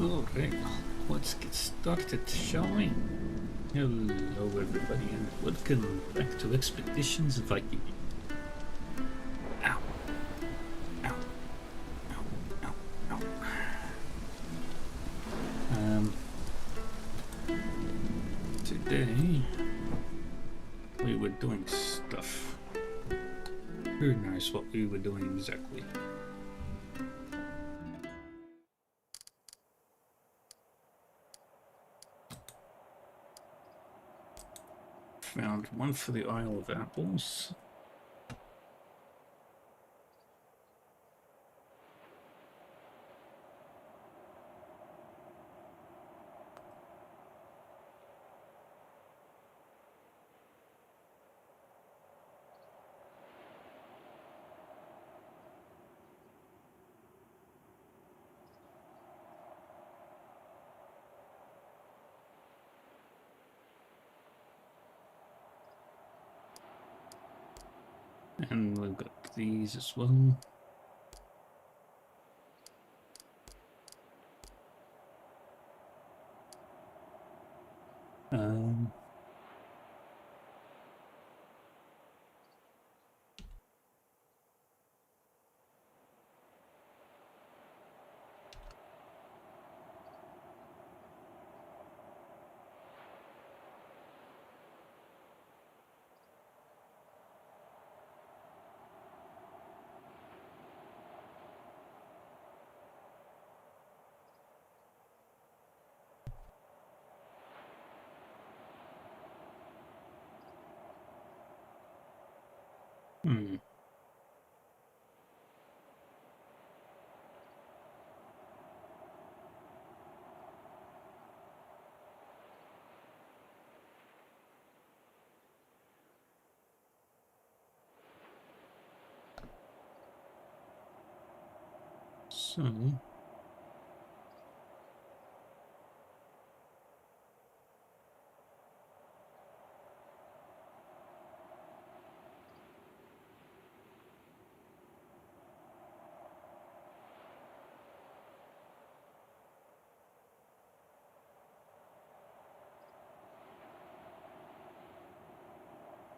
Alright, let's get started, shall we? Hello everybody and welcome back to Expeditions Viking. Ow. Ow. Ow. Ow. Ow. Today we were doing stuff. Who knows what we were doing exactly? Found one for the Isle of Apples. And we've got these as well. Hmm. So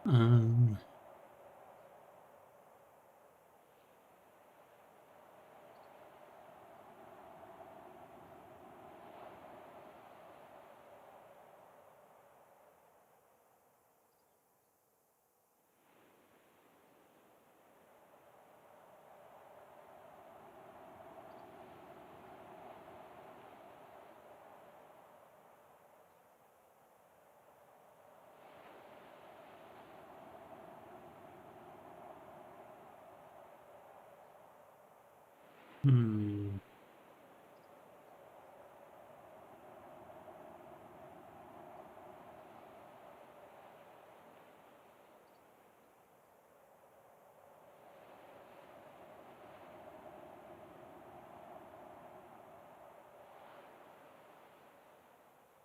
um hmm.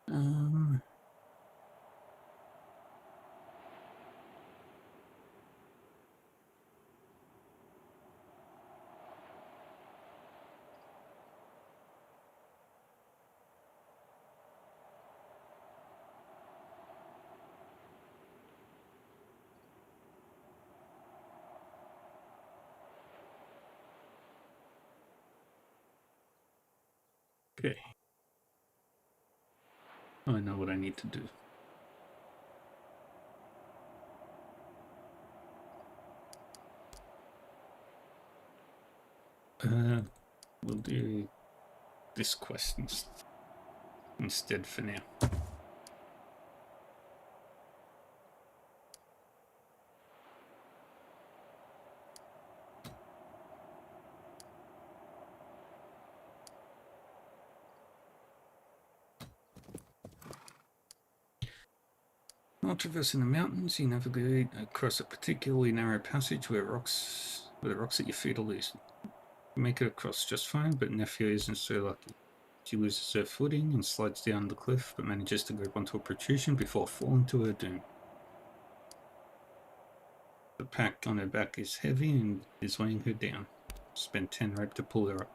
Um, okay. I know what I need to do. We'll do this quest instead for now. While traversing the mountains, you navigate across a particularly narrow passage where the rocks at your feet are loose. You make it across just fine, but Nefia isn't so lucky. She loses her footing and slides down the cliff, but manages to grab onto a protrusion before falling to her doom. The pack on her back is heavy and is weighing her down. Spend 10 rope to pull her up.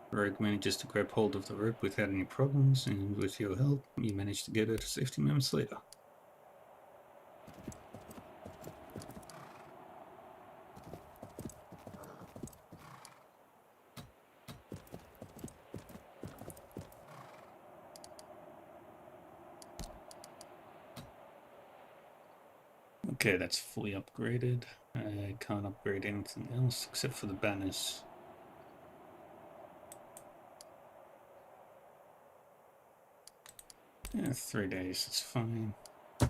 Rogue manages to grab hold of the rope without any problems, and with your help, you manage to get her to safety moments later. Okay, that's fully upgraded. I can't upgrade anything else except for the banners. Yeah, 3 days, it's fine. I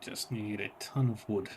just need a ton of wood.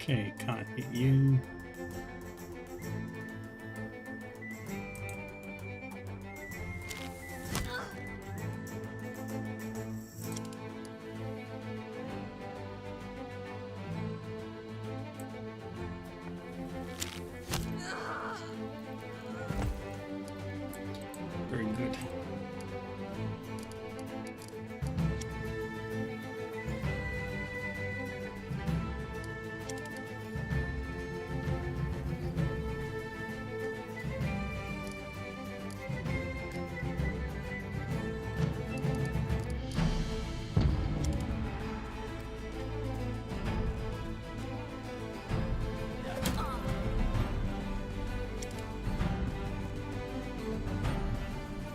Okay, can't hit you. Very good.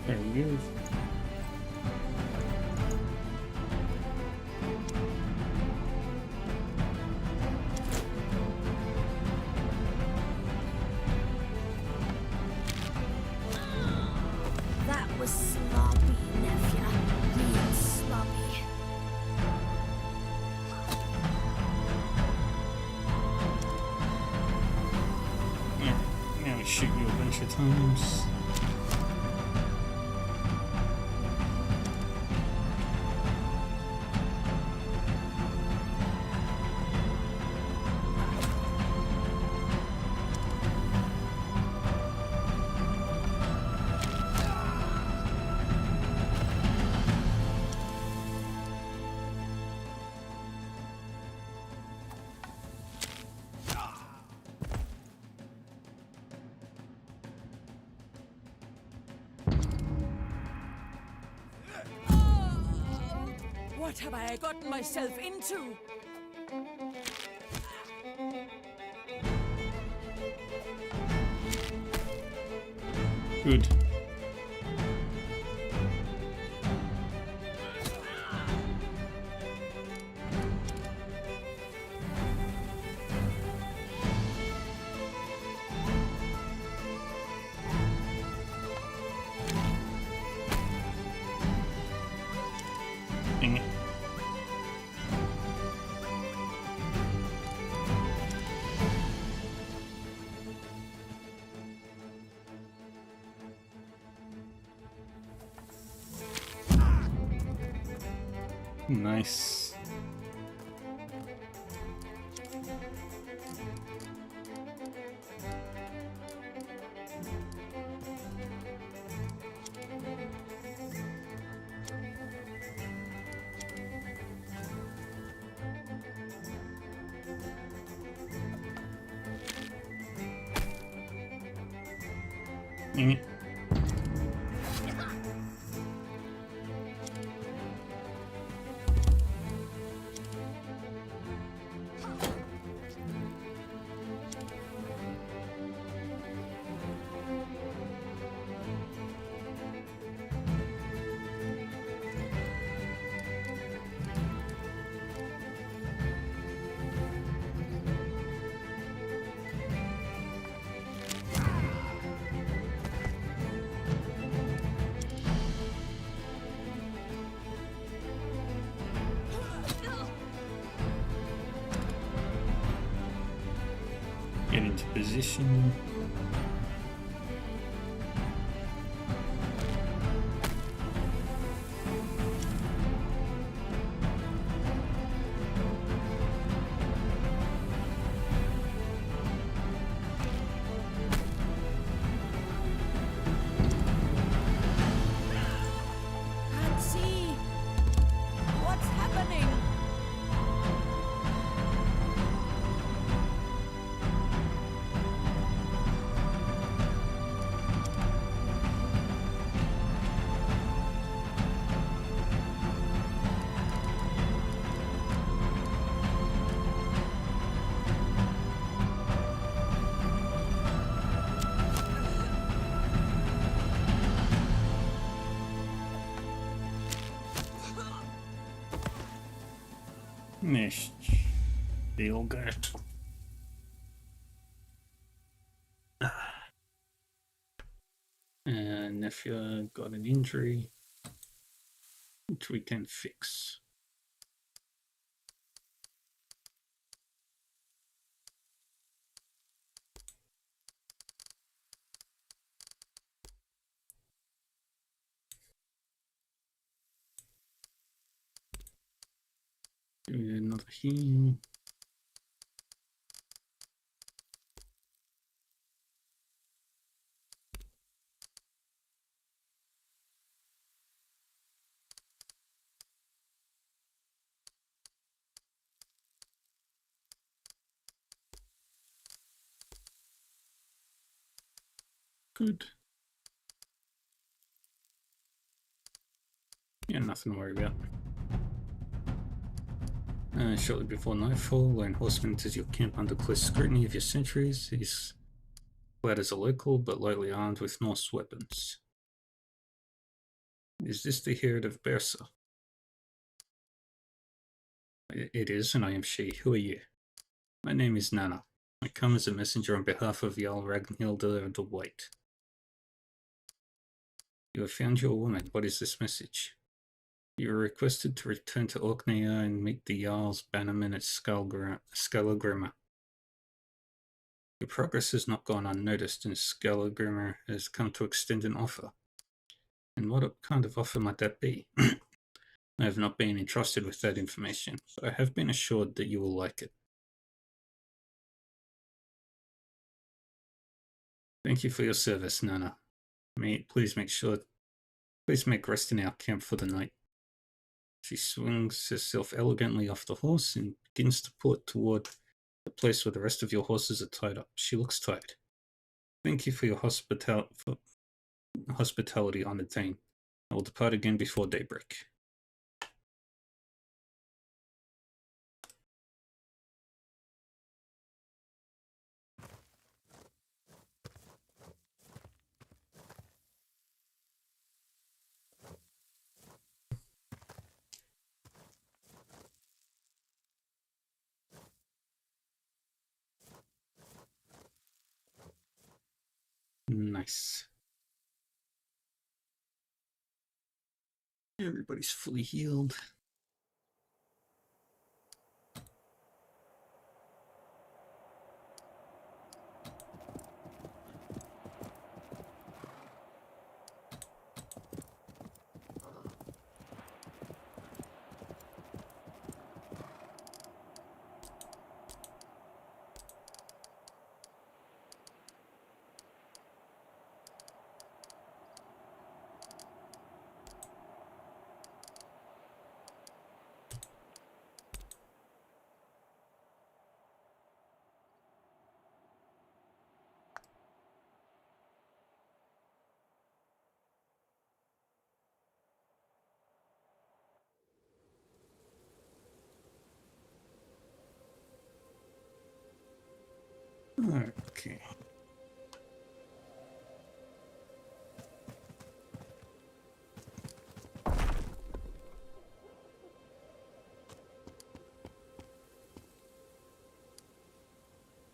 Very good. That was sloppy, Nefia. Real sloppy. Now we shoot you a bunch of times. What have I gotten myself into? Good. Nice. Mm. Get into position. Can't see. What's happening? Nice. They all go. And if you got an injury, which we can fix. Do another heal. Good. Yeah, nothing to worry about. Shortly before nightfall, lone horseman enters your camp under close scrutiny of your sentries. He's clad as a local, but lightly armed with Norse weapons. Is this the herd of Bersa? It is, and I am she. Who are you? My name is Nana. I come as a messenger on behalf of Jarl Ragnhild the White. You have found your woman. What is this message? You are requested to return to Orkney and meet the Jarl's bannerman at Skallagrimma. Your progress has not gone unnoticed, and Skallagrimma has come to extend an offer. And what kind of offer might that be? I have not been entrusted with that information, but I have been assured that you will like it. Thank you for your service, Nana. Please make rest in our camp for the night. She swings herself elegantly off the horse and begins to pull it toward the place where the rest of your horses are tied up. She looks tired. Thank you for your hospitality on the Dane. I will depart again before daybreak. Nice. Everybody's fully healed. Okay.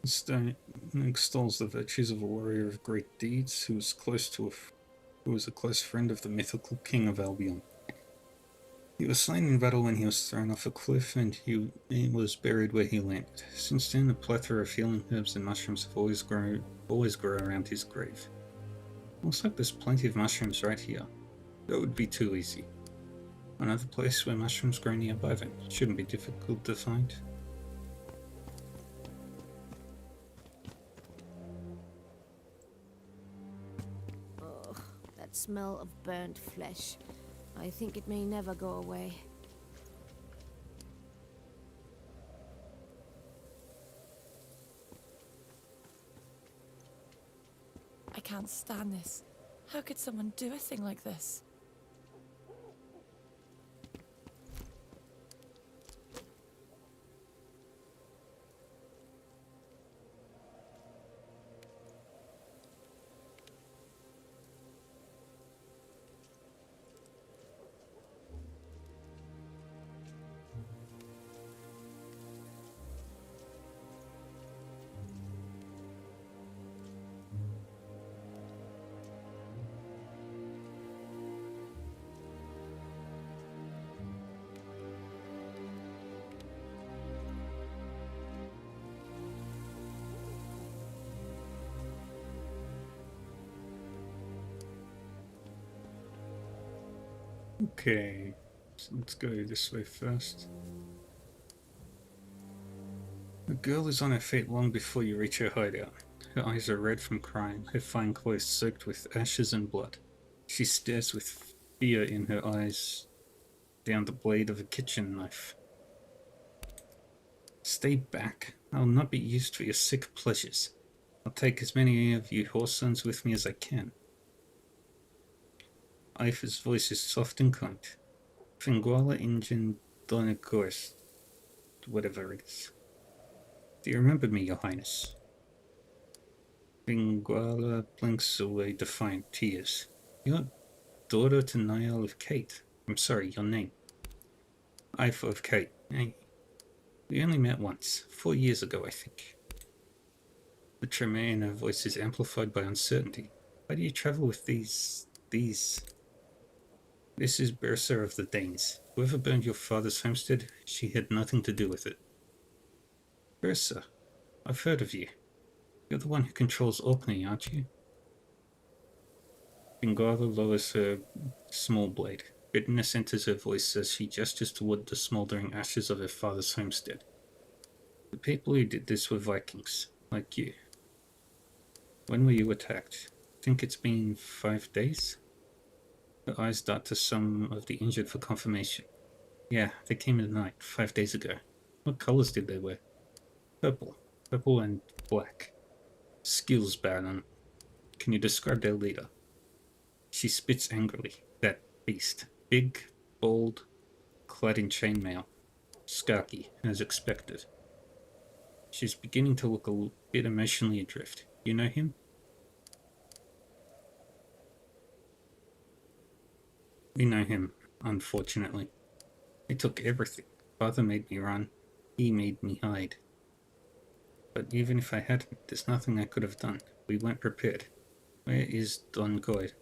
Stone extols the virtues of a warrior of great deeds who was who was a close friend of the mythical king of Albion. He was slain in battle when he was thrown off a cliff, and he was buried where he landed. Since then, a plethora of healing herbs and mushrooms have always grow around his grave. Looks like there's plenty of mushrooms right here. That would be too easy. Another place where mushrooms grow nearby then. Shouldn't be difficult to find. Ugh, that smell of burnt flesh. I think it may never go away. I can't stand this. How could someone do a thing like this? Okay, so let's go this way first. The girl is on her feet long before you reach her hideout. Her eyes are red from crying, her fine clothes soaked with ashes and blood. She stares with fear in her eyes down the blade of a kitchen knife. Stay back. I'll not be used for your sick pleasures. I'll take as many of you horse sons with me as I can. Ifa's voice is soft and kind. Finguala Injun Donagors, whatever it is. Do you remember me, Your Highness? Finguala blinks away defiant tears. You're daughter to Niall of Kate. I'm sorry, your name. Ifa of Kate. Hey, we only met once, 4 years ago, I think. The tremor in her voice is amplified by uncertainty. Why do you travel with these? This is Bersa of the Danes. Whoever burned your father's homestead, she had nothing to do with it. Bersa, I've heard of you. You're the one who controls Orkney, aren't you? Bingala lowers her small blade. Bitterness enters her voice as she gestures toward the smoldering ashes of her father's homestead. The people who did this were Vikings, like you. When were you attacked? Think it's been 5 days? Her eyes dart to some of the injured for confirmation. Yeah, they came in the night, 5 days ago. What colors did they wear? Purple. Purple and black. Skills Baron. Can you describe their leader? She spits angrily. That beast. Big, bold, clad in chainmail. Skarky, as expected. She's beginning to look a bit emotionally adrift. You know him? We know him, unfortunately. He took everything. Father made me run. He made me hide. But even if I hadn't, there's nothing I could have done. We weren't prepared. Where is Don Goyd?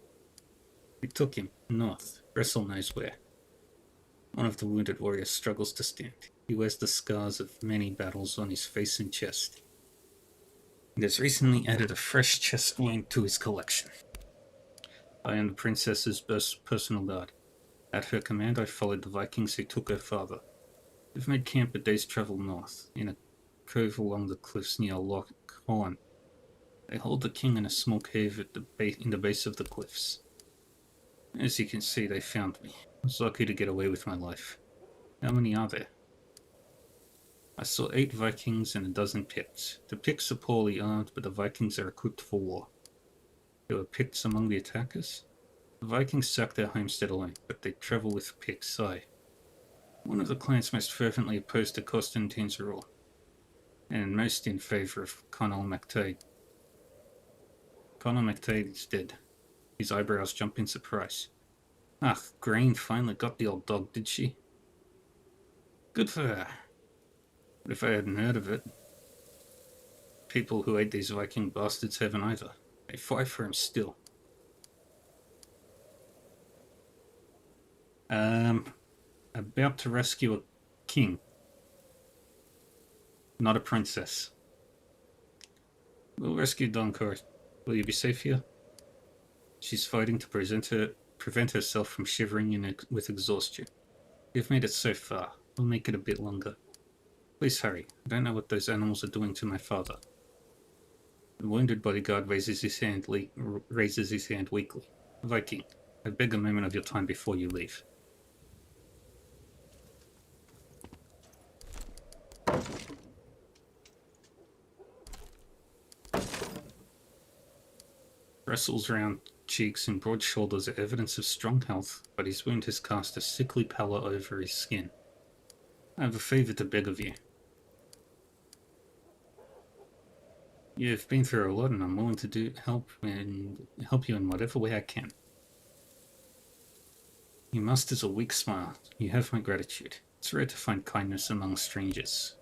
We took him, north. Bressel knows where. One of the wounded warriors struggles to stand. He wears the scars of many battles on his face and chest. He has recently added a fresh chest wound to his collection. I am the princess's personal guard. At her command, I followed the Vikings who took her father. We've made camp a day's travel north, in a cove along the cliffs near Loch Horn. They hold the king in a small cave at in the base of the cliffs. As you can see, they found me. I was lucky to get away with my life. How many are there? I saw 8 Vikings and a dozen Picts. The Picts are poorly armed, but the Vikings are equipped for war. There were Picts among the attackers? The Vikings sacked their homestead alone, but they travel with Picts. One of the clans most fervently opposed to Constantine's rule. and most in favour of Conall MacTague. Conall MacTague is dead. His eyebrows jump in surprise. Ah, Green finally got the old dog, did she? Good for her. But if I hadn't heard of it, people who hate these Viking bastards haven't either. They fight for him still. About to rescue a king. Not a princess. We'll rescue Donkor. Will you be safe here? She's fighting to prevent herself from shivering with exhaustion. You've made it so far. We'll make it a bit longer. Please hurry. I don't know what those animals are doing to my father. The wounded bodyguard raises his hand weakly. Viking, I beg a moment of your time before you leave. Russell's round cheeks and broad shoulders are evidence of strong health, but his wound has cast a sickly pallor over his skin. I have a favour to beg of you. You've been through a lot, and I'm willing to help you in whatever way I can. You musters a weak smile. You have my gratitude. It's rare to find kindness among strangers.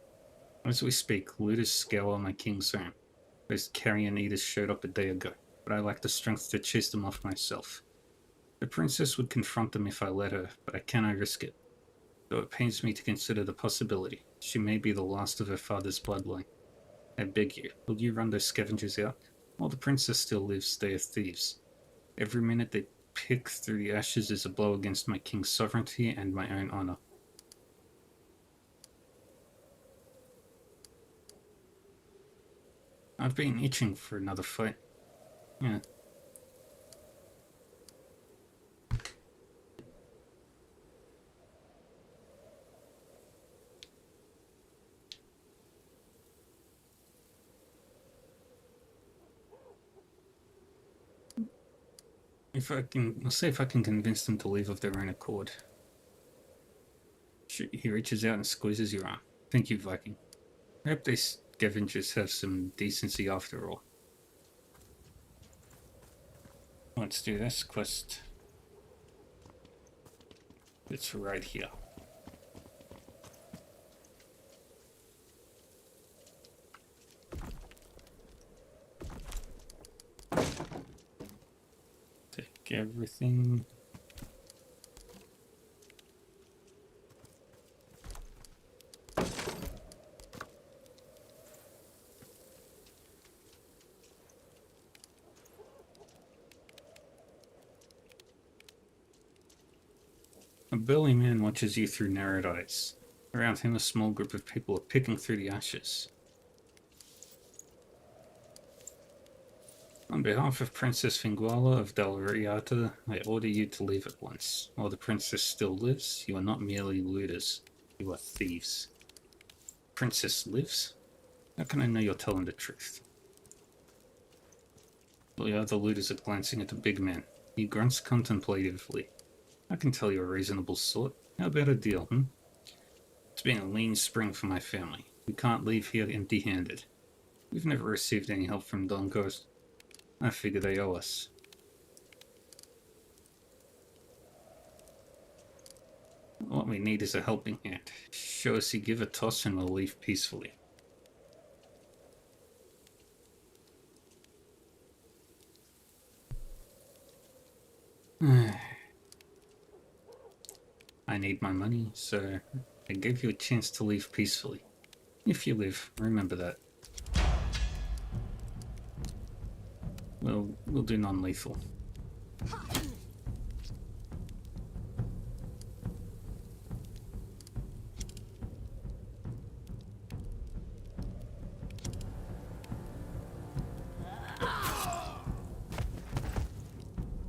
As we speak, looters scour my king's home. Those carrion eaters showed up a day ago, but I lack the strength to chase them off myself. The princess would confront them if I let her, but I cannot risk it. Though it pains me to consider the possibility. She may be the last of her father's bloodline. I beg you, will you run those scavengers out? While the princess still lives, they are thieves. Every minute they pick through the ashes is a blow against my king's sovereignty and my own honor. I've been itching for another fight. Yeah. I'll see if I can convince them to leave of their own accord. He reaches out and squeezes your arm. Thank you, Viking. I hope these scavengers have some decency after all. Let's do this quest. It's right here. Take everything. A burly man watches you through narrowed eyes. Around him, a small group of people are picking through the ashes. On behalf of Princess Finguala of Dalriata, I order you to leave at once. While the princess still lives, you are not merely looters, you are thieves. Princess lives? How can I know you're telling the truth? The other looters are glancing at the big man. He grunts contemplatively. I can tell you're a reasonable sort. How about a deal, It's been a lean spring for my family. We can't leave here empty-handed. We've never received any help from Donkor. I figure they owe us. What we need is a helping hand. Show us you give a toss and we'll leave peacefully. I need my money, so I gave you a chance to leave peacefully. If you live, remember that. We'll do non-lethal.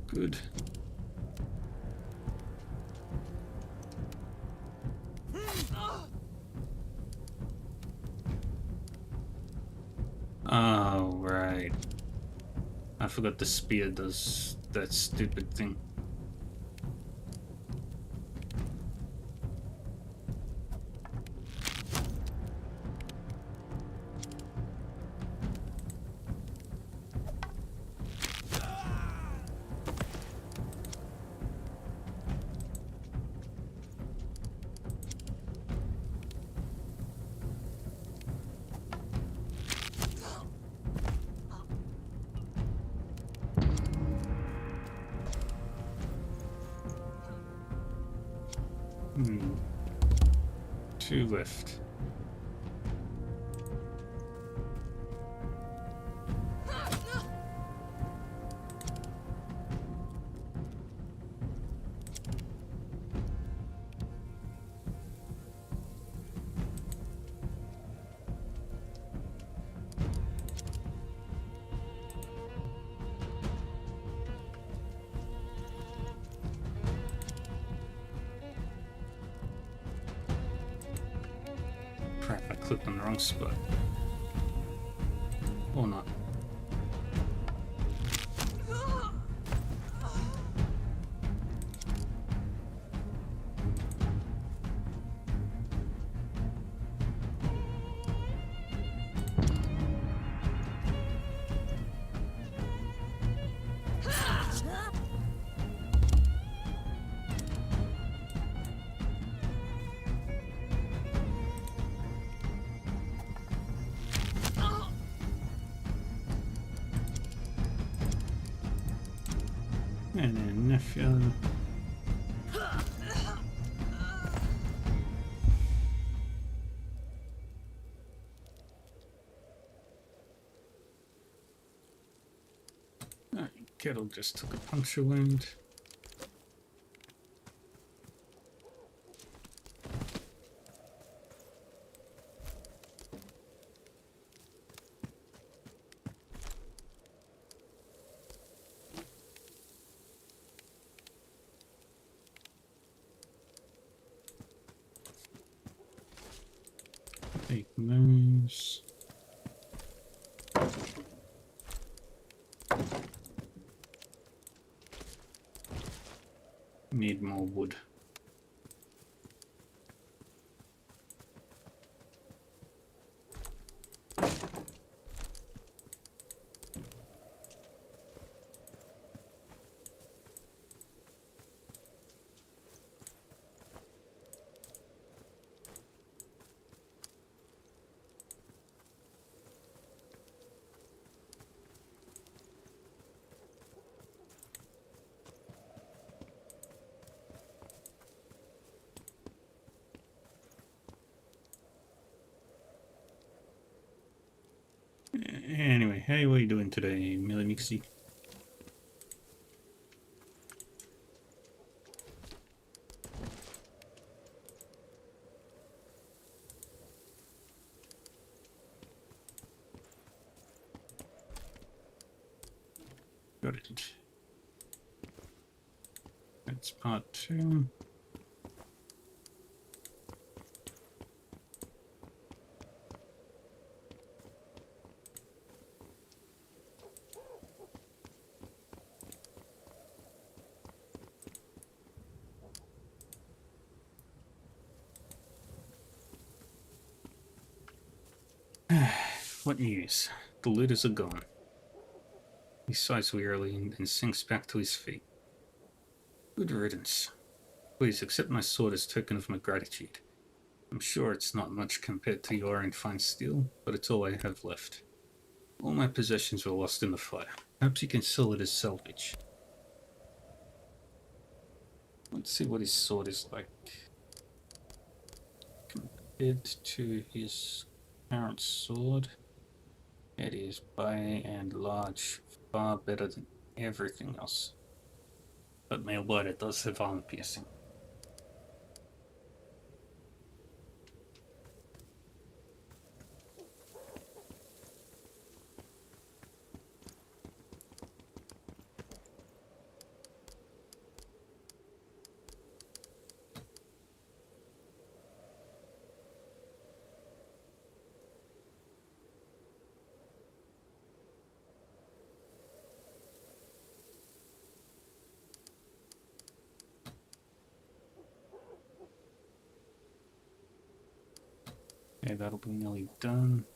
Good. Oh, right. I forgot the spear does that stupid thing. Hmm. 2 left. Crap, I clicked on the wrong spot. Or not. And then nephew. Kettle just took a puncture wound. Big nose. Need more wood. Anyway, hey, what are you doing today, Millie Mixie? Got it. That's part 2. What news? The looters are gone. He sighs wearily and then sinks back to his feet. Good riddance. Please accept my sword as token of my gratitude. I'm sure it's not much compared to your own fine steel, but it's all I have left. All my possessions were lost in the fire. Perhaps you can sell it as salvage. Let's see what his sword is like compared to his current sword. It is by and large far better than everything else. But my word, it does have armor piercing. Okay, that'll be nearly done.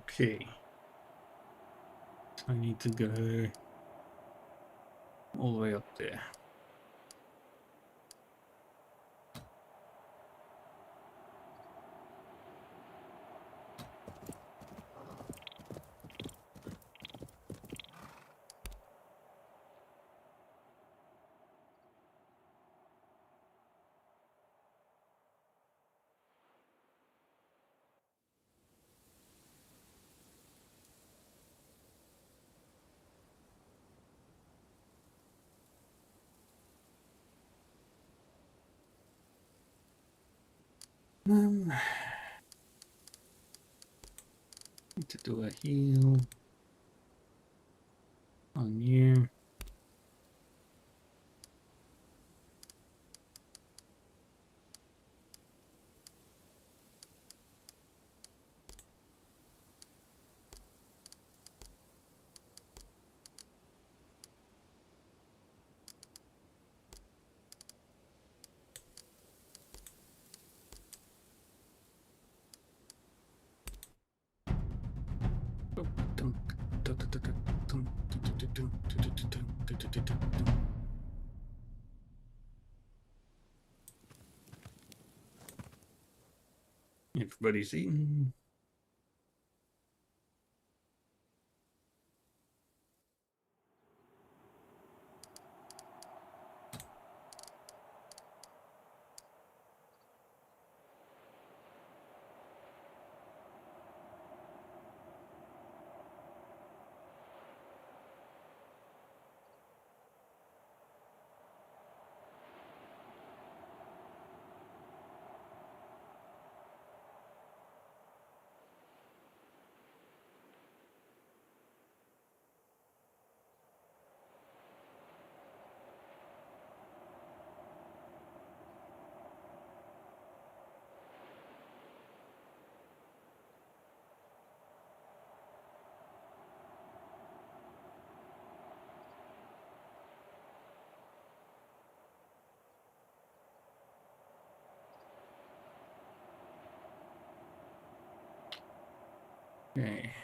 Okay. So I need to go all the way up there. Need to do a heal on you. Everybody's eating. Okay.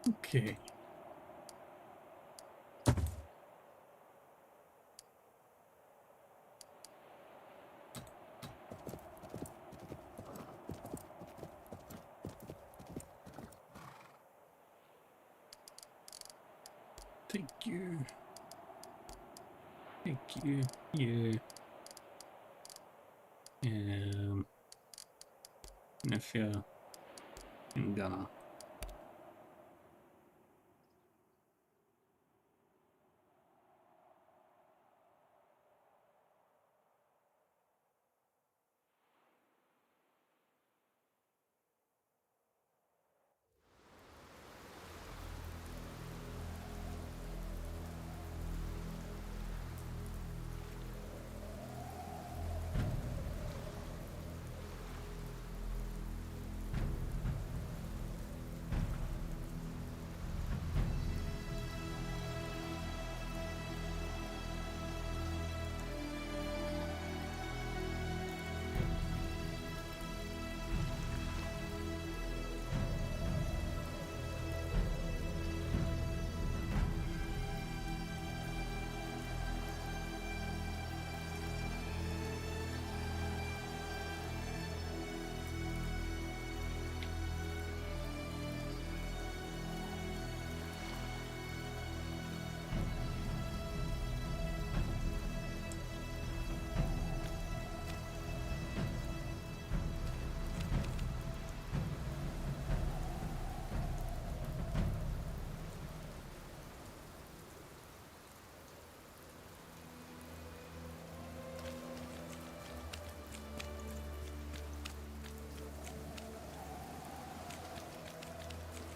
Okay. Thank you. Thank you. Yeah. Nefia and Gunner.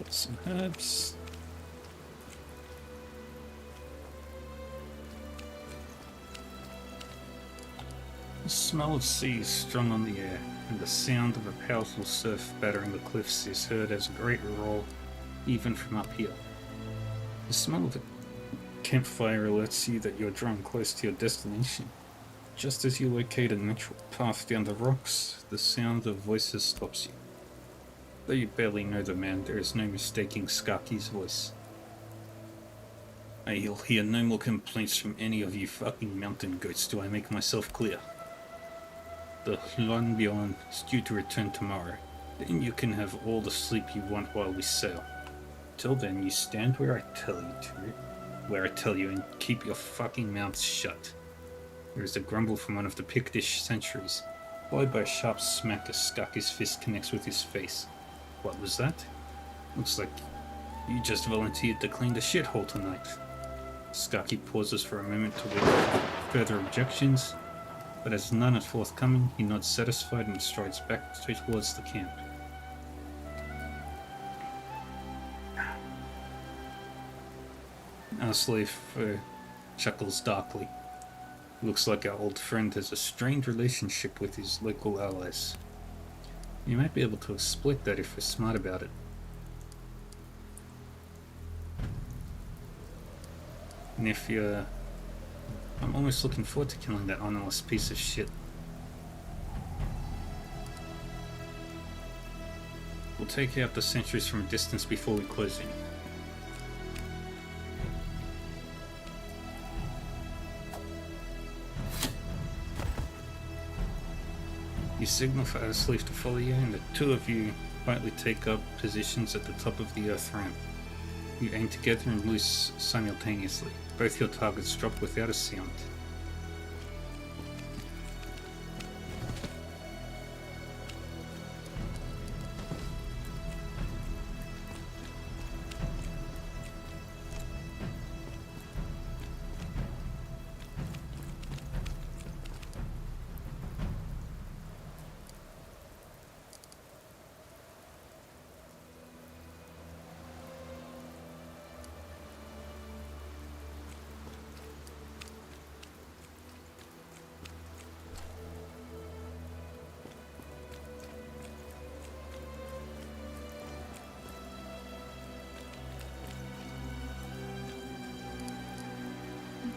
Some herbs. The smell of sea is strong on the air, and the sound of a powerful surf battering the cliffs is heard as a great roar, even from up here. The smell of a campfire alerts you that you're drawing close to your destination. Just as you locate a natural path down the rocks, the sound of voices stops you. Though you barely know the man, there is no mistaking Skaki's voice. You'll hear no more complaints from any of you fucking mountain goats till I make myself clear. The Hlonbjorn is due to return tomorrow. Then you can have all the sleep you want while we sail. Till then, you stand where I tell you to. Where I tell you, and keep your fucking mouths shut. There is a grumble from one of the Pictish sentries, followed by a sharp smack as Skaki's fist connects with his face. What was that? Looks like you just volunteered to clean the shithole tonight. Skaki pauses for a moment to wait for further objections, but as none are forthcoming, he nods satisfied and strides back towards the camp. Our slave chuckles darkly. Looks like our old friend has a strained relationship with his local allies. You might be able to exploit that if we're smart about it. And if you're... I'm almost looking forward to killing that honorless piece of shit. We'll take out the sentries from a distance before we close in. You signal for Asleaf to follow you, and the two of you quietly take up positions at the top of the earth ramp. You aim together and loose simultaneously. Both your targets drop without a sound.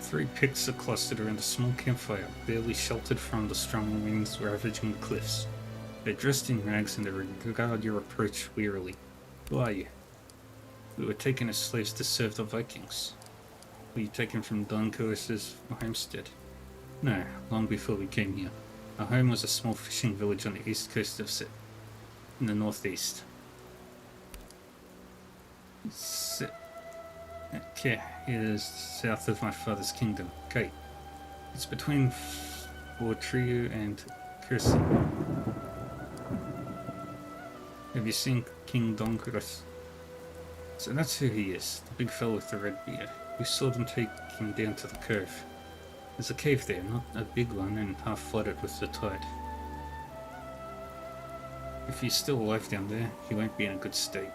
Three Picts are clustered around a small campfire, barely sheltered from the strong winds ravaging the cliffs. They're dressed in rags and they regard your approach wearily. Who are you? We were taken as slaves to serve the Vikings. Were you taken from Don Coas's homestead? No, long before we came here. Our home was a small fishing village on the east coast of Set, in the northeast. Okay, it is south of my father's kingdom, Kate. It's between Fortrio and Kirsi. Have you seen King Donkuras? So that's who he is, the big fellow with the red beard. We saw them take him down to the cove. There's a cave there, not a big one, and half flooded with the tide. If he's still alive down there, he won't be in a good state.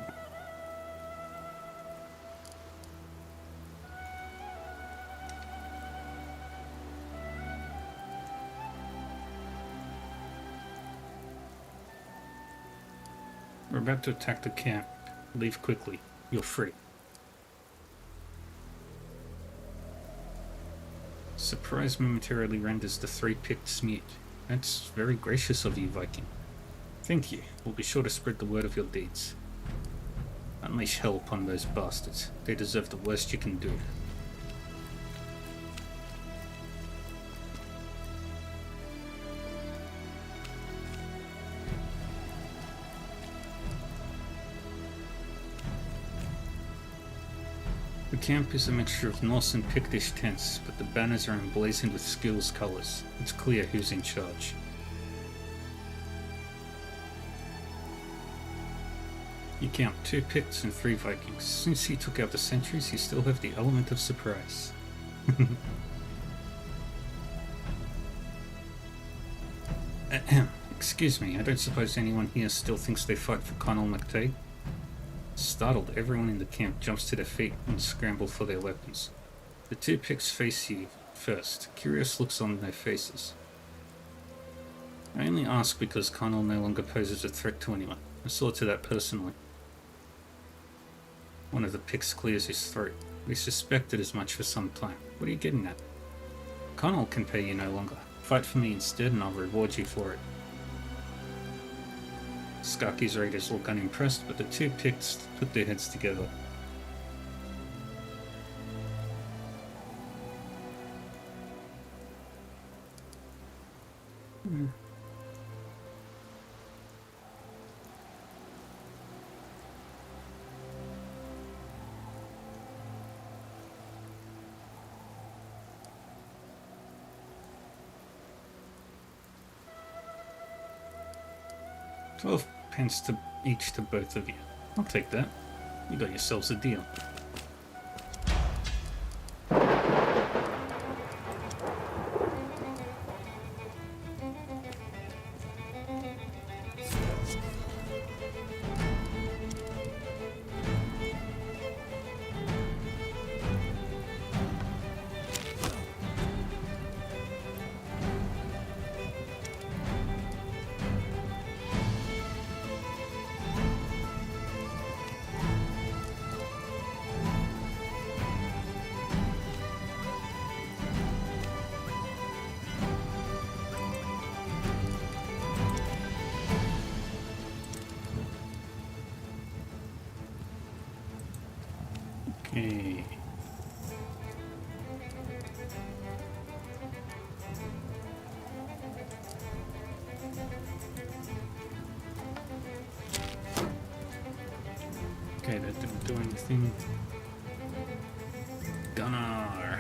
We're about to attack the camp. Leave quickly. You're free. Surprise momentarily renders the three Picts mute. That's very gracious of you, Viking. Thank you. We'll be sure to spread the word of your deeds. Unleash hell upon those bastards. They deserve the worst you can do. The camp is a mixture of Norse and Pictish tents, but the banners are emblazoned with skills colours. It's clear who's in charge. You count 2 Picts and 3 Vikings. Since he took out the sentries, you still have the element of surprise. Ahem. Excuse me, I don't suppose anyone here still thinks they fight for Conall MacTague? Startled, everyone in the camp jumps to their feet and scramble for their weapons. The two Picts face you first, curious looks on their faces. I only ask because Connell no longer poses a threat to anyone. I saw to that personally. One of the Picts clears his throat. We suspected as much for some time. What are you getting at? Connell can pay you no longer. Fight for me instead and I'll reward you for it. Skarky's raiders look unimpressed, but the two Picts put their heads together. $12 to each to both of you. I'll take that. You got yourselves a deal. Okay. Okay, that didn't do anything. Gunnar.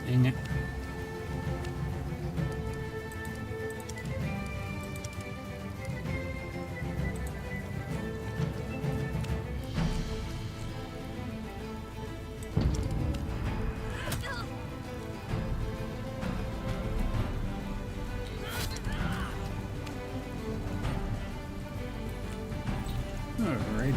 Dang it. Alrighty.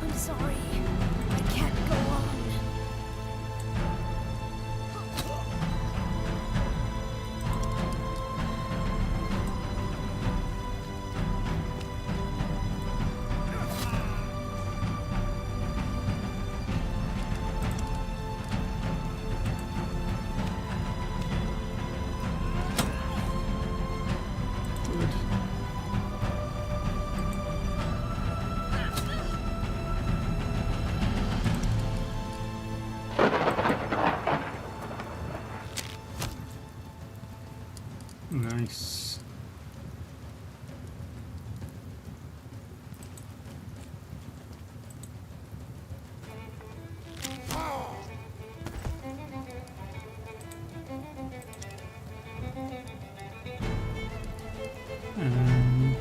I'm sorry. I can't go on. Good. Nice. Um,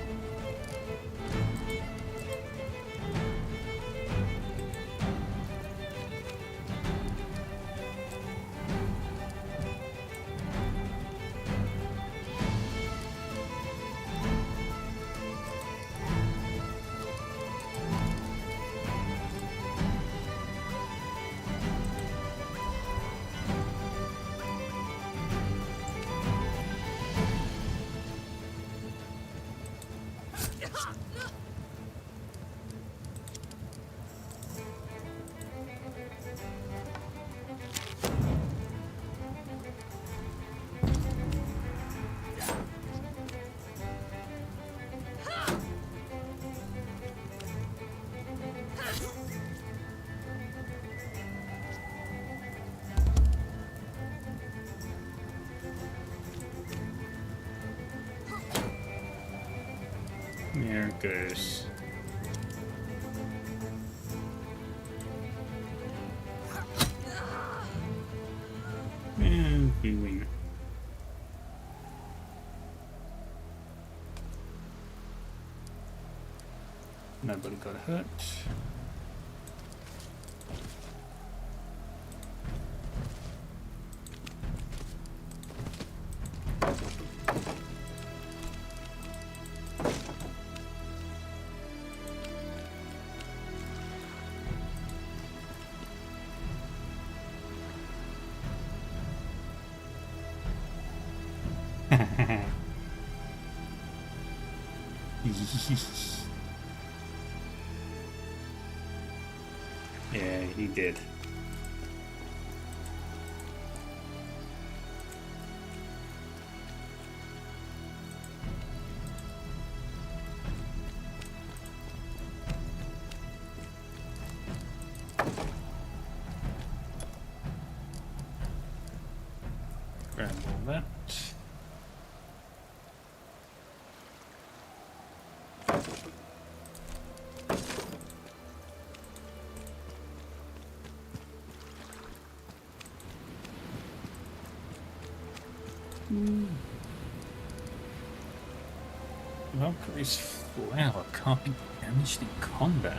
There it goes. And we win. Nobody got hurt. Yeah, he did. Grab all that. Valkyrie's flower can't be damaged in combat.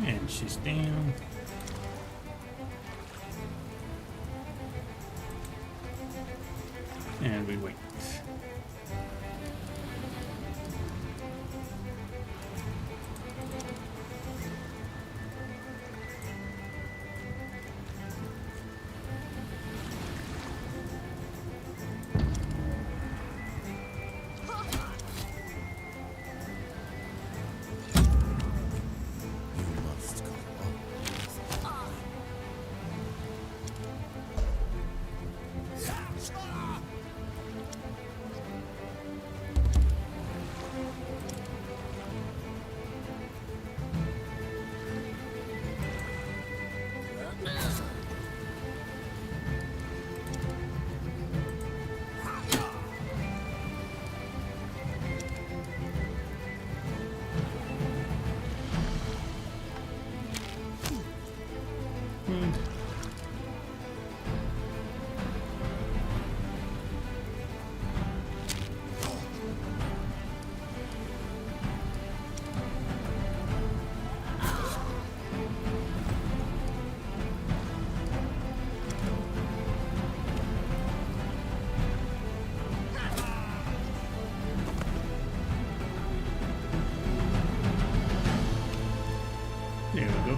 And she's down. And we wait. There we go.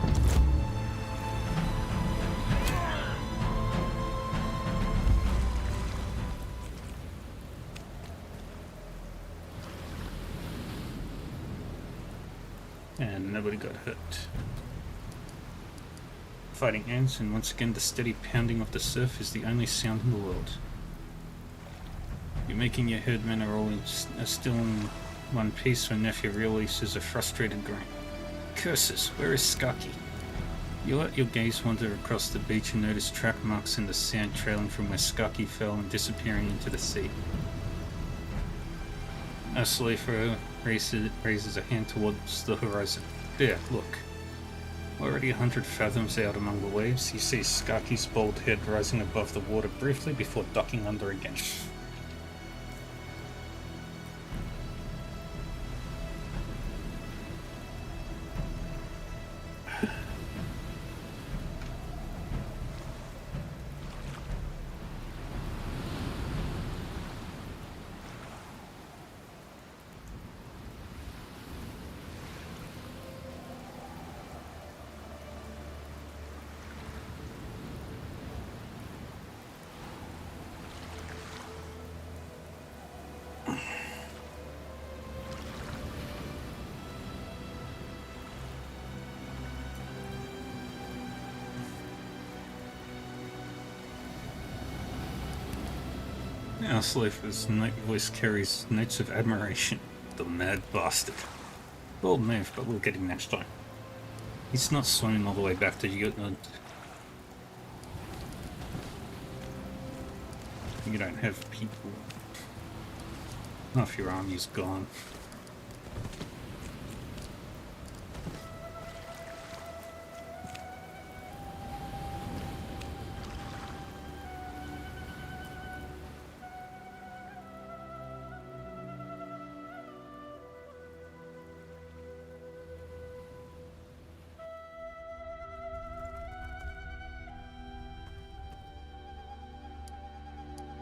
And nobody got hurt. Fighting ants, and once again the steady pounding of the surf is the only sound in the world. You're making your herdmen are all still in one piece when Nephew releases a frustrated grunt. Curses, where is Skaki? You let your gaze wander across the beach and notice track marks in the sand trailing from where Skucky fell and disappearing into the sea. Aslefa raises a hand towards the horizon. There, look. Already 100 fathoms out among the waves, you see Skaki's bald head rising above the water briefly before ducking under again. Aslefa's night voice carries notes of admiration. The mad bastard. Bold move, but we'll get him next time. He's not swimming all the way back to Jutland. You don't have people. Half your army's gone.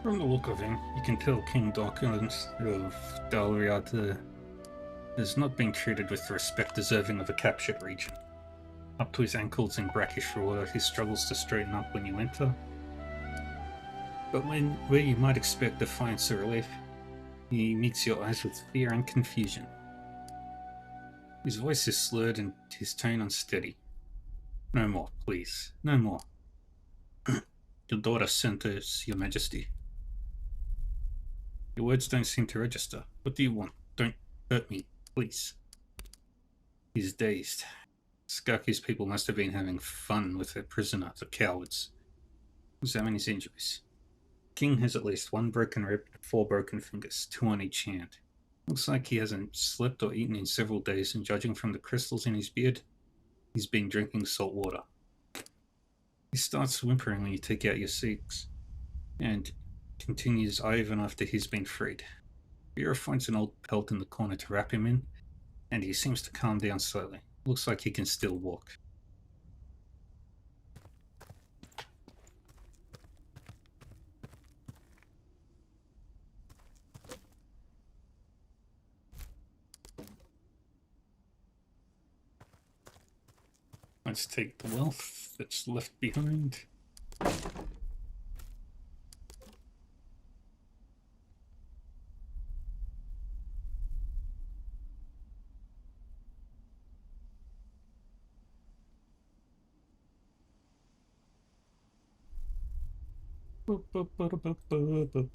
From the look of him, you can tell King Dawkins of Dalriata has not been treated with the respect deserving of a captured region. Up to his ankles in brackish water, he struggles to straighten up when you enter. But where you might expect defiance or relief, he meets your eyes with fear and confusion. His voice is slurred and his tone unsteady. No more, please. No more. Your daughter sent us, Your Majesty. Your words don't seem to register. What do you want? Don't hurt me, please. He's dazed. Skaki's people must have been having fun with their prisoner, the cowards. Examine his injuries. King has at least 1 broken rib and 4 broken fingers, 2 on each hand. Looks like he hasn't slept or eaten in several days, and judging from the crystals in his beard, he's been drinking salt water. He starts whimpering when you take out your seats, and continues even after he's been freed. Vera finds an old pelt in the corner to wrap him in, and he seems to calm down slowly. Looks like he can still walk. Let's take the wealth that's left behind. Boop, boop, boop, boop, boop, boop.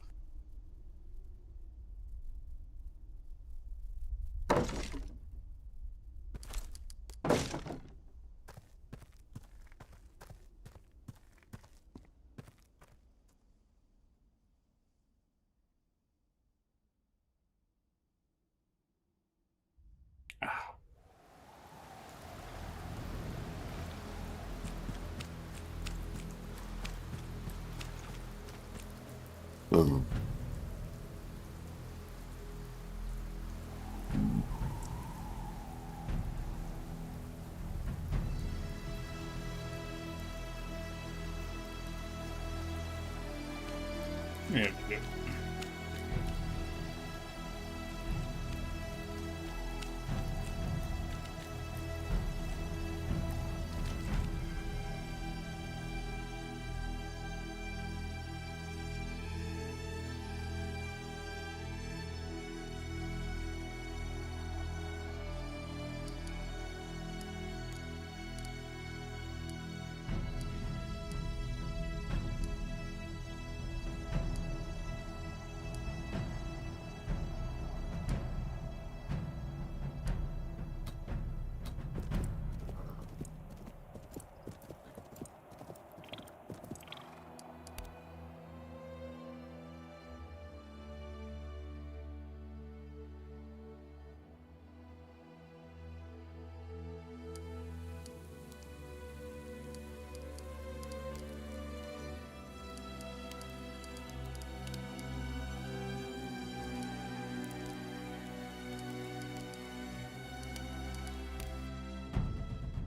Ah. There we go.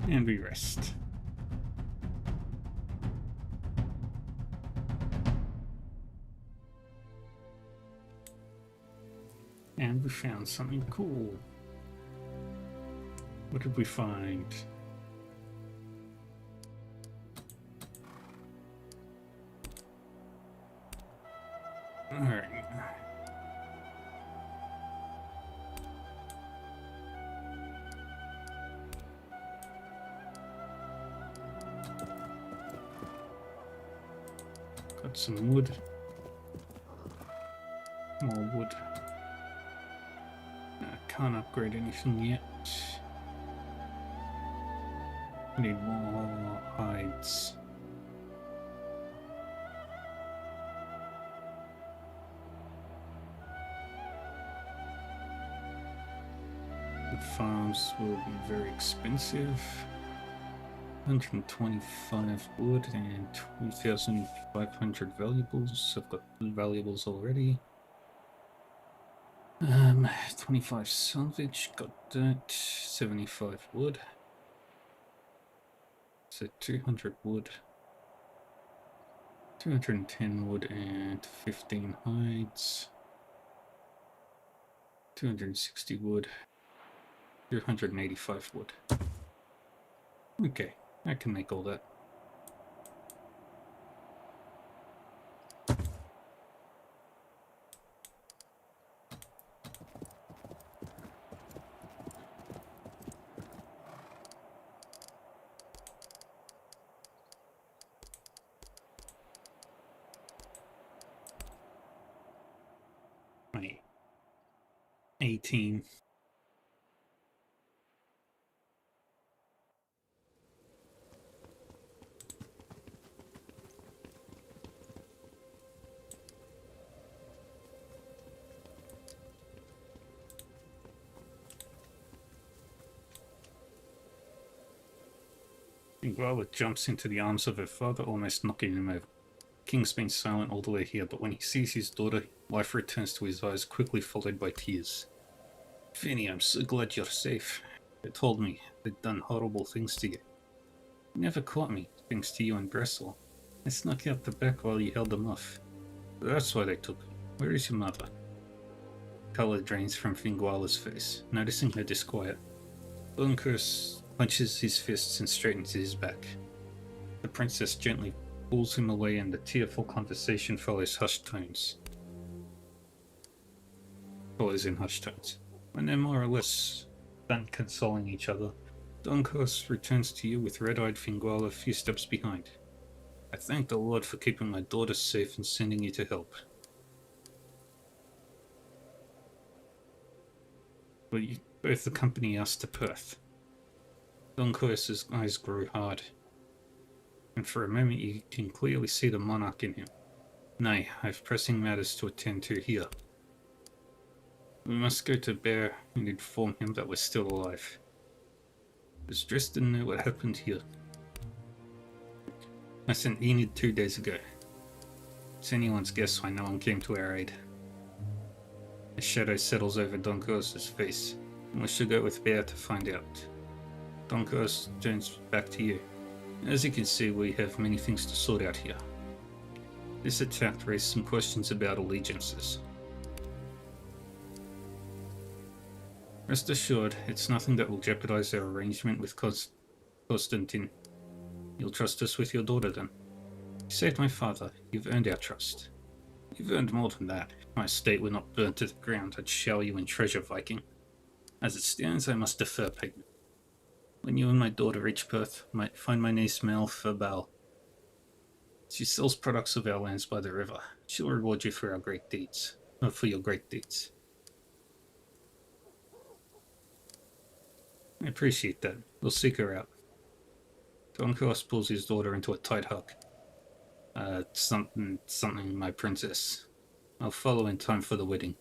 And we rest. And we found something cool. What did we find? Alright. Got some wood. More wood. Can't upgrade anything yet. Need more hides. The farms will be very expensive. 125 wood and 2,500 valuables. I've got valuables already. 25 salvage, got that. 75 wood. So 200 wood. 210 wood and 15 hides. 260 wood. 285 wood. Okay, I can make all that. My 18. Ingvala jumps into the arms of her father, almost knocking him over. King's been silent all the way here, but when he sees his daughter, life returns to his eyes, quickly followed by tears. Finny, I'm so glad you're safe. They told me they'd done horrible things to you. You never caught me, thanks to you and Gressel. I snuck out the back while you held them off. That's why they took me. Where is your mother? Color drains from Finguala's face, noticing her disquiet. Bunkers clenches his fists and straightens his back. The princess gently pulls him away and the tearful conversation follows in hushed tones. When they're more or less done consoling each other, Donkos returns to you with red-eyed Finguala a few steps behind. I thank the Lord for keeping my daughter safe and sending you to help. But you both accompany us to Perth. Donkos' eyes grow hard, and for a moment you can clearly see the monarch in him. Nay, I've pressing matters to attend to here. We must go to Bear and inform him that we're still alive. Does Dresden know what happened here? I sent Enid 2 days ago. It's anyone's guess why no one came to our aid. A shadow settles over Donkos' face, and we should go with Bear to find out. Donkos turns back to you. As you can see, we have many things to sort out here. This attack raised some questions about allegiances. Rest assured, it's nothing that will jeopardize our arrangement with Konstantin. You'll trust us with your daughter then. You saved my father. You've earned our trust. You've earned more than that. If my estate were not burnt to the ground, I'd shower you in treasure, Viking. As it stands, I must defer payment. When you and my daughter reach Perth, you might find my niece Mel Ferbal. She sells products of our lands by the river. She'll reward you for our great deeds. Or for your great deeds. I appreciate that. We'll seek her out. Donkos pulls his daughter into a tight hug. Something, my princess. I'll follow in time for the wedding.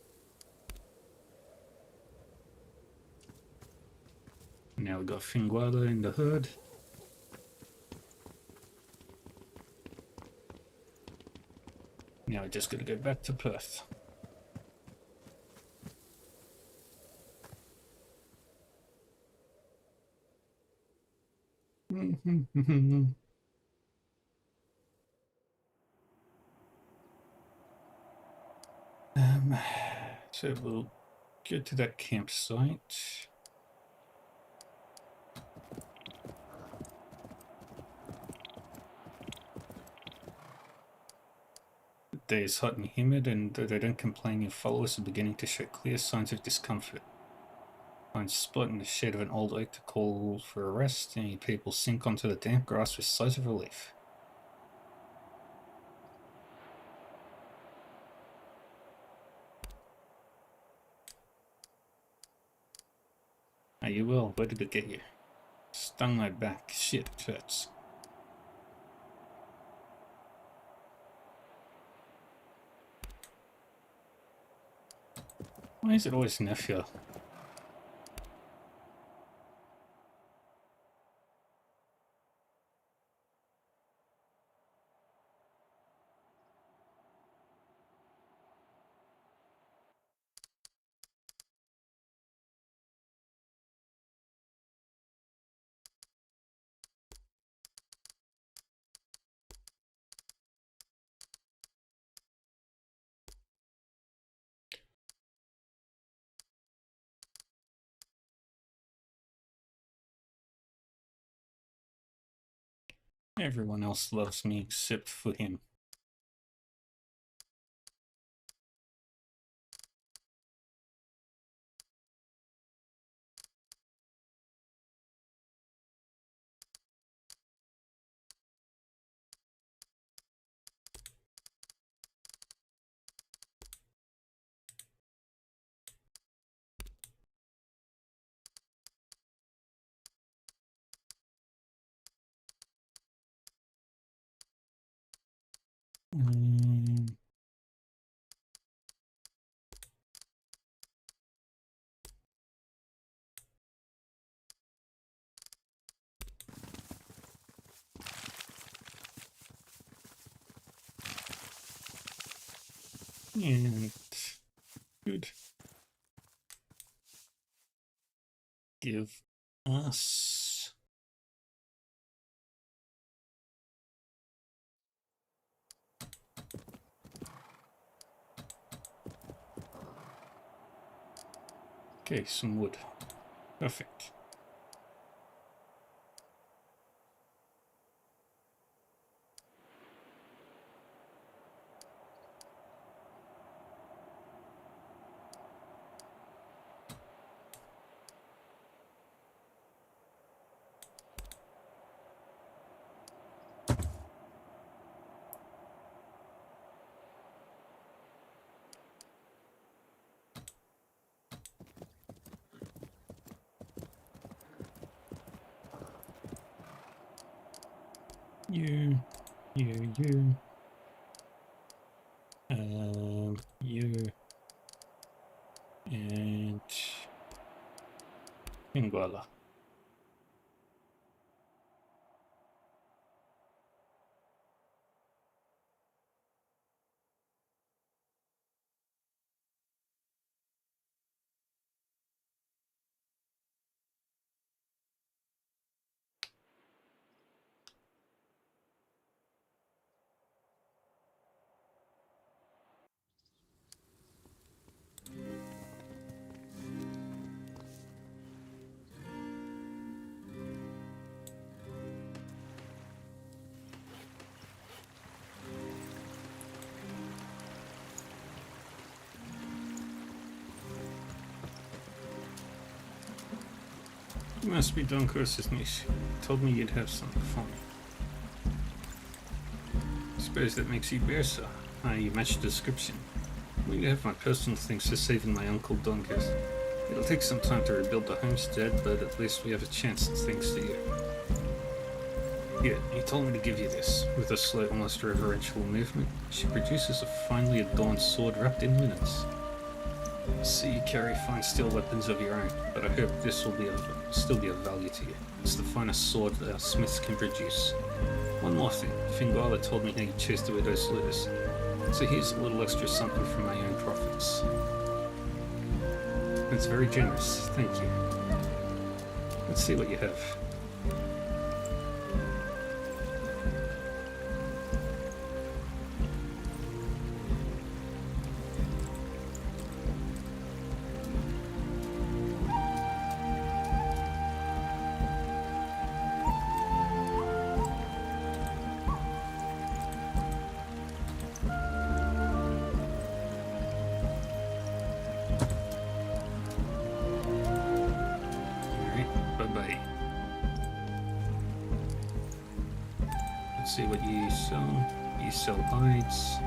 Now we got Finguala in the herd. Now we're just gonna go back to Perth. So we'll go to that campsite. The day is hot and humid, and though they don't complain, your followers are beginning to show clear signs of discomfort. Find a spot in the shade of an old oak to call for a rest, and your people sink onto the damp grass with sighs of relief. Are you well? Where did it get you? Stung my back. Shit, it hurts. Why is it always nephew? Everyone else loves me except for him. Mm. And good. Give us okay, some wood. Perfect. You, you. You and Pinguala. You must be Don Curse's niece. Told me you'd have something for me. Suppose that makes you Bersa. You match the description. Well, you have my personal thanks for saving my uncle Donkers. It'll take some time to rebuild the homestead, but at least we have a chance thanks to you. Here, he told me to give you this. With a slow, almost reverential movement, she produces a finely adorned sword wrapped in linens. See, you carry fine steel weapons of your own, but I hope this will still be of value to you. It's the finest sword that our smiths can produce. One more thing, Finguala told me how you chose to wear those letters, so here's a little extra something from my own profits. That's very generous, thank you. Let's see what you have. Bay. Let's see what you sell. You sell hides.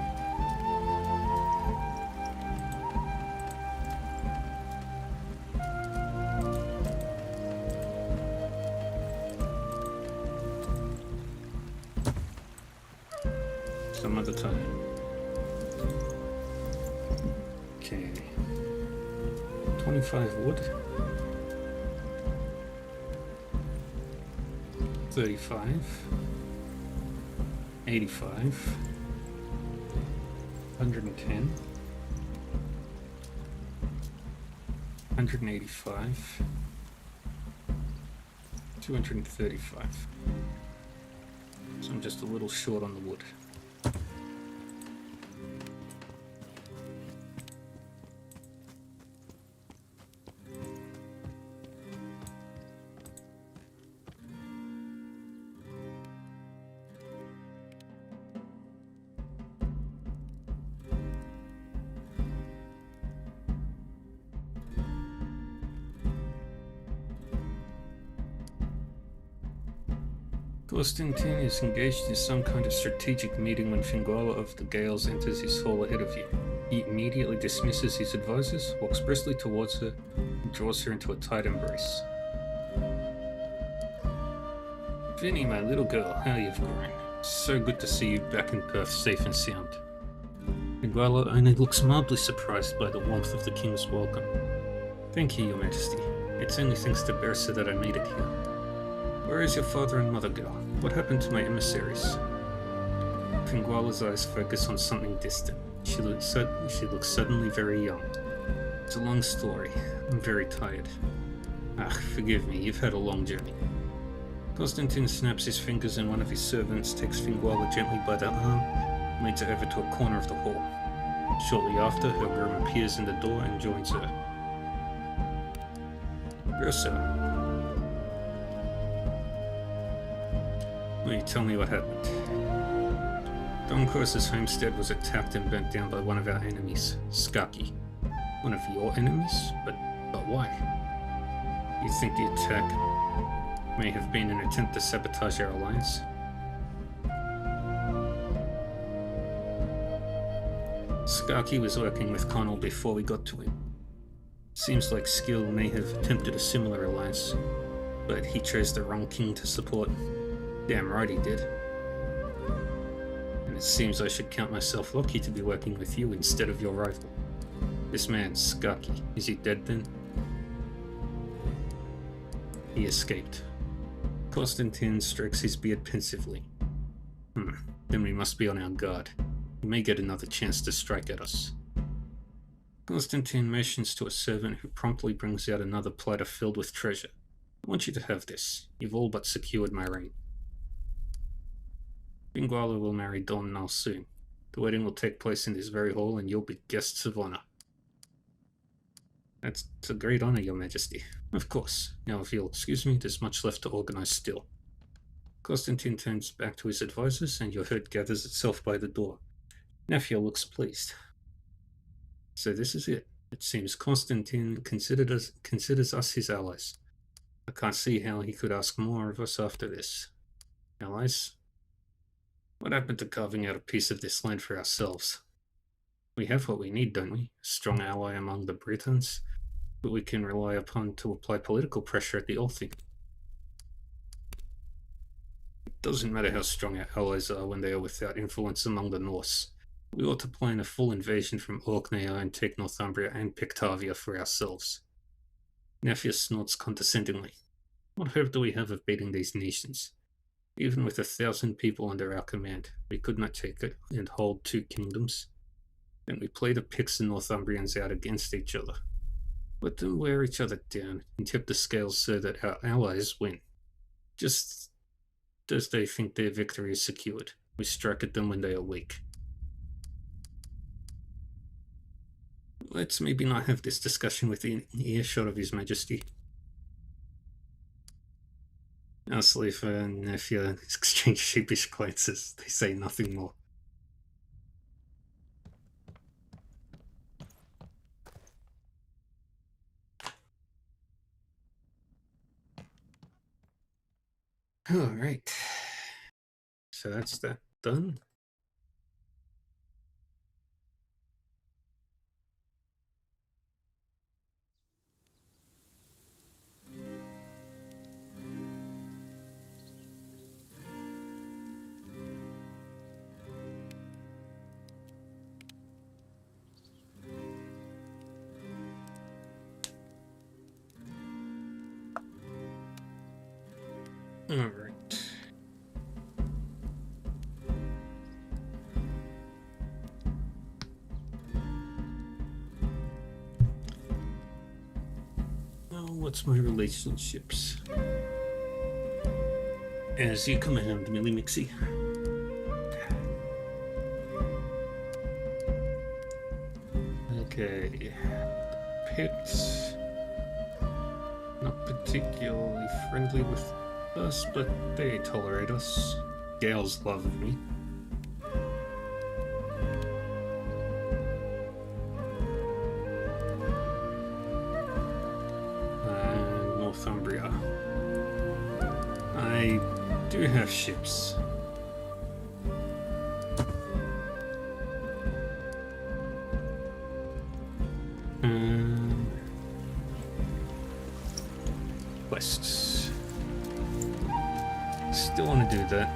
Some other time. Okay. 25 wood. 35. 85. 110. 185. 235. So I'm just a little short on the wood. Constantine is engaged in some kind of strategic meeting when Finguala of the Gales enters his hall ahead of you. He immediately dismisses his advisors, walks briskly towards her, and draws her into a tight embrace. Vinny, my little girl, how you've grown. So good to see you back in Perth safe and sound. Finguala only looks mildly surprised by the warmth of the king's welcome. Thank you, Your Majesty. It's only thanks to Bersa that I made it here. Where is your father and mother, girl? What happened to my emissaries? Finguala's eyes focus on something distant. She looks suddenly very young. It's a long story. I'm very tired. Forgive me, you've had a long journey. Constantine snaps his fingers and one of his servants takes Finguala gently by the arm and leads her over to a corner of the hall. Shortly after, her groom appears in the door and joins her. Bersa. Will you tell me what happened? Don Corsa's homestead was attacked and burnt down by one of our enemies, Skaki. One of your enemies? But why? You think the attack may have been an attempt to sabotage our alliance? Skaki was working with Connell before we got to him. Seems like Skill may have attempted a similar alliance, but he chose the wrong king to support. Damn right he did. And it seems I should count myself lucky to be working with you instead of your rival. This man, Skaki, is he dead then? He escaped. Constantine strokes his beard pensively. Then we must be on our guard. He may get another chance to strike at us. Constantine motions to a servant who promptly brings out another platter filled with treasure. I want you to have this. You've all but secured my ring. Finguala will marry Don Nal soon. The wedding will take place in this very hall and you'll be guests of honor. That's a great honor, Your Majesty. Of course. Now if you'll excuse me, there's much left to organize still. Constantine turns back to his advisors and your herd gathers itself by the door. Nephew looks pleased. So this is it. It seems Constantine considers us his allies. I can't see how he could ask more of us after this. Allies? What happened to carving out a piece of this land for ourselves? We have what we need, don't we? A strong ally among the Britons, who we can rely upon to apply political pressure at the Althing. It doesn't matter how strong our allies are when they are without influence among the Norse. We ought to plan a full invasion from Orkney and take Northumbria and Pictavia for ourselves. Nephew snorts condescendingly. What hope do we have of beating these nations? Even with 1,000 people under our command, we could not take it and hold 2 kingdoms. Then we play the Picts and Northumbrians out against each other. Let them wear each other down and tip the scales so that our allies win. Just as they think their victory is secured, we strike at them when they are weak. Let's maybe not have this discussion within earshot of His Majesty. Asleaf and Nephew exchange sheepish glances. They say nothing more. Alright. So that's that done. Alright. Now, what's my relationships? As you command, Millie Mixie. Okay. Pits. Not particularly friendly with us, but they tolerate us. Gales love me. Northumbria. I do have ships. Quests. Still want to do that.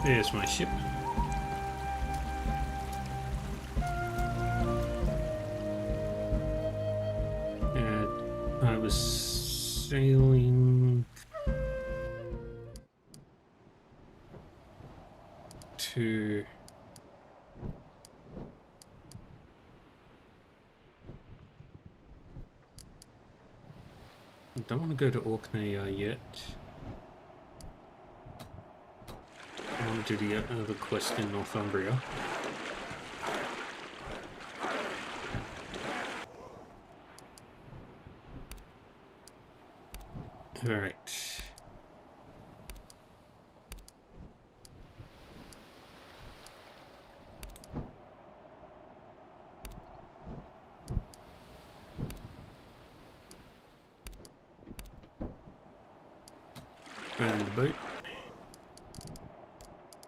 There's my ship. And I was sailing to I don't want to go to Orkney yet. I want to do the other quest in Northumbria. Alright. Burn the boat.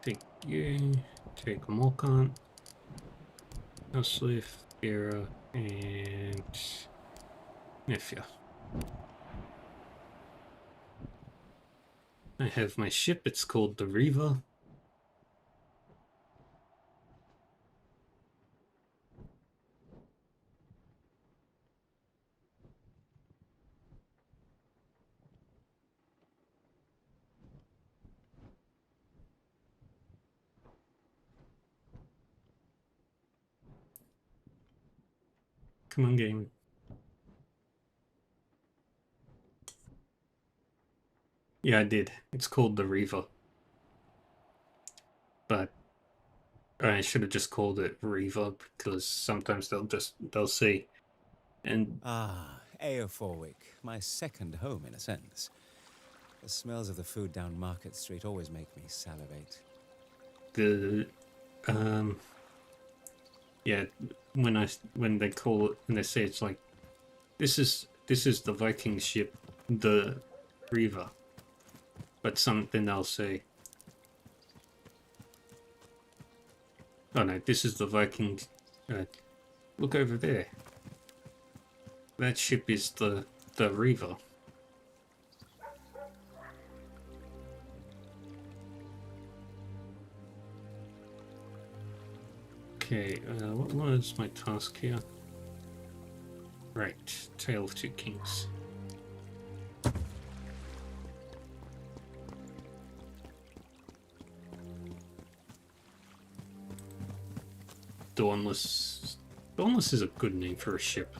Take you. Take Morkant. Houseleaf, Vera, and Nefia. I have my ship, it's called the Reaver. Come on, game. Yeah, I did. It's called the Reaver. But I should have just called it Reaver because sometimes they'll say and Ah, Eoforwick, my second home in a sense. The smells of the food down Market Street always make me salivate. the yeah, when they call it and they say it's like this is the Viking ship, the Reaver. But something they'll say, oh no, this is the Viking. Look over there. That ship is the Reaver. Okay, what was my task here? Right, Tale of Two Kings. Dawnless. Dawnless is a good name for a ship.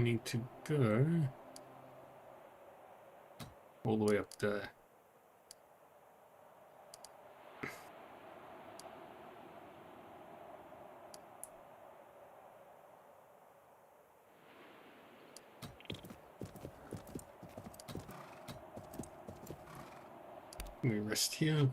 need to go all the way up there. We rest here.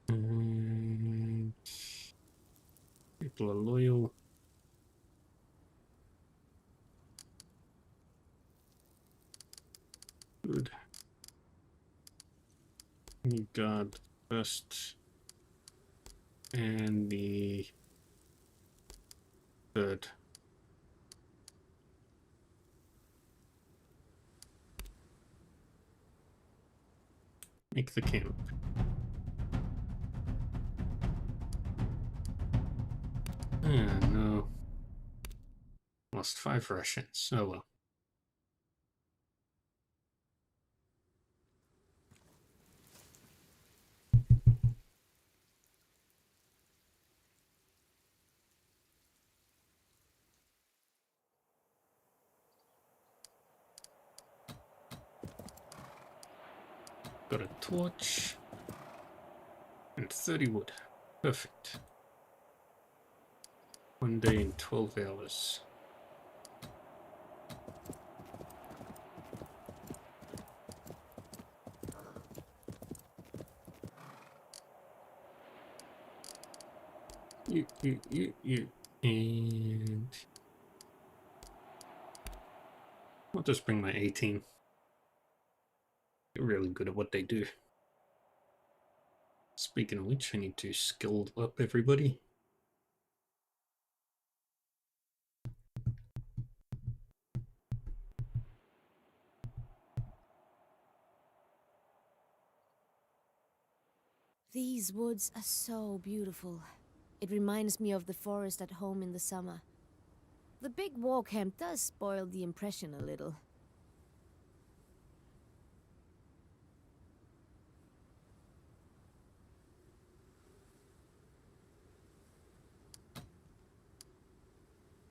And people are loyal. Good. You guard first and the third. Make the camp. Ah, no. Lost 5 rations. Oh well. Got a torch and 30 wood. Perfect. 1 day and 12 hours. You. And I'll just bring my 18. They're really good at what they do. Speaking of which, I need to skill up everybody. These woods are so beautiful. It reminds me of the forest at home in the summer. The big war camp does spoil the impression a little.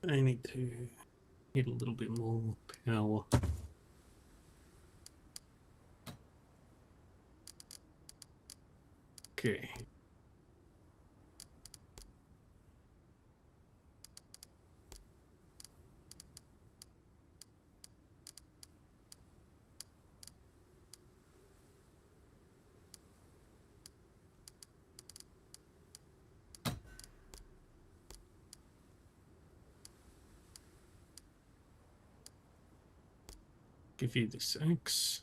I need to get a little bit more power. Okay. Give you this axe.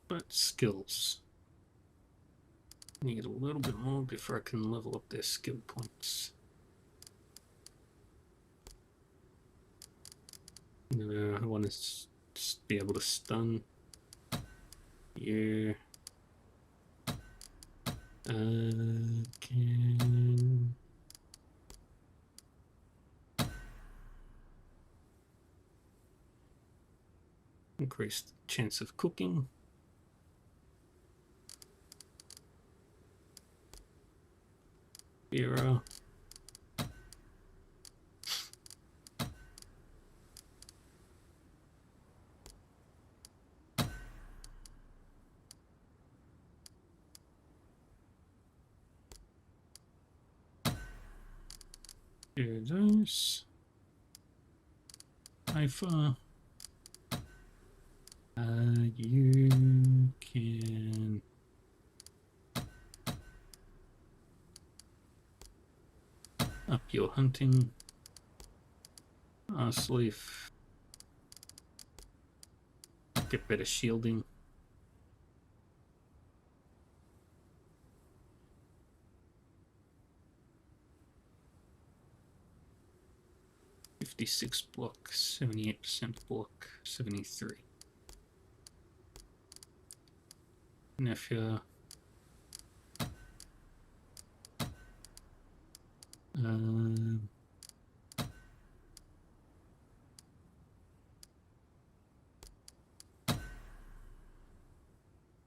But skills. Need a little bit more before I can level up their skill points. I want to just be able to stun. You. Can increase the chance of cooking. Vera. Do those. Haifa. You can up your hunting. Sleeve. Get better shielding. $56 block, 78% block, 73. Nefia. Um,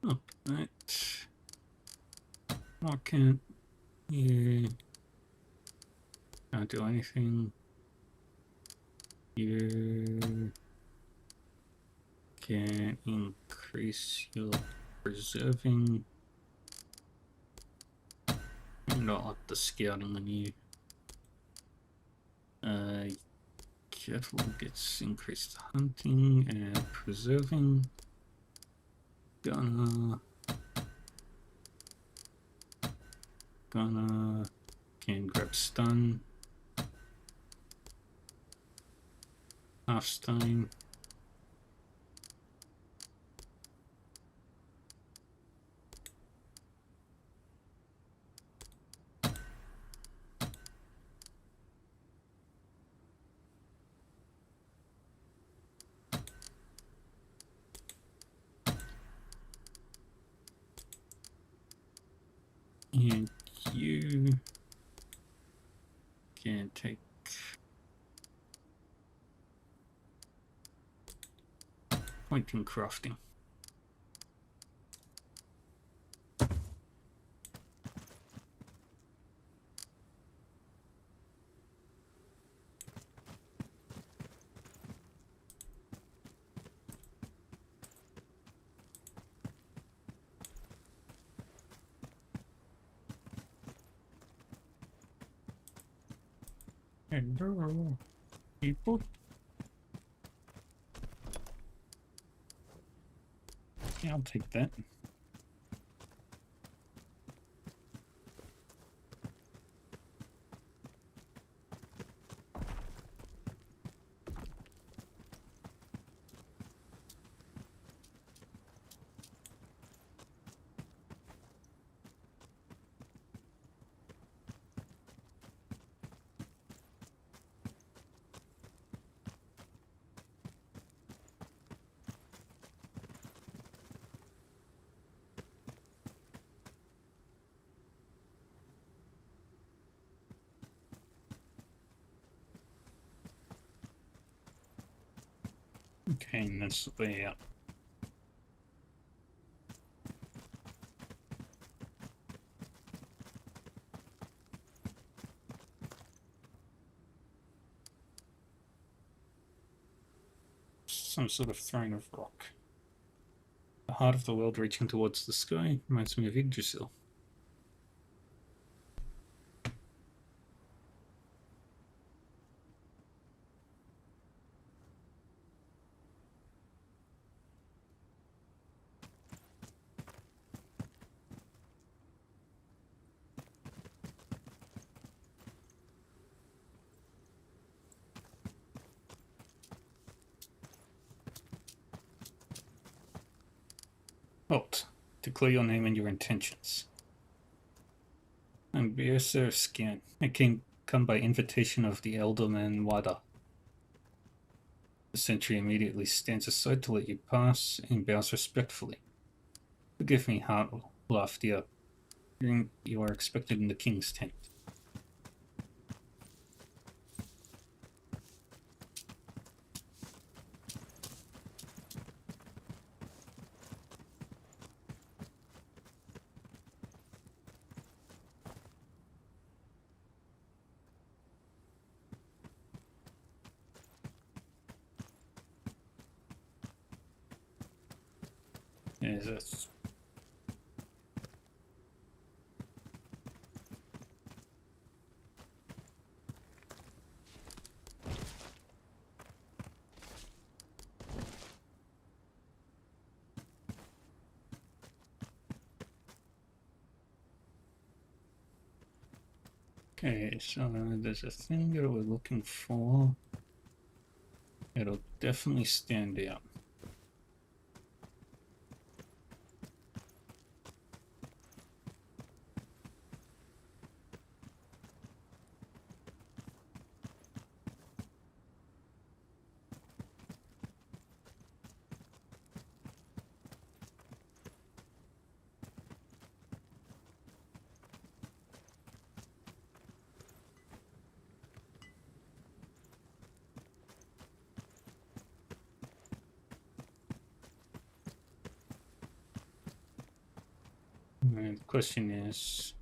oh, right. Why can't you can't do anything? You can increase your preserving. Not like the scouting on you. Cattle gets increased hunting and preserving. Gonna can grab stun. Half stun. And you can take point in crafting. Hello, people. Yeah, I'll take that. Okay, and that's the way out. Some sort of throne of rock. The heart of the world reaching towards the sky reminds me of Yggdrasil. Alt. Declare your name and your intentions. I'm Beerser Scan. I come by invitation of the Elderman Wada. The sentry immediately stands aside to let you pass and bows respectfully. Forgive me, heart, laughed the up. You are expected in the king's tent. Yes, that's okay, so there's a thing that we're looking for. It'll definitely stand out. And the question is,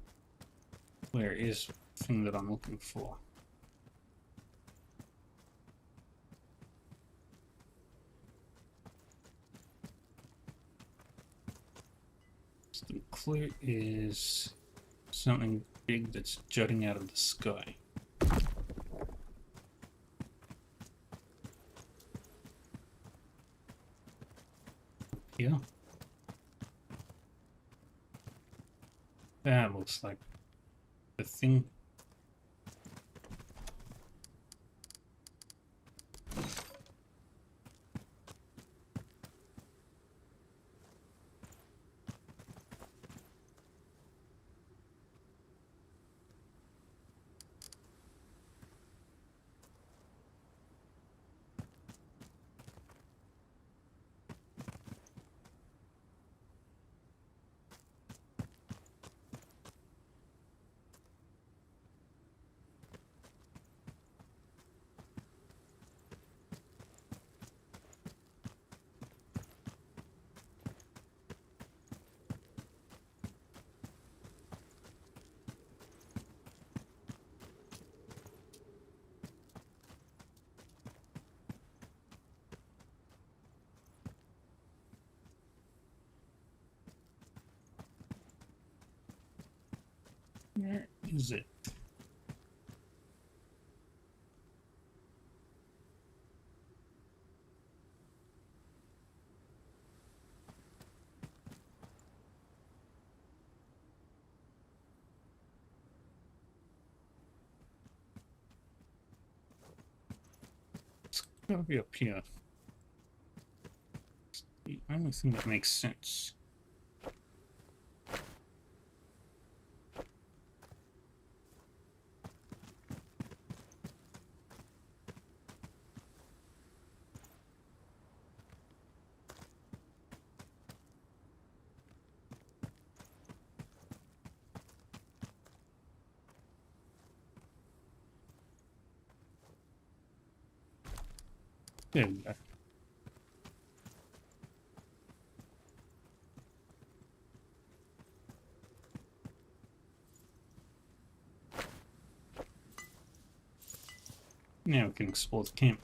where is the thing that I'm looking for? So the clue is something big that's jutting out of the sky. Yeah. That looks like the thing. Where is it? It's gotta be up here. It's the only thing that makes sense. There we go. Now we can explore the camp.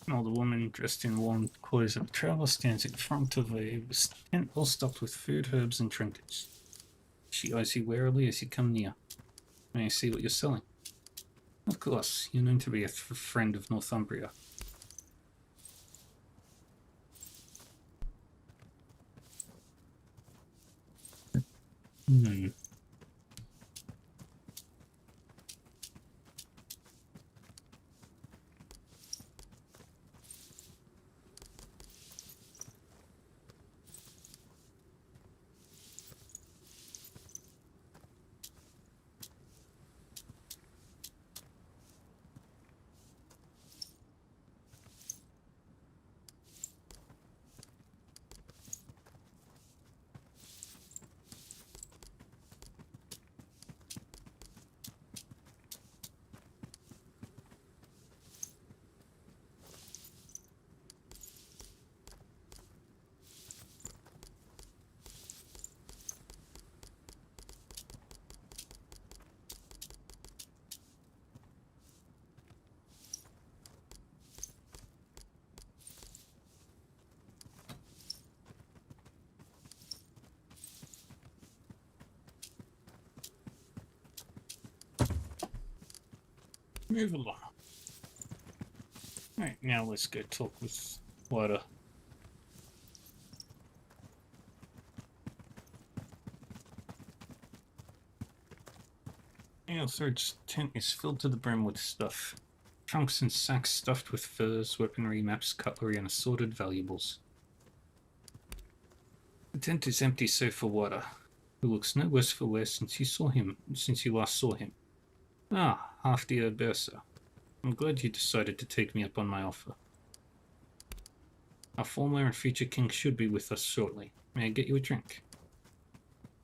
An older woman dressed in warm clothes of traveler stands in front of a tent all stocked with food, herbs, and trinkets. She eyes you warily as you come near. May I see what you're selling? Of course, you're known to be a friend of Northumbria. Hmm. Move along. Right, now let's go talk with Wada. Aelthred's tent is filled to the brim with stuff. Trunks and sacks stuffed with furs, weaponry, maps, cutlery, and assorted valuables. tent is empty save for water, who looks no worse for wear since you last saw him. Ah, half-dear Bersa. I'm glad you decided to take me up on my offer. Our former and future king should be with us shortly. May I get you a drink?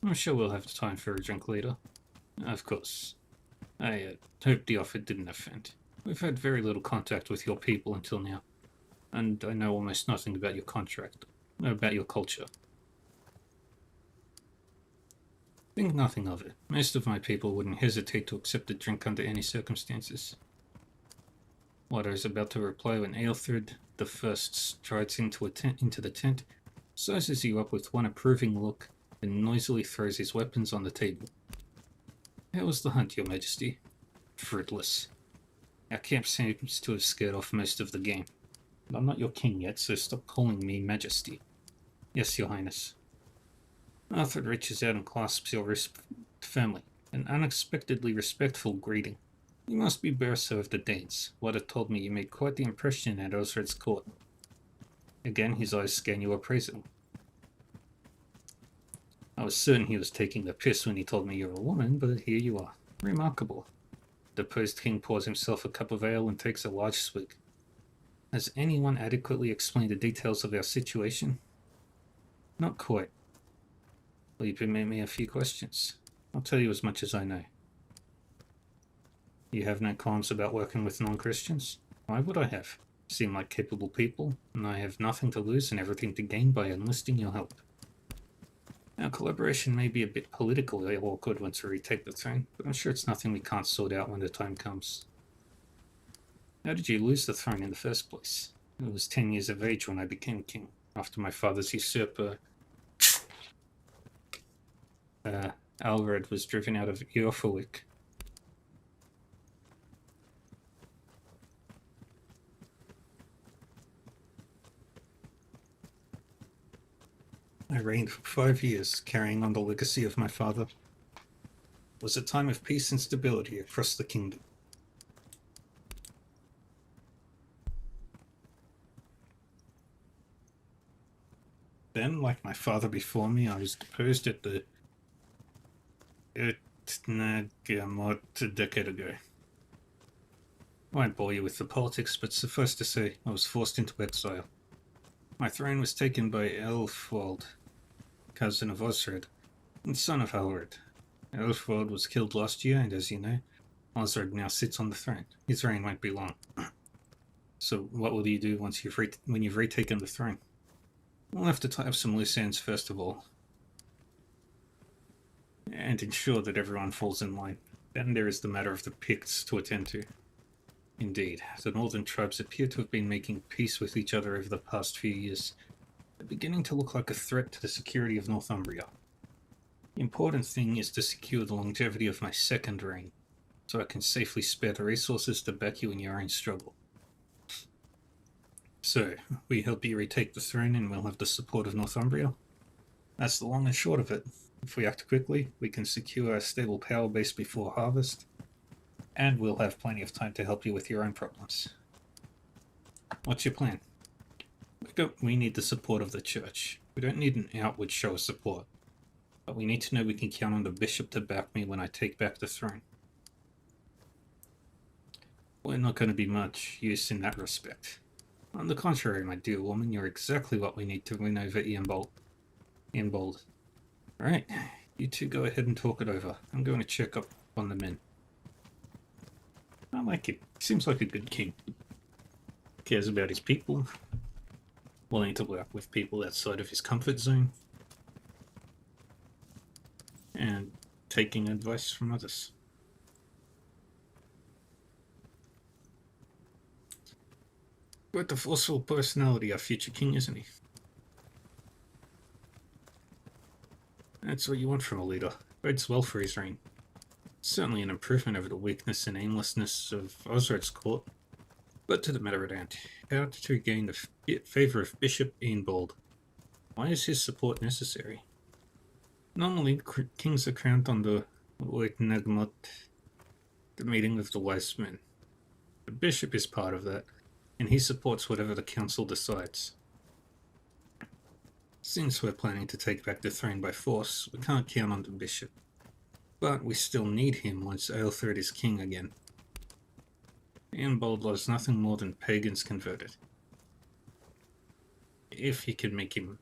I'm sure we'll have time for a drink later. Of course. I hope the offer didn't offend. We've had very little contact with your people until now, and I know almost nothing about your culture. Think nothing of it. Most of my people wouldn't hesitate to accept a drink under any circumstances. What I was about to reply when Aelthrid the First strides into the tent, sizes you up with one approving look, and noisily throws his weapons on the table. How was the hunt, your majesty? Fruitless. Our camp seems to have scared off most of the game. But I'm not your king yet, so stop calling me majesty. Yes, your highness. Arthur reaches out and clasps your wrist firmly, an unexpectedly respectful greeting. You must be Bersa of the Danes. Wada told me you made quite the impression at Osred's court. Again, his eyes scan you appraisingly. I was certain he was taking the piss when he told me you're a woman, but here you are. Remarkable. The deposed king pours himself a cup of ale and takes a large swig. Has anyone adequately explained the details of our situation? Not quite. Will you permit me a few questions? I'll tell you as much as I know. You have no qualms about working with non-Christians? Why would I have? Seem like capable people, and I have nothing to lose and everything to gain by enlisting your help. Our collaboration may be a bit politically awkward once we retake the throne, but I'm sure it's nothing we can't sort out when the time comes. How did you lose the throne in the first place? I was 10 years of age when I became king, after my father's usurper, Alred, was driven out of Eorfawik. I reigned for 5 years, carrying on the legacy of my father. It was a time of peace and stability across the kingdom. Then, like my father before me, I was deposed at the Utnagamot a decade ago. I won't bore you with the politics, but suffice to say, I was forced into exile. My throne was taken by Elfwald, cousin of Osred, and son of Halred. Elfwald was killed last year, and as you know, Osred now sits on the throne. His reign won't be long. So what will you do once when you've retaken the throne? We'll have to tie up some loose ends first of all, and ensure that everyone falls in line. Then there is the matter of the Picts to attend to. Indeed, the northern tribes appear to have been making peace with each other over the past few years. They're beginning to look like a threat to the security of Northumbria. The important thing is to secure the longevity of my second reign, so I can safely spare the resources to back you in your own struggle. So, we help you retake the throne and we'll have the support of Northumbria. That's the long and short of it. If we act quickly, we can secure a stable power base before harvest, and we'll have plenty of time to help you with your own problems. What's your plan? We need the support of the church. We don't need an outward show of support, but we need to know we can count on the bishop to back me when I take back the throne. We're not going to be much use in that respect. On the contrary, my dear woman, you're exactly what we need to win over Ianbold. Alright, you two go ahead and talk it over. I'm going to check up on the men. I like him. Seems like a good king. Cares about his people. Willing to work with people outside of his comfort zone. And taking advice from others. Quite the forceful personality, our future king, isn't he? That's what you want from a leader. Bodes well for his reign. Certainly an improvement over the weakness and aimlessness of Osred's court. But to the matter at hand, how to gain the favour of Bishop Ianbold? Why is his support necessary? Normally, kings are crowned on the Oitnagmot, the meeting of the wise men. The bishop is part of that, and he supports whatever the council decides. Since we're planning to take back the throne by force, we can't count on the bishop. But we still need him once Aelthred is king again. Eanbald was nothing more than pagans converted. If you can make him...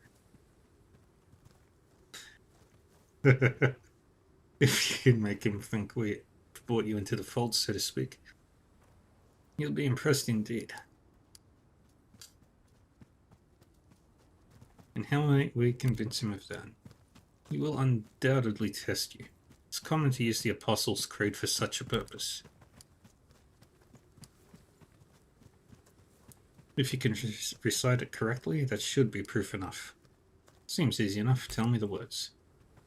if you can make him think we brought you into the fold, so to speak, you'll be impressed indeed. And how might we convince him of that? He will undoubtedly test you. It's common to use the Apostles' Creed for such a purpose. If you can recite it correctly, that should be proof enough. Seems easy enough. Tell me the words.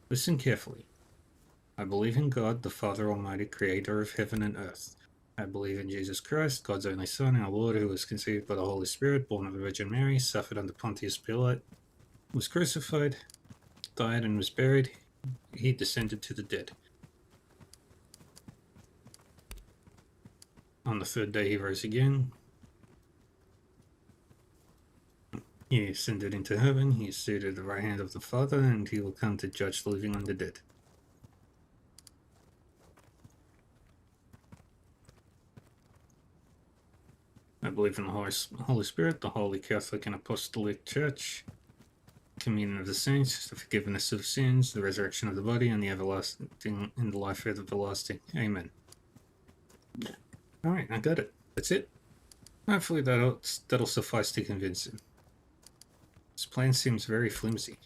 Listen carefully. I believe in God, the Father Almighty, creator of heaven and earth. I believe in Jesus Christ, God's only Son, our Lord, who was conceived by the Holy Spirit, born of the Virgin Mary, suffered under Pontius Pilate, was crucified, died and was buried. He descended to the dead. On the third day he rose again. He ascended into heaven. He is seated at the right hand of the Father, and he will come to judge the living and the dead. I believe in the Holy Spirit, the Holy Catholic and Apostolic Church, communion of the saints, the forgiveness of sins, the resurrection of the body, and the everlasting and the life everlasting. Amen. Alright, I got it. That's it. Hopefully that'll suffice to convince him. This plan seems very flimsy.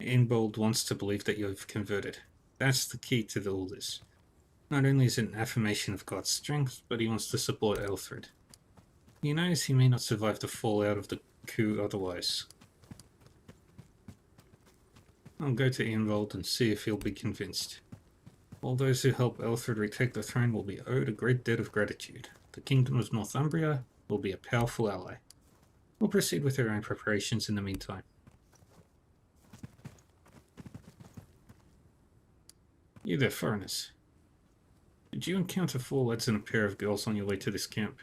Eanbald wants to believe that you've converted. That's the key to all this. Not only is it an affirmation of God's strength, but he wants to support Aelthred. He knows he may not survive the fallout of the coup otherwise. I'll go to Eanbald and see if he'll be convinced. All those who help Aelthred retake the throne will be owed a great debt of gratitude. The Kingdom of Northumbria will be a powerful ally. We'll proceed with our own preparations in the meantime. You there, foreigners. Did you encounter 4 lads and a pair of girls on your way to this camp?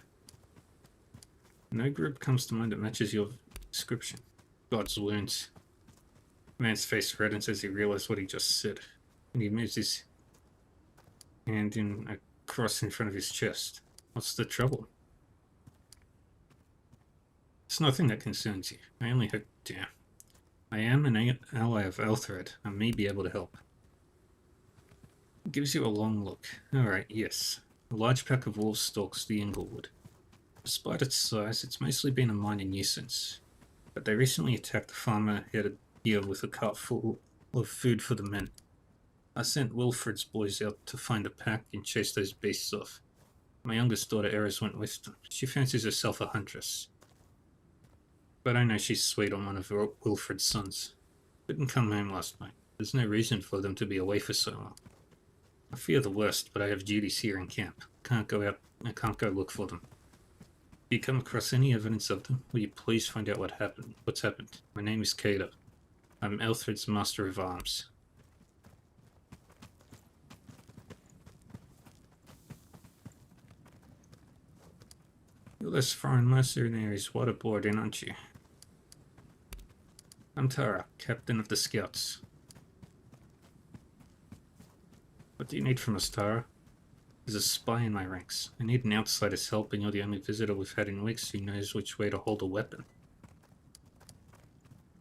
No group comes to mind that matches your description. God's wounds. The man's face reddens as he realizes what he just said, and he moves his hand in a cross in front of his chest. What's the trouble? It's nothing that concerns you. I only hope... Damn. I am an ally of Aelthred. I may be able to help. It gives you a long look. Alright, yes. A large pack of wolves stalks the Inglewood. Despite its size, it's mostly been a minor nuisance. But they recently attacked a farmer headed here with a cart full of food for the men. I sent Wilfred's boys out to find a pack and chase those beasts off. My youngest daughter Eris went with them. She fancies herself a huntress. But I know she's sweet on one of Wilfred's sons. Didn't come home last night. There's no reason for them to be away for so long. I fear the worst, but I have duties here in camp. I can't go look for them. If you come across any evidence of them, will you please find out what's happened? My name is Cato. I'm Aelthred's Master of Arms. You're those foreign mercenaries waterboarding, aren't you? I'm Tara, captain of the Scouts. What do you need from us, Tara? There's a spy in my ranks. I need an outsider's help, and you're the only visitor we've had in weeks who knows which way to hold a weapon.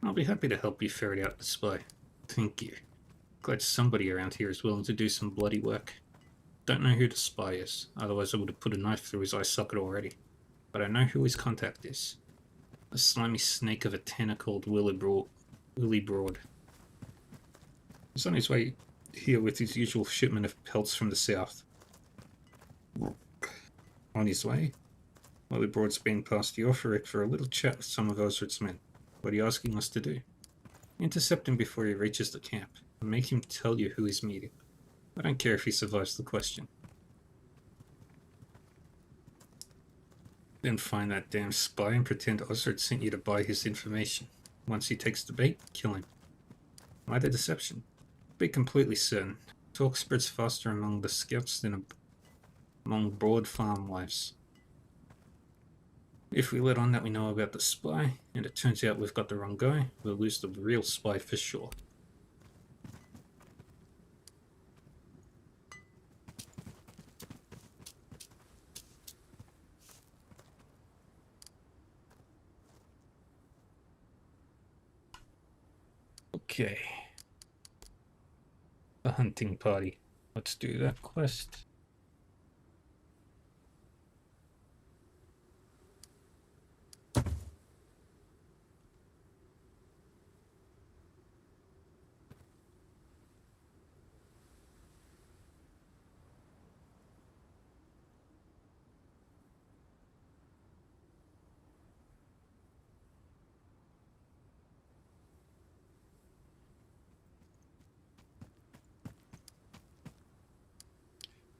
I'll be happy to help you ferret out the spy. Thank you. Glad somebody around here is willing to do some bloody work. Don't know who the spy is, otherwise I would have put a knife through his eye socket already. But I know who his contact is. A slimy snake of a tanner called Willie Broad. He's on his way here with his usual shipment of pelts from the south. On his way, Willie Broad's been past the Orpharek for a little chat with some of Osred's men. What are you asking us to do? Intercept him before he reaches the camp, and make him tell you who he's meeting. I don't care if he survives the question. Then find that damn spy and pretend Osred sent you to buy his information. Once he takes the bait, kill him. Why the deception? Be completely certain. Talk spreads faster among the scouts than among broad farm wives. If we let on that we know about the spy, and it turns out we've got the wrong guy, we'll lose the real spy for sure. Okay. The hunting party. Let's do that quest.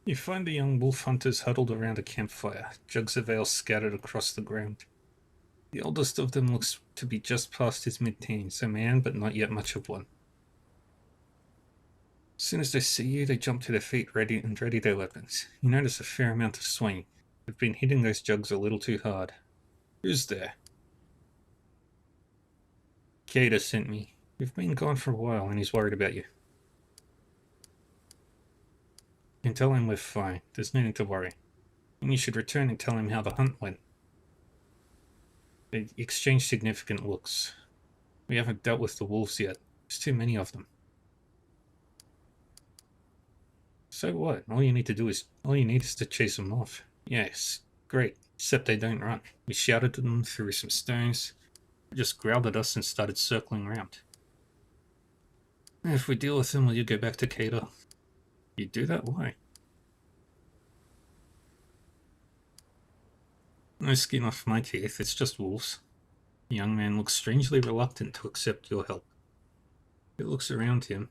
You find the young wolf hunters huddled around a campfire, jugs of ale scattered across the ground. The oldest of them looks to be just past his mid-teens, a man but not yet much of one. As soon as they see you, they jump to their feet ready their weapons. You notice a fair amount of swinging. They've been hitting those jugs a little too hard. Who's there? Kata sent me. We've been gone for a while and he's worried about you. You can tell him we're fine. There's nothing to worry. And you should return and tell him how the hunt went. They exchange significant looks. We haven't dealt with the wolves yet. There's too many of them. So what? All you need is to chase them off. Yes, great. Except they don't run. We shouted at them, threw some stones. They just growled at us and started circling around. If we deal with them, will you go back to Kata? You do that? Why? No skin off my teeth, it's just wolves. The young man looks strangely reluctant to accept your help. He looks around him.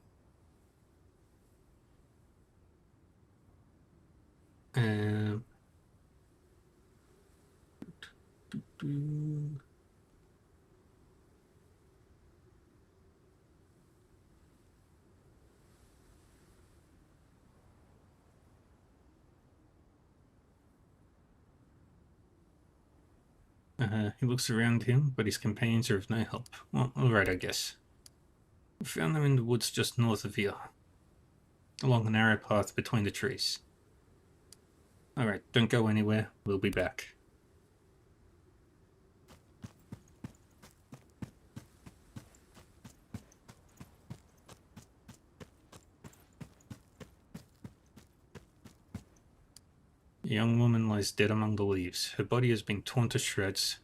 He looks around him, but his companions are of no help. Well, alright, I guess. We found them in the woods just north of here, along a narrow path between the trees. Alright, don't go anywhere, we'll be back. The young woman lies dead among the leaves. Her body has been torn to shreds,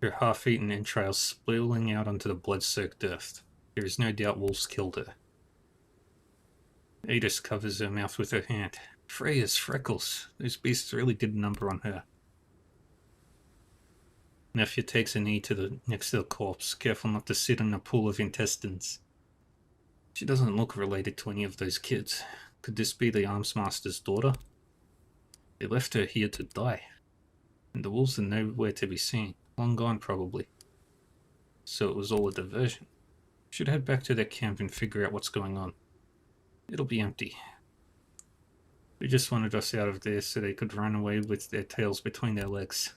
her half-eaten entrails spilling out onto the blood-soaked earth. There is no doubt wolves killed her. Adis covers her mouth with her hand. Freya's freckles. Those beasts really did a number on her. Nephew takes a knee next to the corpse, careful not to sit in a pool of intestines. She doesn't look related to any of those kids. Could this be the arms master's daughter? They left her here to die. And the wolves are nowhere to be seen. Long gone, probably. So it was all a diversion. Should head back to their camp and figure out what's going on. It'll be empty. They just wanted us out of there so they could run away with their tails between their legs.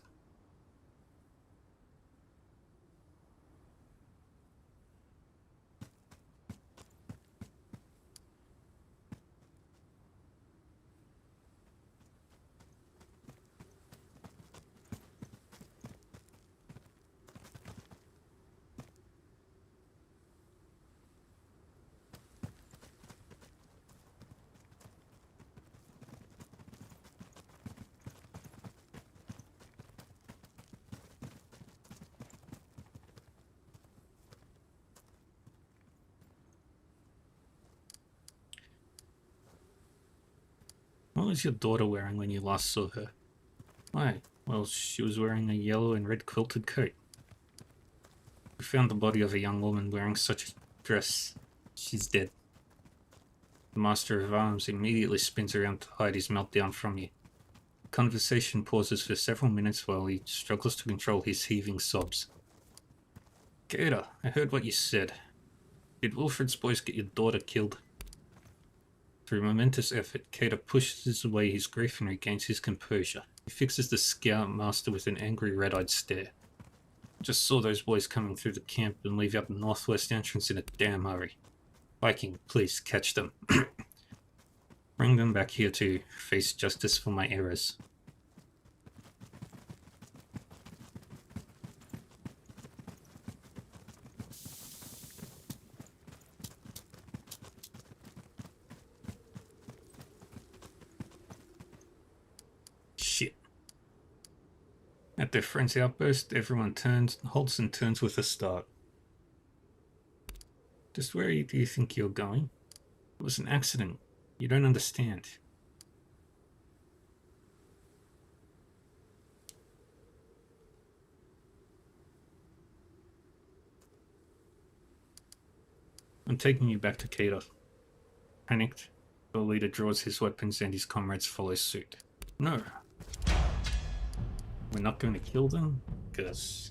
What was your daughter wearing when you last saw her? Why? Well, she was wearing a yellow and red quilted coat. We found the body of a young woman wearing such a dress. She's dead. The Master of Arms immediately spins around to hide his meltdown from you. The conversation pauses for several minutes while he struggles to control his heaving sobs. Kata, I heard what you said. Did Wilfred's boys get your daughter killed? Through momentous effort, Kata pushes away his grief and regains his composure. He fixes the scoutmaster with an angry red-eyed stare. Just saw those boys coming through the camp and leave out the northwest entrance in a damn hurry. Viking, please catch them. Bring them back here to face justice for my errors. Shit. At their friend's outburst, everyone halts and turns with a start. Just where do you think you're going? It was an accident. You don't understand. I'm taking you back to Cater. Panicked, the leader draws his weapons and his comrades follow suit. No. We're not going to kill them, because...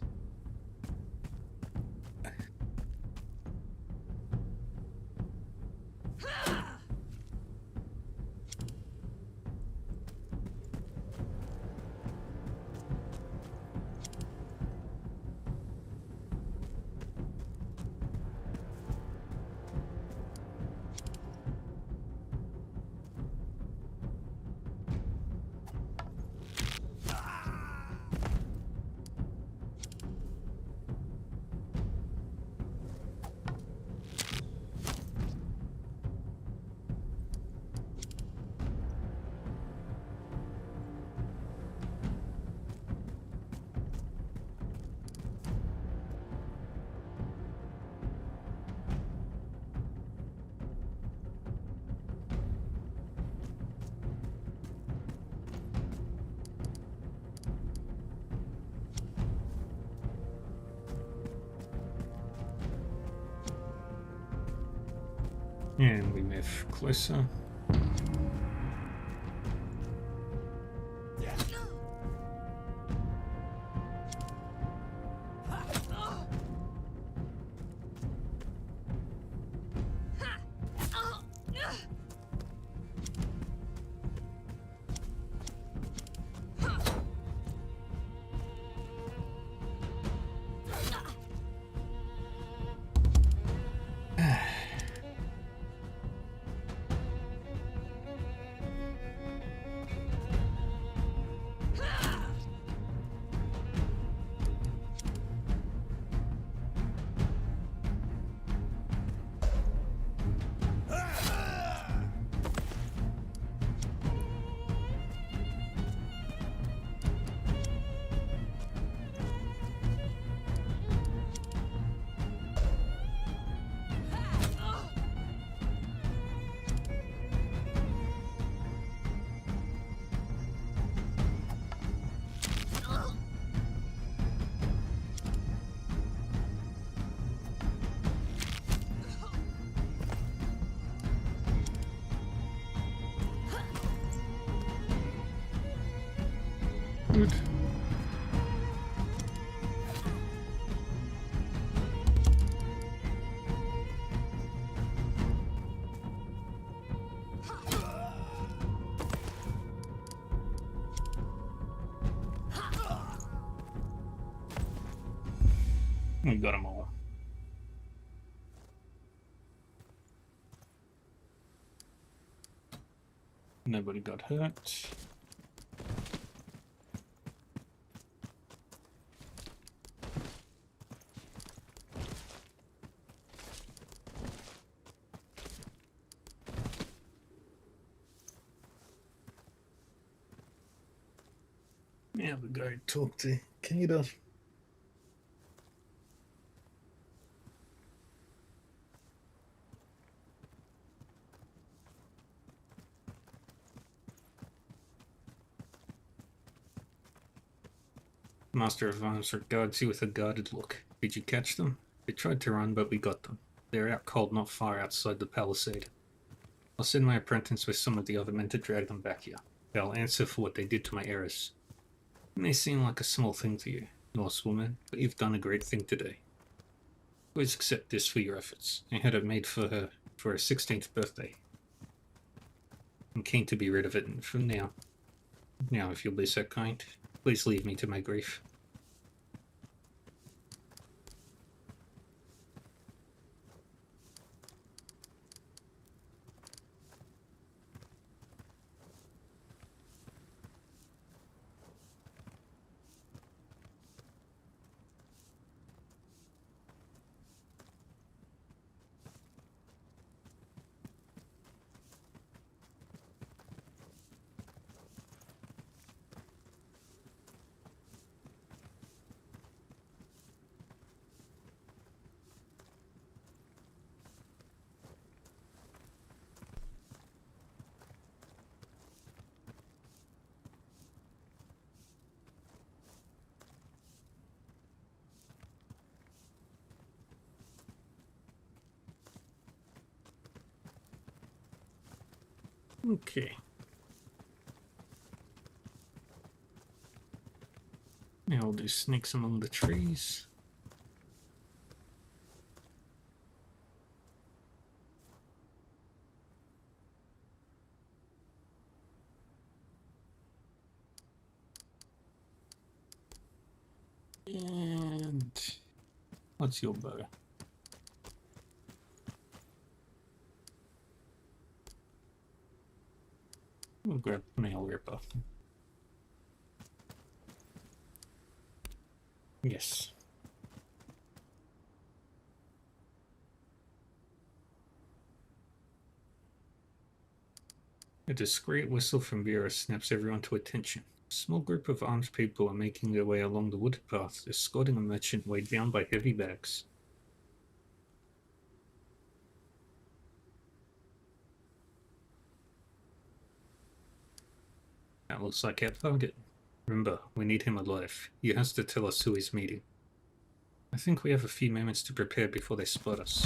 And we move closer. Good. We got them all. Nobody got hurt. Now we go talk to Kida. Master of Arms regards you with a guarded look. Did you catch them? They tried to run, but we got them. They're out cold not far outside the palisade. I'll send my apprentice with some of the other men to drag them back here. They'll answer for what they did to my errors. It may seem like a small thing to you, Norsewoman, but you've done a great thing today. Please accept this for your efforts. I had it made for her 16th birthday. I'm keen to be rid of it from now. Now, if you'll be so kind, please leave me to my grief. Okay. Now we'll do snakes among the trees. And what's your bow? We'll grab Nail Ripper. Yes. A discreet whistle from Vera snaps everyone to attention. A small group of armed people are making their way along the wooded path, escorting a merchant weighed down by heavy bags. That looks like our target. Remember, we need him alive. He has to tell us who he's meeting. I think we have a few moments to prepare before they spot us.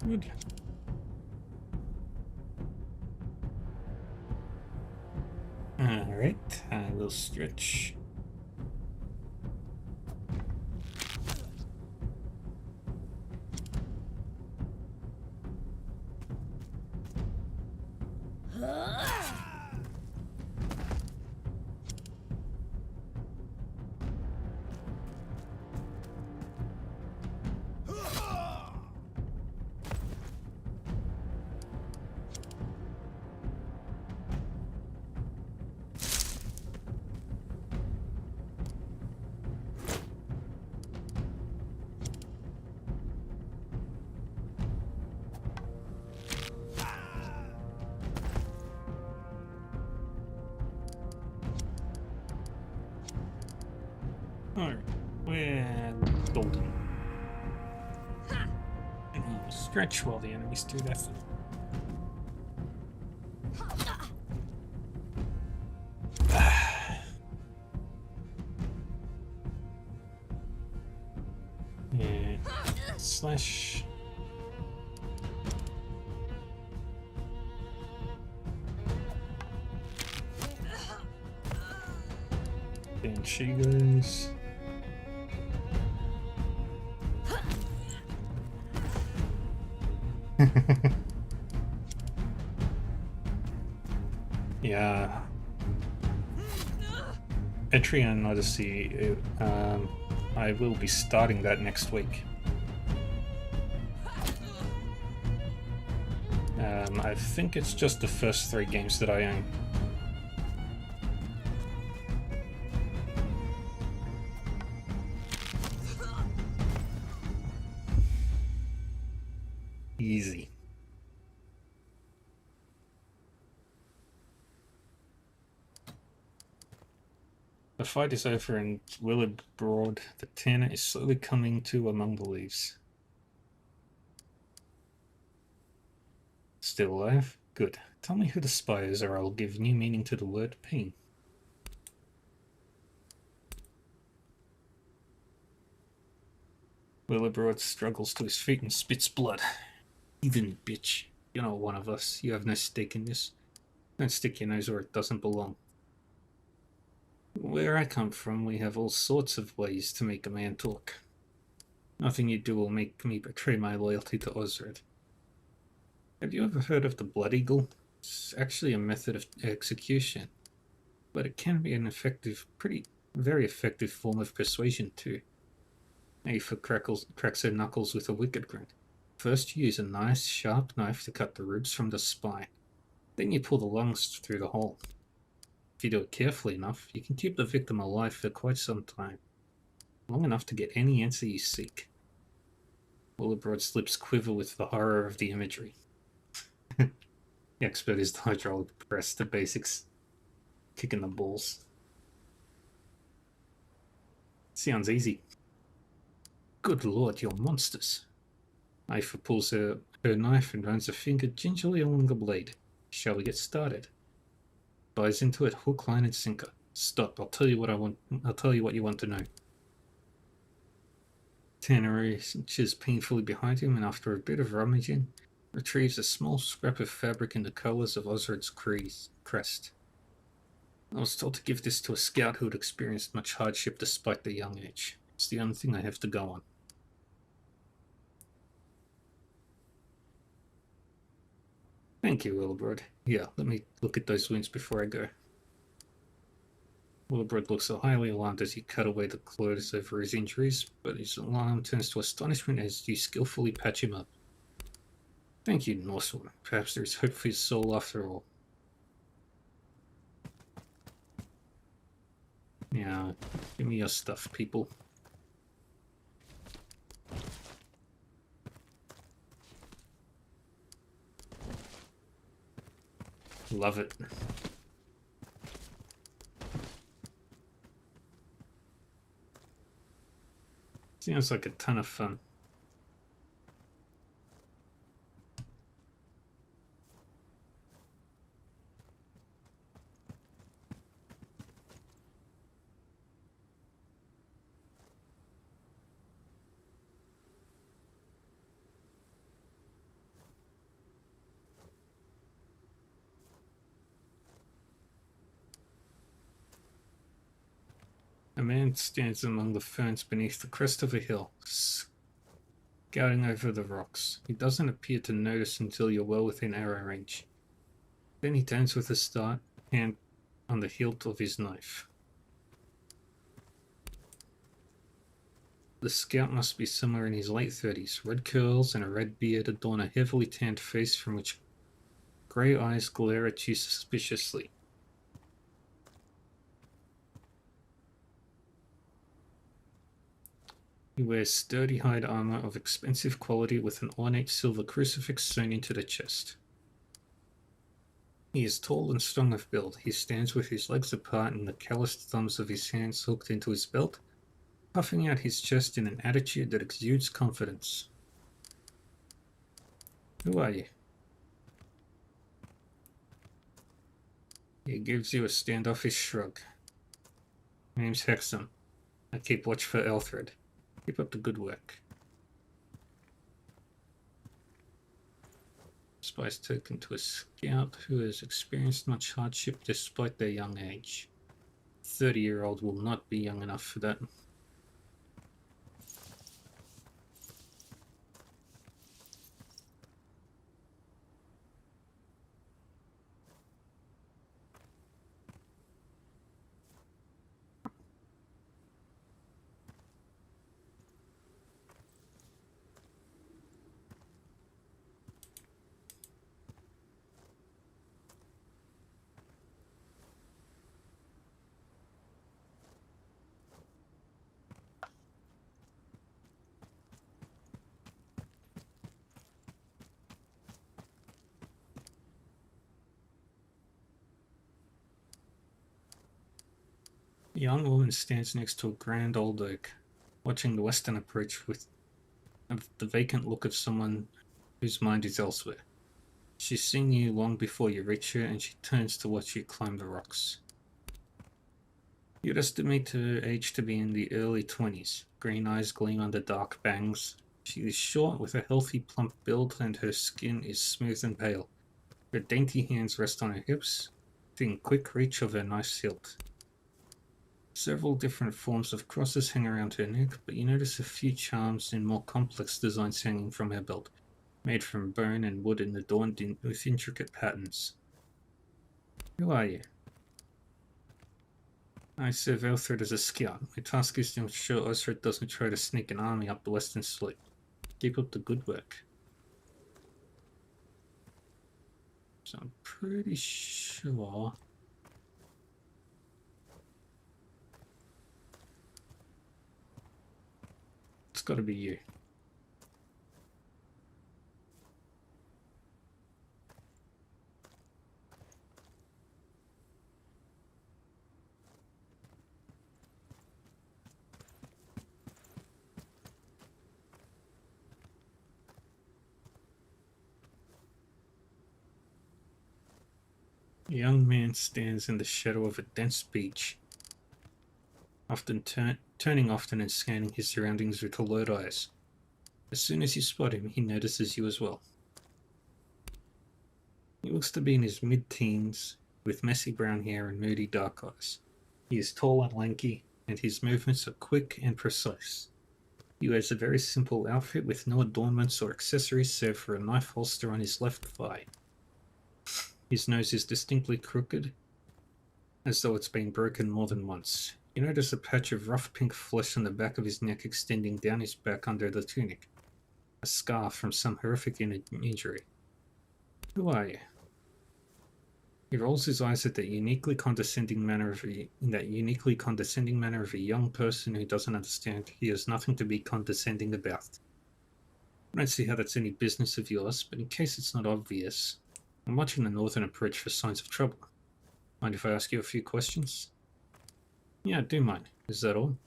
Good. Alright, I will stretch. Alright, we're golden. And he will stretch while the enemies do their thing. Slash. And she goes. Yeah. Etrian Odyssey, I will be starting that next week. I think it's just the first 3 games that I own. Easy. The fight is over and Willard Broad, the tanner, is slowly coming to among the leaves. Still alive? Good. Tell me who the spy is, or I'll give new meaning to the word pain. Willard Broad struggles to his feet and spits blood. Even bitch. You're not one of us. You have no stake in this. Don't stick your nose where it doesn't belong. Where I come from, we have all sorts of ways to make a man talk. Nothing you do will make me betray my loyalty to Osred. Have you ever heard of the Blood Eagle? It's actually a method of execution, but it can be an very effective form of persuasion too. Aoife cracks her knuckles with a wicked grin. First you use a nice, sharp knife to cut the ribs from the spine. Then you pull the lungs through the hole. If you do it carefully enough, you can keep the victim alive for quite some time. Long enough to get any answer you seek. Willibrod's lips quiver with the horror of the imagery. The expert is the hydraulic press, the basics. Kicking the balls. Sounds easy. Good lord, you're monsters. Aoife pulls her knife and runs a finger gingerly along the blade. Shall we get started? Buys into it hook, line, and sinker. Stop, I'll tell you what you want to know. Tanner reaches painfully behind him and after a bit of rummaging, retrieves a small scrap of fabric in the colours of Osred's crest. I was told to give this to a scout who had experienced much hardship despite their young age. It's the only thing I have to go on. Thank you, Willibrod. Yeah, let me look at those wounds before I go. Willibrod looks so highly alarmed as you cut away the clothes over his injuries, but his alarm turns to astonishment as you skillfully patch him up. Thank you, Norsewoman. Perhaps there is hope for his soul after all. Yeah, give me your stuff, people. Love it. Sounds like a ton of fun. A man stands among the ferns beneath the crest of a hill, scouting over the rocks. He doesn't appear to notice until you're well within arrow range. Then he turns with a start, hand on the hilt of his knife. The scout must be somewhere in his late 30s. Red curls and a red beard adorn a heavily tanned face from which grey eyes glare at you suspiciously. He wears sturdy hide armor of expensive quality with an ornate silver crucifix sewn into the chest. He is tall and strong of build. He stands with his legs apart and the calloused thumbs of his hands hooked into his belt, puffing out his chest in an attitude that exudes confidence. Who are you? He gives you a standoffish shrug. My name's Hexam. I keep watch for Elthred. Keep up the good work. Spies taken to a scout who has experienced much hardship despite their young age. 30-year-old will not be young enough for that. A young woman stands next to a grand old oak, watching the western approach with the vacant look of someone whose mind is elsewhere. She's seen you long before you reach her, and she turns to watch you climb the rocks. You'd estimate her age to be in the early 20s, green eyes gleam under dark bangs. She is short with a healthy, plump build, and her skin is smooth and pale. Her dainty hands rest on her hips, within quick reach of her nice hilt. Several different forms of crosses hang around her neck, but you notice a few charms and more complex designs hanging from her belt, made from bone and wood and adorned with intricate patterns. Who are you? I serve Alfred as a scout. My task is to ensure Osred doesn't try to sneak an army up the western slope. Keep up the good work. So I'm pretty sure... it's gotta be you. A young man stands in the shadow of a dense beech, turning often and scanning his surroundings with alert eyes. As soon as you spot him, he notices you as well. He looks to be in his mid-teens, with messy brown hair and moody dark eyes. He is tall and lanky, and his movements are quick and precise. He wears a very simple outfit with no adornments or accessories save for a knife holster on his left thigh. His nose is distinctly crooked, as though it's been broken more than once. You notice a patch of rough pink flesh on the back of his neck extending down his back under the tunic, a scar from some horrific injury. Who are you? He rolls his eyes at that uniquely condescending manner of a young person who doesn't understand he has nothing to be condescending about. I don't see how that's any business of yours, but in case it's not obvious, I'm watching the northern approach for signs of trouble. Mind if I ask you a few questions? Yeah, I do mind. Is that all?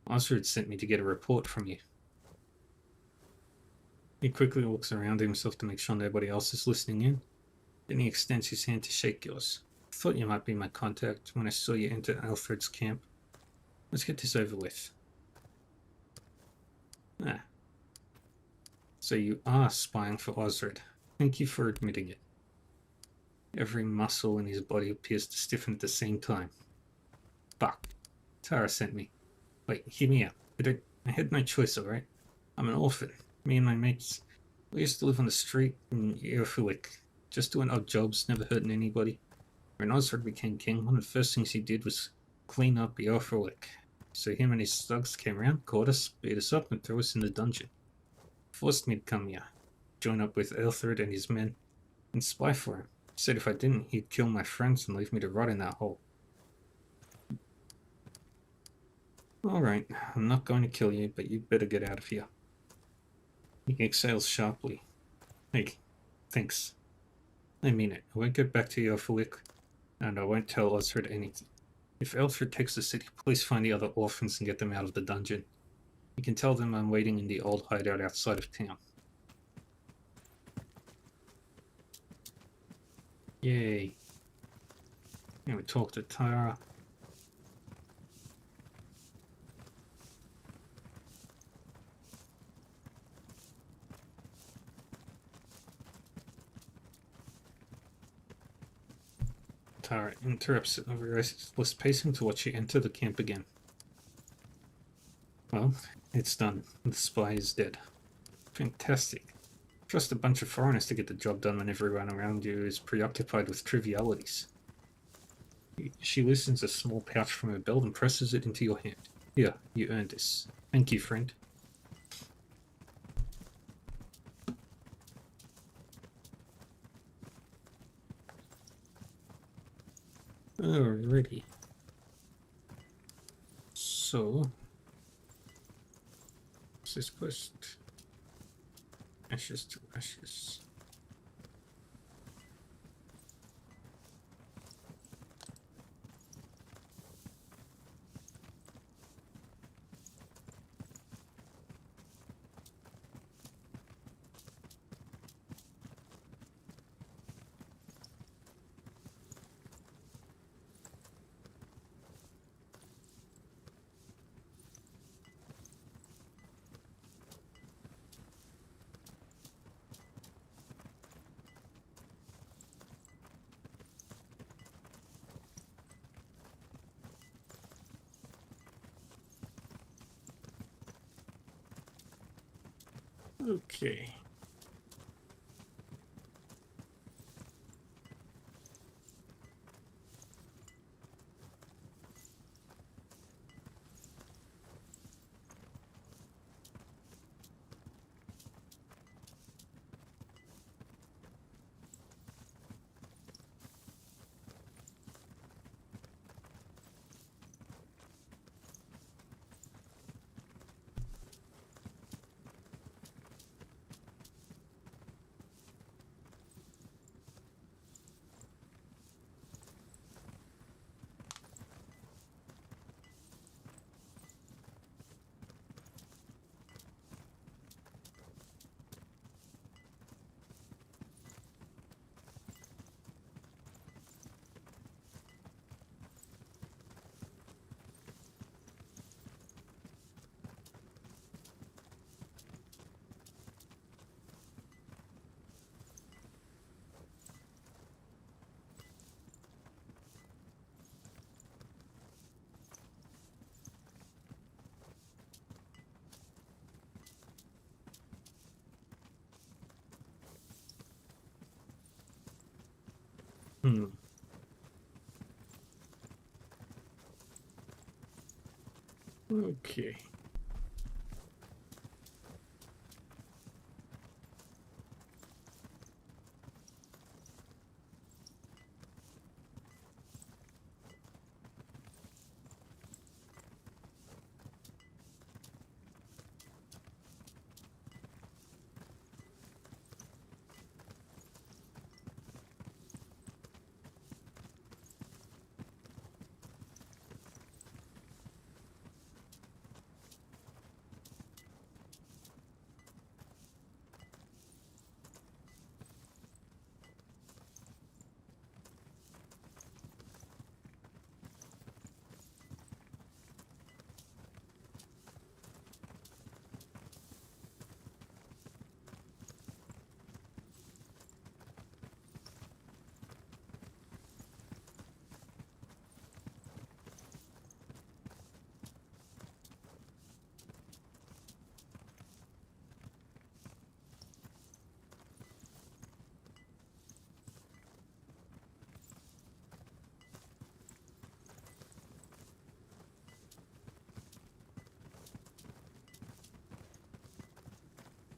Osred sent me to get a report from you. He quickly looks around himself to make sure nobody else is listening in. Then he extends his hand to shake yours. I thought you might be my contact when I saw you enter Alfred's camp. Let's get this over with. Ah. So you are spying for Osred. Thank you for admitting it. Every muscle in his body appears to stiffen at the same time. Fuck. Tara sent me. Wait, hear me out. I had no choice, alright? I'm an orphan. Me and my mates, we used to live on the street in Eofulik, just doing odd jobs, never hurting anybody. When Osred became king, one of the first things he did was clean up Eofulik. So him and his thugs came around, caught us, beat us up, and threw us in the dungeon. Forced me to come here, join up with Alfred and his men, and spy for him. He said if I didn't, he'd kill my friends and leave me to rot in that hole. Alright, I'm not going to kill you, but you'd better get out of here. He exhales sharply. Hey, thanks. I mean it. I won't get back to Eofulik, and I won't tell Osred anything. If Alfred takes the city, please find the other orphans and get them out of the dungeon. You can tell them I'm waiting in the old hideout outside of town. Yay. Now we talk to Tara. Tara interrupts a restless pacing to watch you enter the camp again. Well, it's done. The spy is dead. Fantastic. Trust a bunch of foreigners to get the job done when everyone around you is preoccupied with trivialities. She loosens a small pouch from her belt and presses it into your hand. Here, you earned this. Thank you, friend. Alrighty. So, what's this quest? Ashes to ashes. Okay. Hmm. Okay.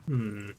Hmm.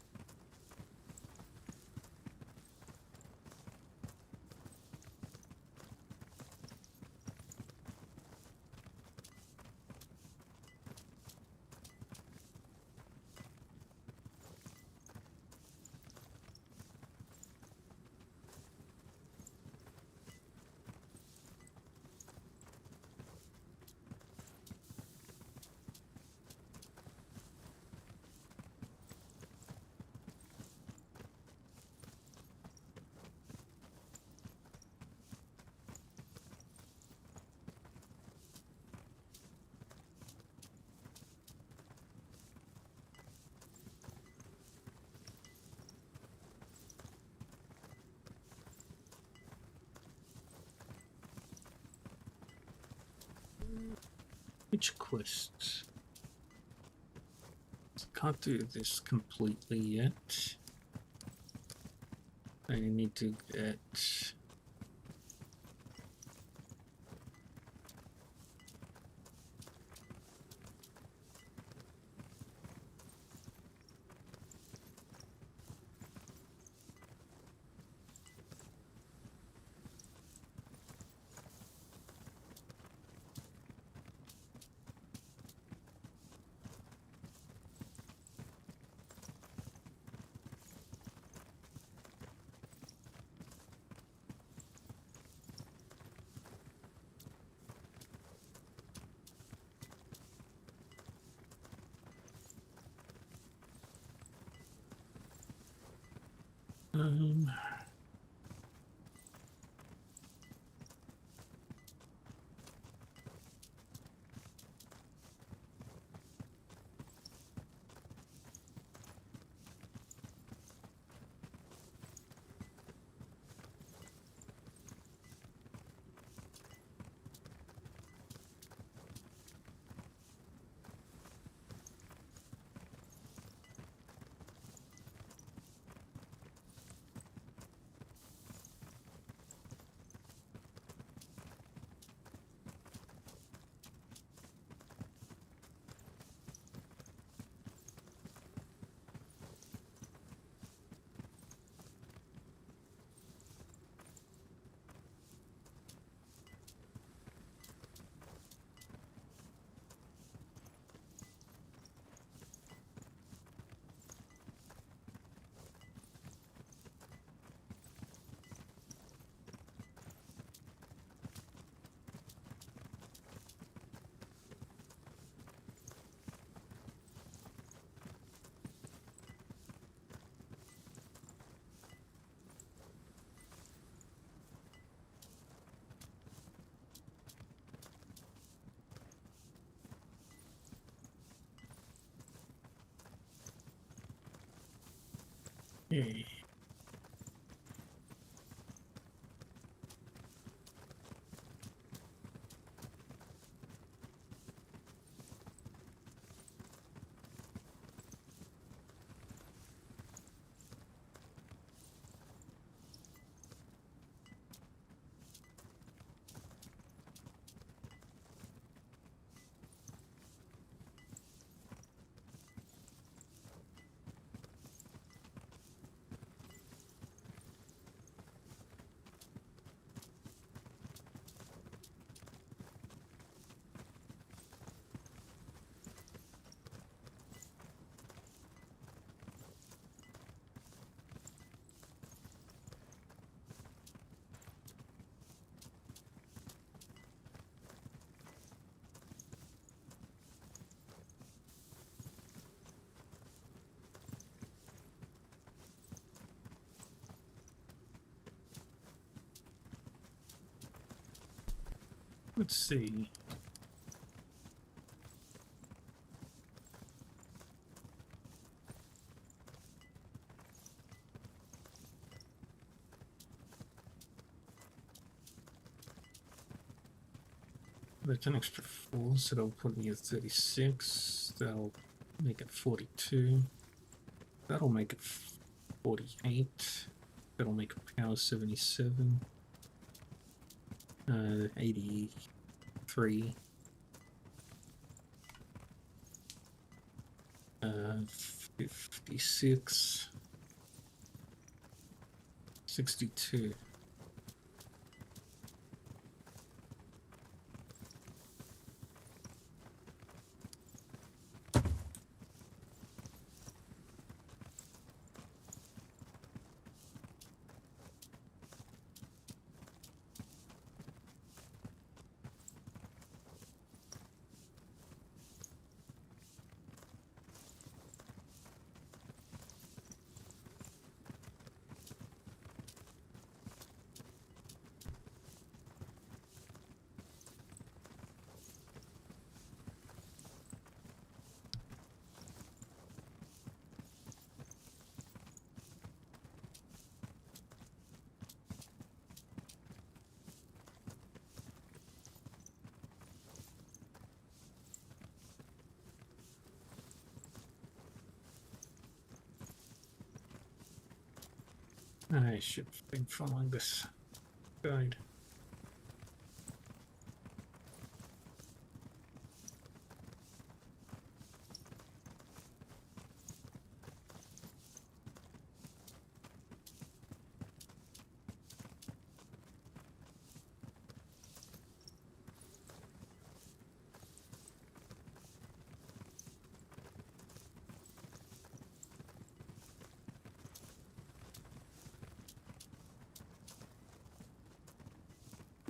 Which quests? Can't do this completely yet. I need to get... Um, okay. Let's see. That's an extra 4, so that'll put me at 36. That'll make it 42. That'll make it 48. That'll make it power 77. 83. 56. 62. I should have been following this guide.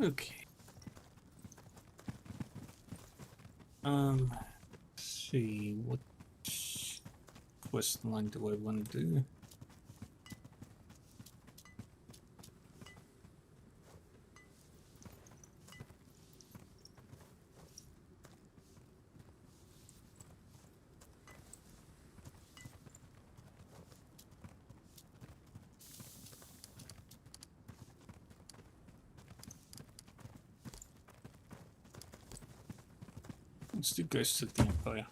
Okay. Let's see, what quest line do I want to do? Let's do Ghosts of the Empire.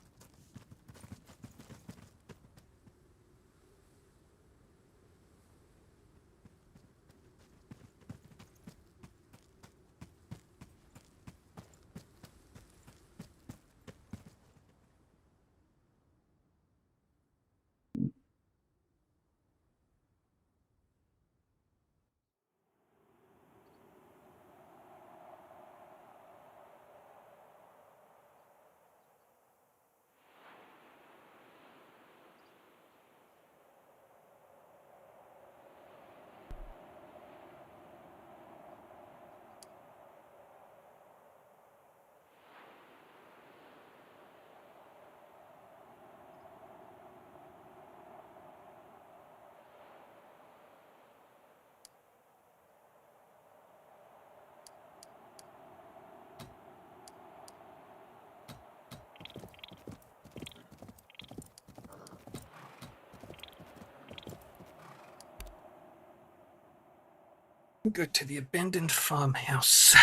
Go to the abandoned farmhouse.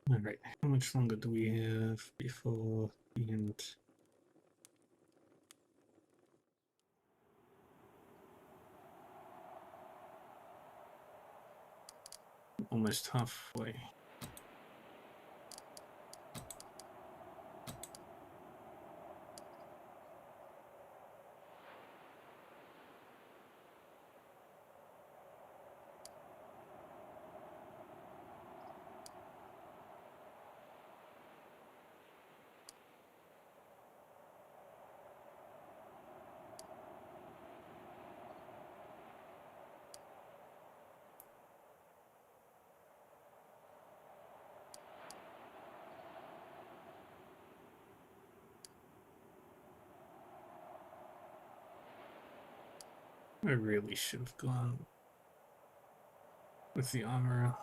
Alright, how much longer do we have before the end? Almost halfway. I really should have gone with the armor.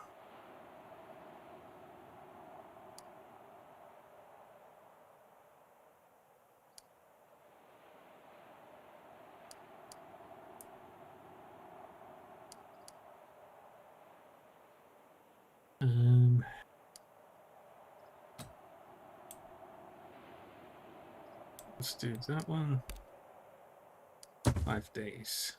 Um, let's do that one. 5 days.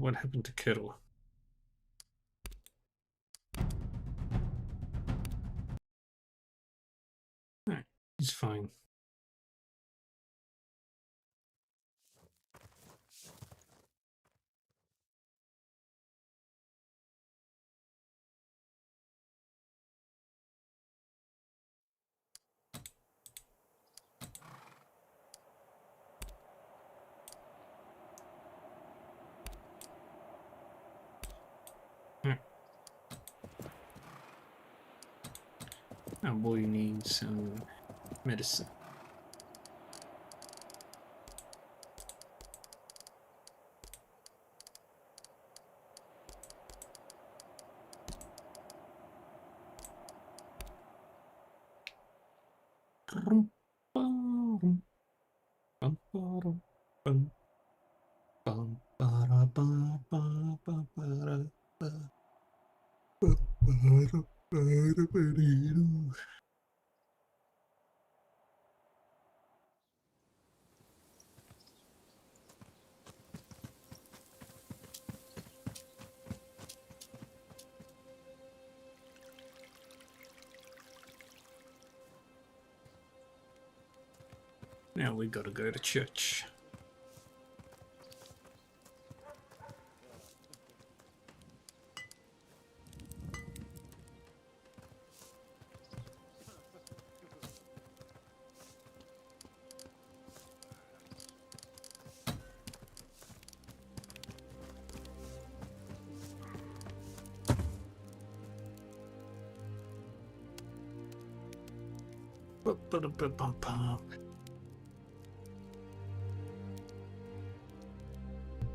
what happened to Kettle? Alright, he's fine. Our boy needs some medicine. Now we gotta go to church.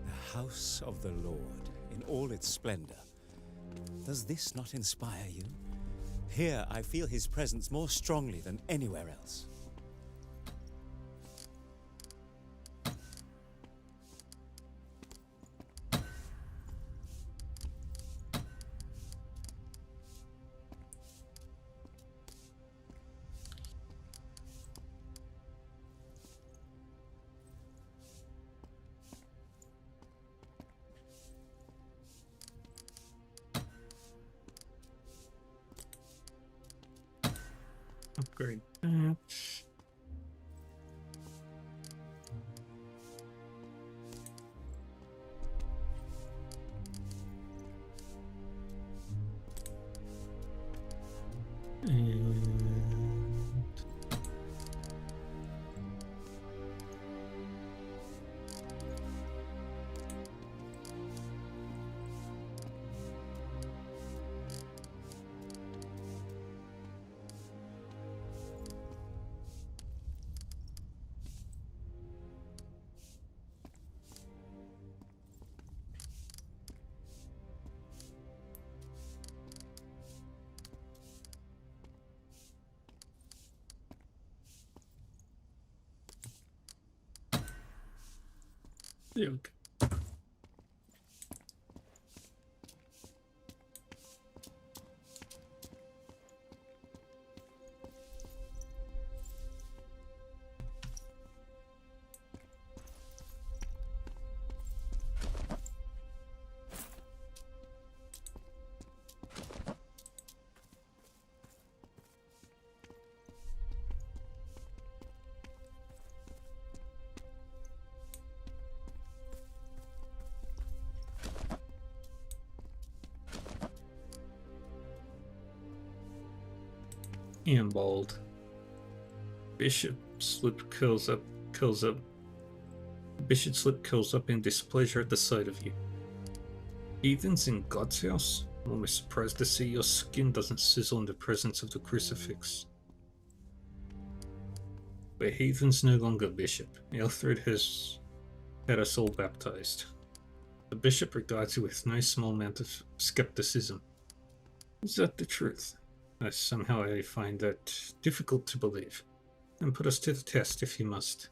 The house of the Lord, in all its splendor. Does this not inspire you? Here I feel his presence more strongly than anywhere else. Upgrade that. And there we go. And bold. Bishop slip curls up. Bishop slip curls up in displeasure at the sight of you. Heathens in God's house? I'm almost surprised to see your skin doesn't sizzle in the presence of the crucifix. We're heathens no longer, Bishop. Alfred has had us all baptized. The Bishop regards you with no small amount of skepticism. Is that the truth? Somehow I find that difficult to believe. And put us to the test if you must.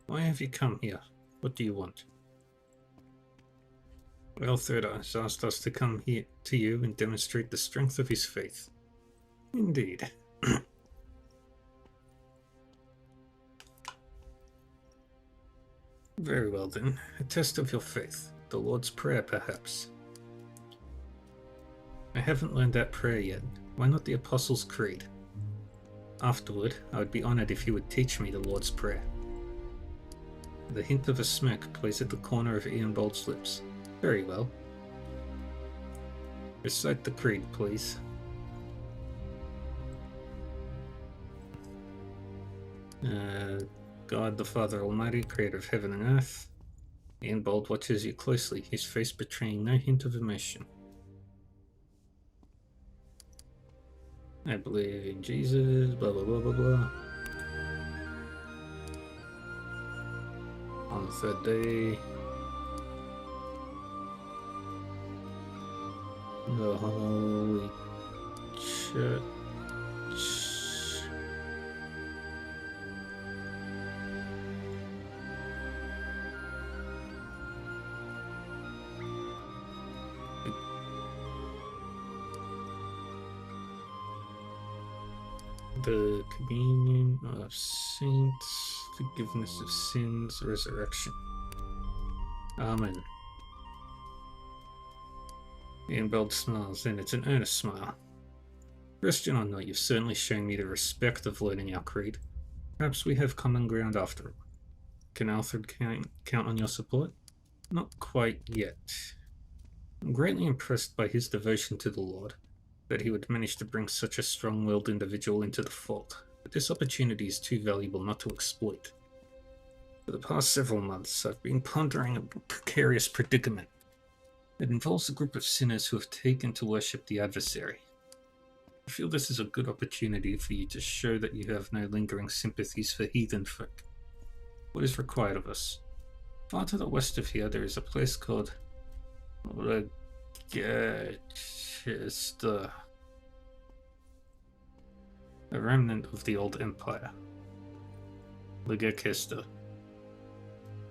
Why have you come here? What do you want? Alfred has asked us to come here to you and demonstrate the strength of his faith. Indeed. Very well then, a test of your faith. The Lord's Prayer, perhaps. I haven't learned that prayer yet. Why not the Apostles' Creed? Afterward, I would be honored if you would teach me the Lord's Prayer. The hint of a smirk plays at the corner of Ian Bold's lips. Very well. Recite the creed, please. God the Father Almighty, creator of heaven and earth. Ian Bold watches you closely, his face betraying no hint of emotion. I believe in Jesus, blah blah blah blah blah. On the third day, the Holy Church the communion of saints, forgiveness of sins, resurrection. Amen. Ian Bold smiles, and it's an earnest smile. Christian or not, you've certainly shown me the respect of learning our creed. Perhaps we have common ground after all. Can Alfred count on your support? Not quite yet. I'm greatly impressed by his devotion to the Lord, that he would manage to bring such a strong-willed individual into the fold, but this opportunity is too valuable not to exploit. For the past several months, I've been pondering a precarious predicament. It involves a group of sinners who have taken to worship the adversary. I feel this is a good opportunity for you to show that you have no lingering sympathies for heathen folk. What is required of us? Far to the west of here, there is a place called Leicester, a remnant of the old empire. Leicester.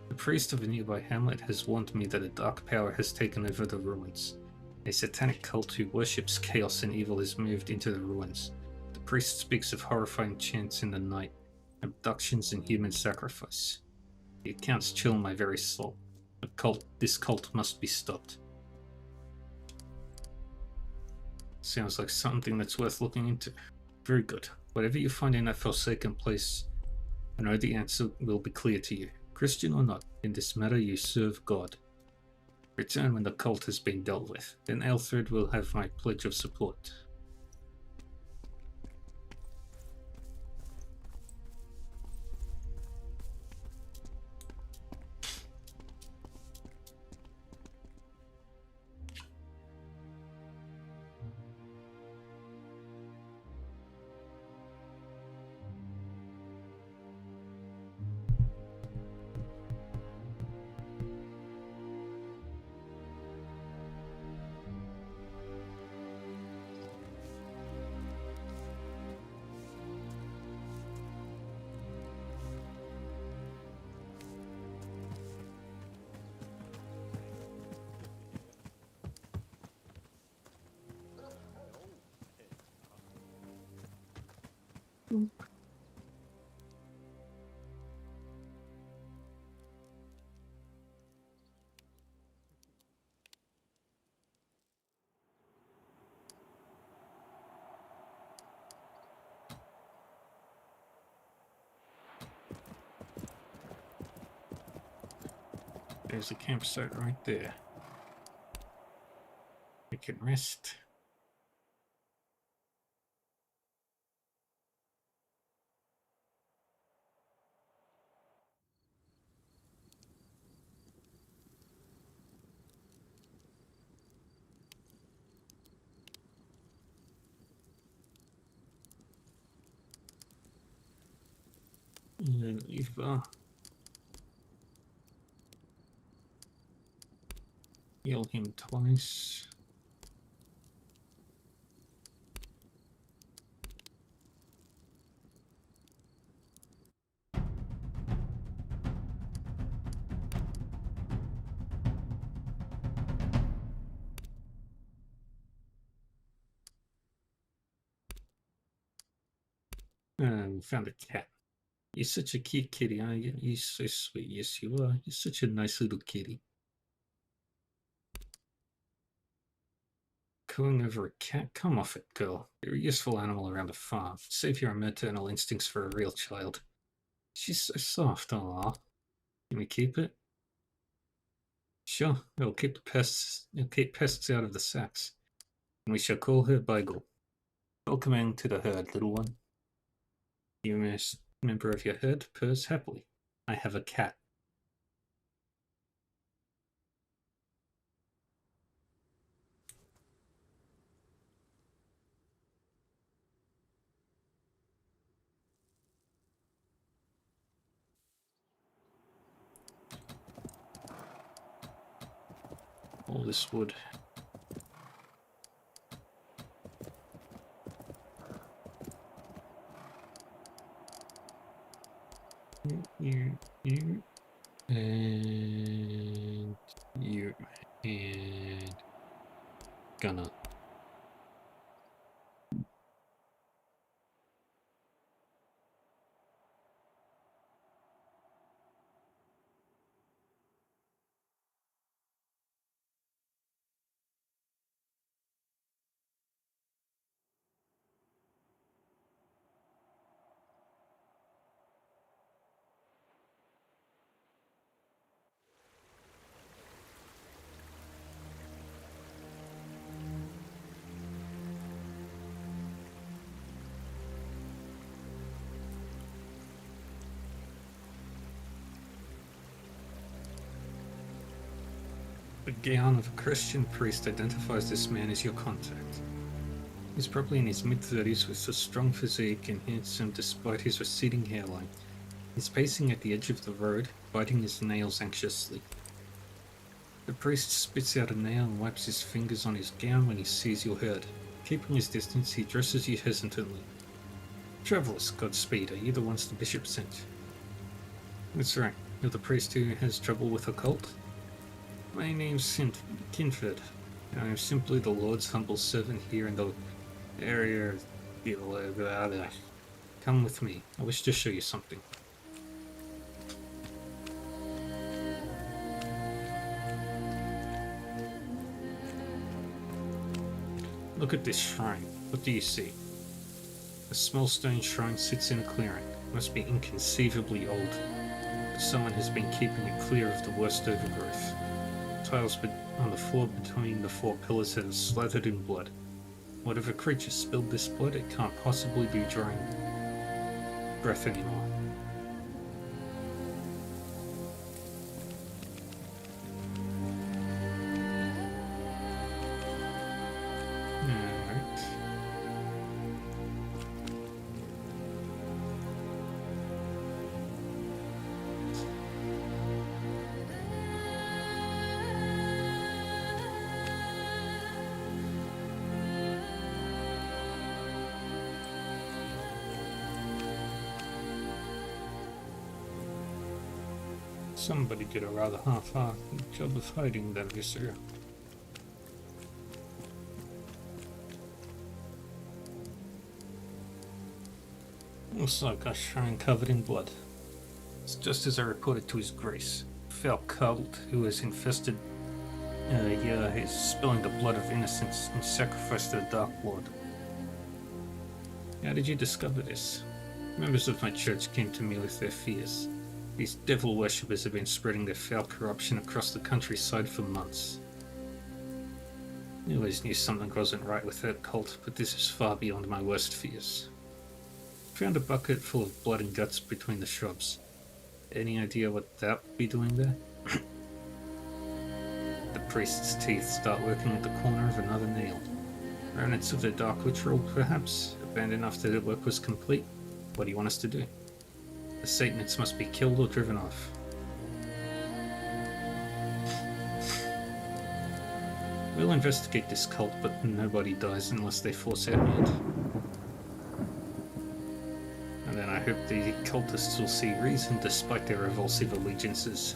The priest of a nearby hamlet has warned me that a dark power has taken over the ruins. A satanic cult who worships chaos and evil has moved into the ruins. The priest speaks of horrifying chants in the night, abductions and human sacrifice. The accounts chill my very soul. This cult must be stopped. Sounds like something that's worth looking into. Very good. Whatever you find in that forsaken place, I know the answer will be clear to you. Christian or not, in this matter you serve God. Return when the cult has been dealt with. Then Alfred will have my pledge of support. There's a campsite right there. We can rest. And Eva. Heal him twice. And found a cat. You're such a cute kitty, aren't you? You're so sweet. Yes, you are. You're such a nice little kitty. cooing over a cat? Come off it, girl. You're a useful animal around a farm. Save your maternal instincts for a real child. She's so soft, aw. Can we keep it? Sure, it'll keep pests out of the sacks. And we shall call her Beagle. Welcome into the herd, little one. You member of your herd purrs happily. I have a cat. All this wood. You, and you, and gonna. The gown of a Christian priest identifies this man as your contact. He's probably in his mid-30s with a strong physique and handsome despite his receding hairline. He's pacing at the edge of the road, biting his nails anxiously. The priest spits out a nail and wipes his fingers on his gown when he sees your herd. Keeping his distance, he addresses you hesitantly. Travellers, Godspeed, are you the ones the bishop sent? That's right, you're the priest who has trouble with a cult? My name's Kinford. I am simply the Lord's humble servant here in the area. Come with me. I wish to show you something. Look at this shrine. What do you see? A small stone shrine sits in a clearing. It must be inconceivably old. But someone has been keeping it clear of the worst overgrowth. Tiles on the floor between the four pillars that are slathered in blood. Whatever creature spilled this blood, it can't possibly be drawing breath anymore. Alright. Somebody did a rather half-hearted job of hiding that viscera. Looks like a shrine covered in blood. It's just as I reported to His Grace. Foul cult who has infested is spilling the blood of innocents and sacrificed to the Dark Lord. How did you discover this? Members of my church came to me with their fears. These devil worshippers have been spreading their foul corruption across the countryside for months. I always knew something wasn't right with that cult, but this is far beyond my worst fears. Found a bucket full of blood and guts between the shrubs. Any idea what that would be doing there? The priest's teeth start working at the corner of another nail. Remnants of their dark ritual, perhaps? Abandoned after their work was complete? What do you want us to do? The Satanists must be killed or driven off. We'll investigate this cult, but nobody dies unless they force our hand. And then I hope the cultists will see reason despite their revulsive allegiances.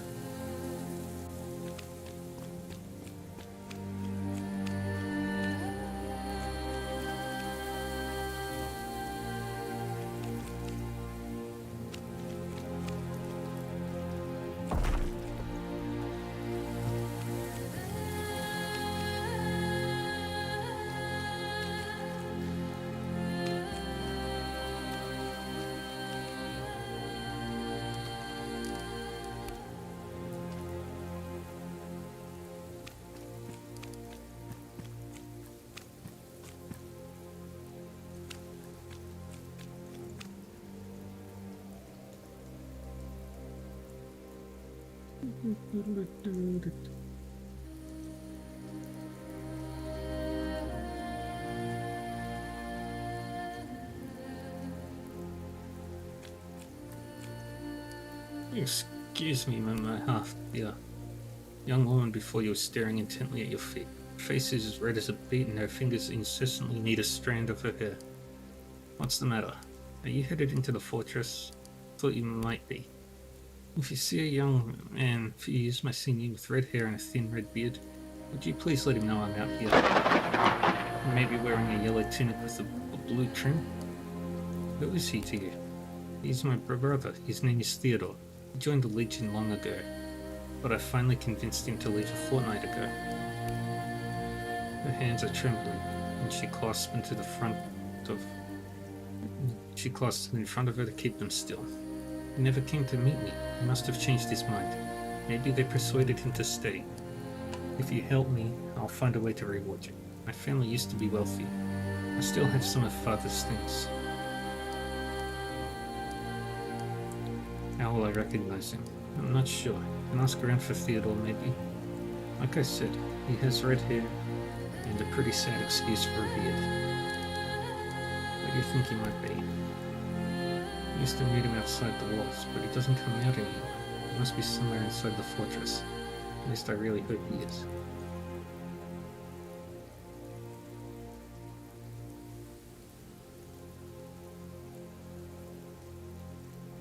Excuse me, my half, the young woman before you was staring intently at your feet. Her face is as red as a beet and her fingers incessantly need a strand of her hair. What's the matter? Are you headed into the fortress? Thought you might be. If you see a young man, for years my senior, with red hair and a thin red beard, would you please let him know I'm out here? He may be wearing a yellow tunic with a blue trim. Who is he to you? He's my brother. His name is Theodore. He joined the Legion long ago, but I finally convinced him to leave a fortnight ago. Her hands are trembling, and she clasps them in front of her to keep them still. He never came to meet me. He must have changed his mind. Maybe they persuaded him to stay. If you help me, I'll find a way to reward you. My family used to be wealthy. I still have some of Father's things. How will I recognize him? I'm not sure. I can ask around for Theodore, maybe. Like I said, he has red hair and a pretty sad excuse for a beard. Where do you think he might be? I used to meet him outside the walls, but he doesn't come out anymore. He must be somewhere inside the fortress. At least I really hope he is.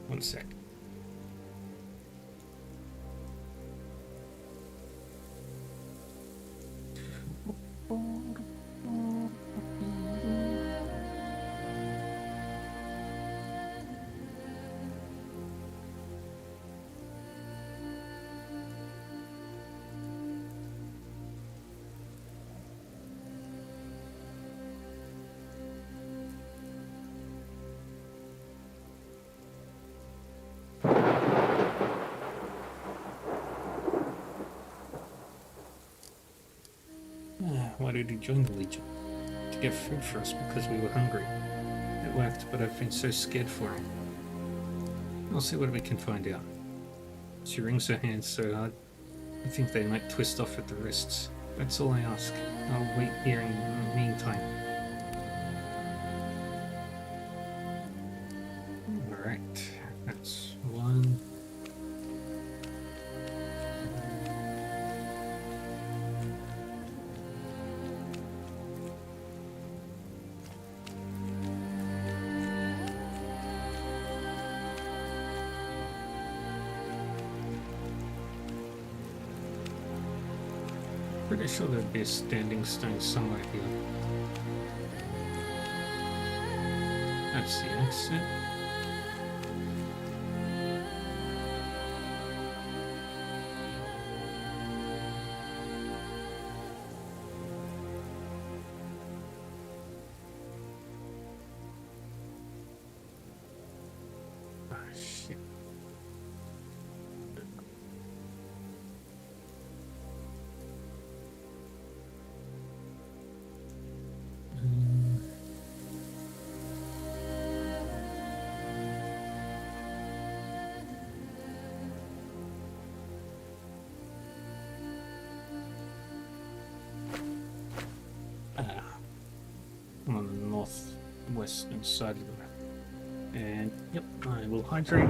One sec. Why did he join the Legion? To get food for us because we were hungry. It worked, but I've been so scared for him. I'll see what we can find out. She wrings her hands so hard, I think they might twist off at the wrists. That's all I ask. I'll wait here in the meantime. Alright, that's one. Pretty sure there'd be a standing stone somewhere here. That's the exit. Ah, shit. I'm on the northwestern side of the map. And yep, I will hydrate.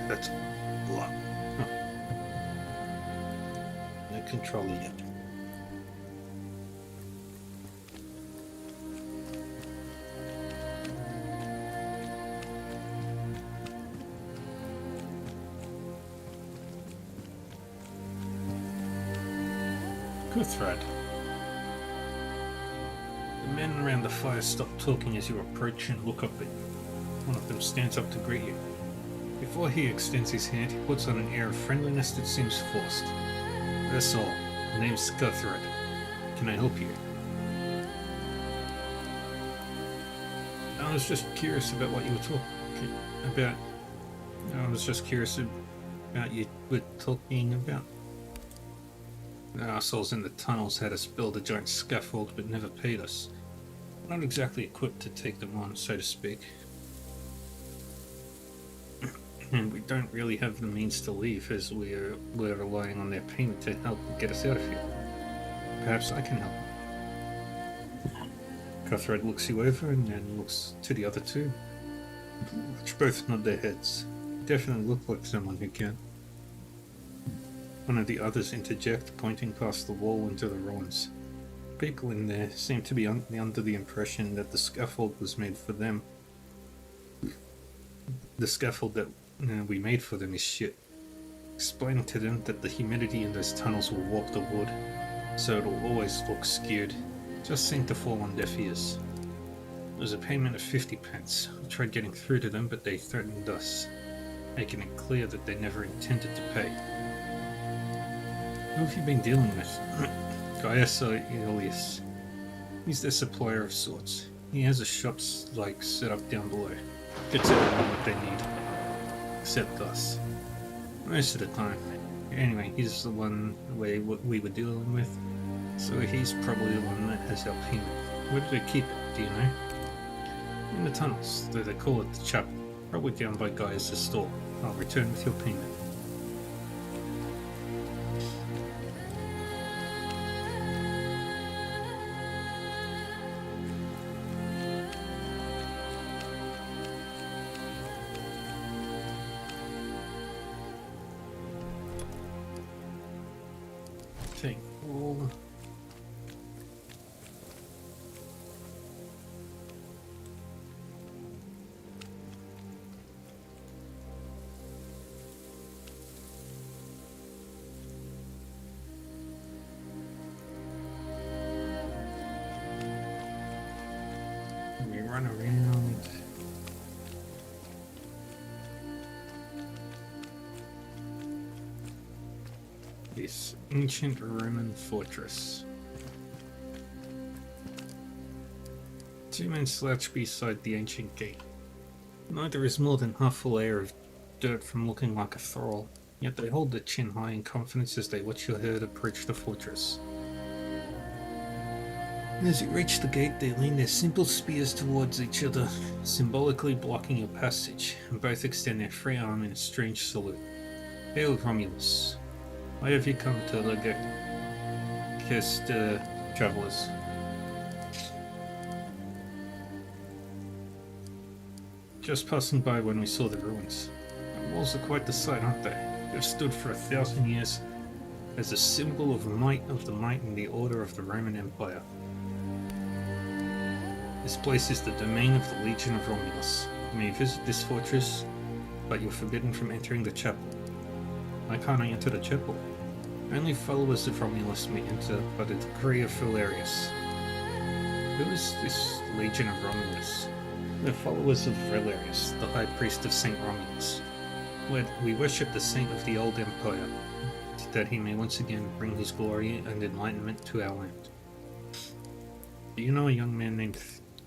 That's a lot. Oh. No controller yet. Guthred. The men around the fire stop talking as you approach and look up at you. One of them stands up to greet you. Before he extends his hand, he puts on an air of friendliness that seems forced. That's all. My name's Guthred. Can I help you? I was just curious about what you were talking about. I was just curious about you were talking about. The assholes in the tunnels had us build a giant scaffold but never paid us. Not exactly equipped to take them on, so to speak. And we don't really have the means to leave, as we're relying on their payment to help get us out of here. Perhaps I can help. Cutthroat looks you over and then looks to the other two, which both nod their heads. Definitely look like someone who can. One of the others interject, pointing past the wall into the ruins. People in there seem to be under the impression that the scaffold was made for them. The scaffold that we made for them is shit. Explaining to them that the humidity in those tunnels will warp the wood, so it'll always look skewed. Just seemed to fall on deaf ears. It was a payment of 50 pence. We tried getting through to them, but they threatened us, making it clear that they never intended to pay. Who have you been dealing with? Gaius Ilias. He's their supplier of sorts. He has a shop set up down below. Gets everyone what they need. Except us. Most of the time. Anyway, he's the one we were dealing with. So he's probably the one that has our payment. Where did they keep it, do you know? In the tunnels, though they call it the chapel. Probably down by Gaius' store. I'll return with your payment. Take all. We run around. This ancient Roman fortress. Two men slouch beside the ancient gate. Neither is more than half a layer of dirt from looking like a thrall, yet they hold their chin high in confidence as they watch your herd approach the fortress. As you reach the gate, they lean their simple spears towards each other, symbolically blocking your passage, and both extend their free arm in a strange salute. Hail Romulus. Why have you come to the travelers? Just passing by when we saw the ruins. The walls are quite the sight, aren't they? They've stood for 1,000 years as a symbol of the might in the order of the Roman Empire. This place is the domain of the Legion of Romulus. You may visit this fortress, but you're forbidden from entering the chapel. Why can't I enter the chapel? Only followers of Romulus may enter by the decree of Valerius. Who is this Legion of Romulus? We're followers of Valerius, the High Priest of Saint Romulus. We worship the Saint of the Old Empire, that he may once again bring his glory and enlightenment to our land. Do you know a young man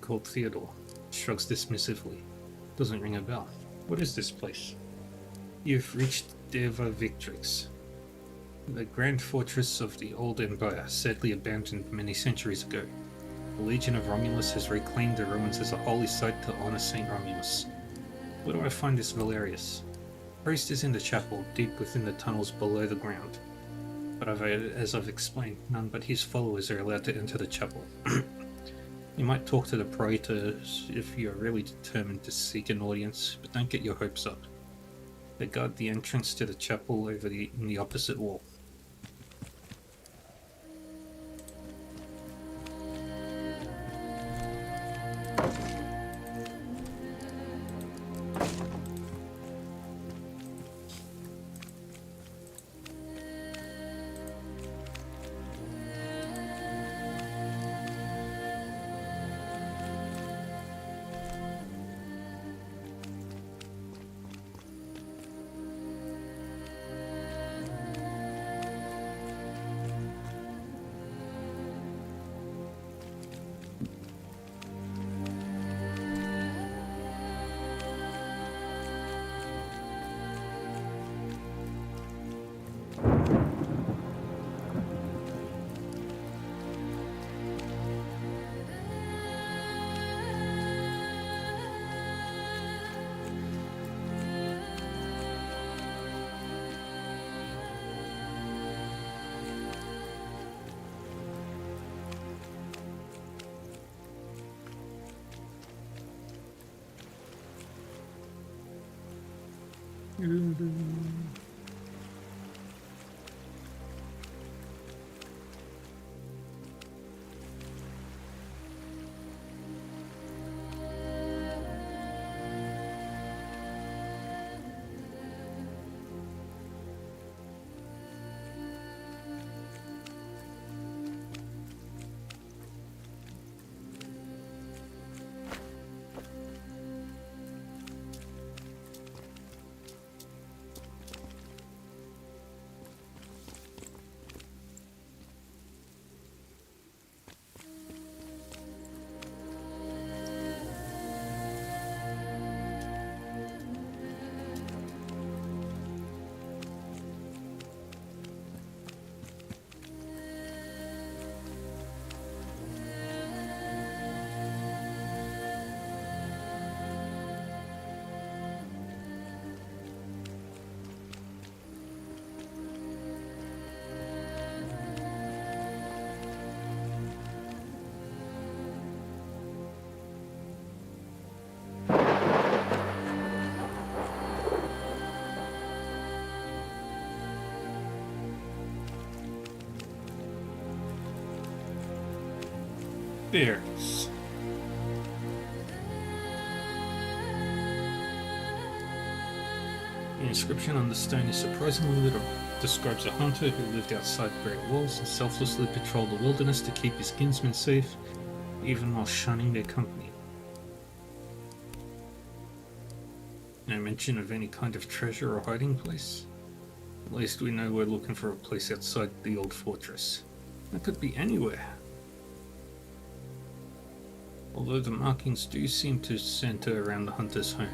called Theodore? Shrugs dismissively. Doesn't ring a bell. What is this place? You've reached Deva Victrix, the grand fortress of the old empire, sadly abandoned many centuries ago. The Legion of Romulus has reclaimed the ruins as a holy site to honor Saint Romulus. Where do I find this Valerius? The priest is in the chapel, deep within the tunnels below the ground. But as I've explained, none but his followers are allowed to enter the chapel. You might talk to the praetors if you're really determined to seek an audience, but don't get your hopes up. They guard the entrance to the chapel in the opposite wall. There it is. The inscription on the stone is surprisingly literal. It describes a hunter who lived outside great walls and selflessly patrolled the wilderness to keep his kinsmen safe, even while shunning their company. No mention of any kind of treasure or hiding place. At least we know we're looking for a place outside the old fortress. That could be anywhere. Although the markings do seem to center around the hunter's home.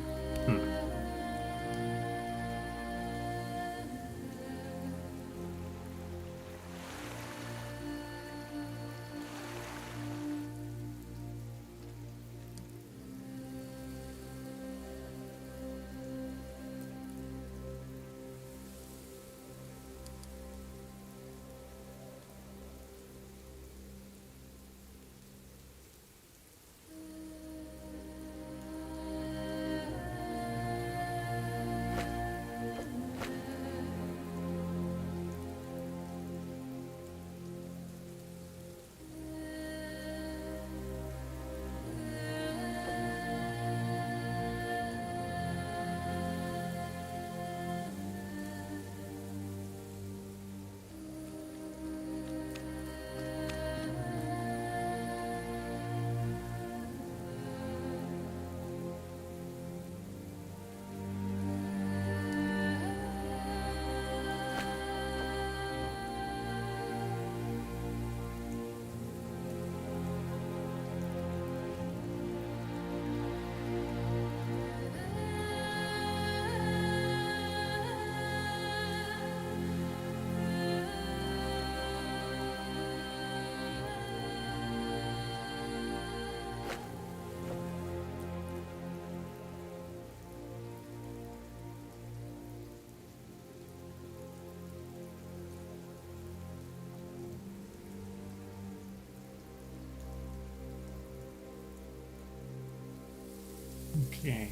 Okay,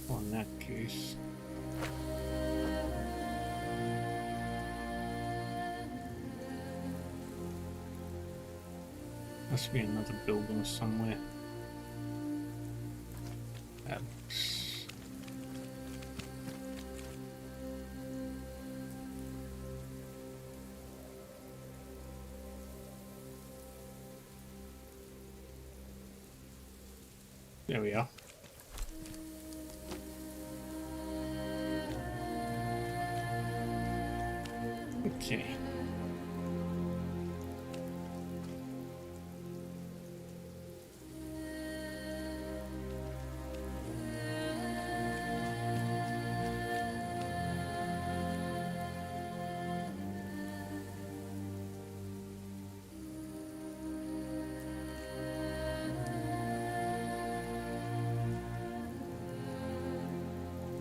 well, in that case. Must be another building somewhere. There we are. Okay.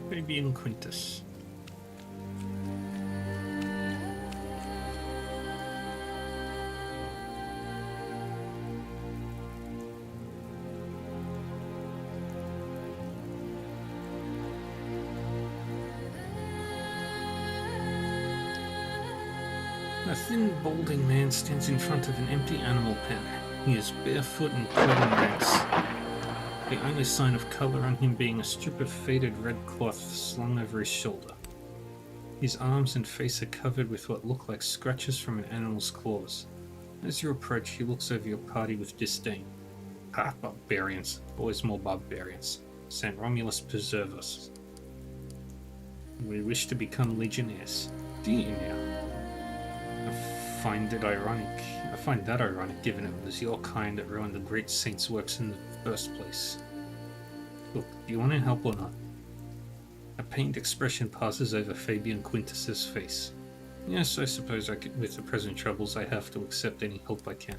Fabian Quintus. A thin, balding man stands in front of an empty animal pen. He is barefoot and clad in rags. The only sign of colour on him being a strip of faded red cloth slung over his shoulder. His arms and face are covered with what look like scratches from an animal's claws. As you approach, he looks over your party with disdain. Ha, barbarians. Always more barbarians. St. Romulus preserve us. We wish to become legionnaires. Do you now? I find that ironic, given it was your kind that ruined the great saint's works in the first place. Look, do you want to help or not? A pained expression passes over Fabian Quintus's face. Yes, I suppose with the present troubles I have to accept any help I can.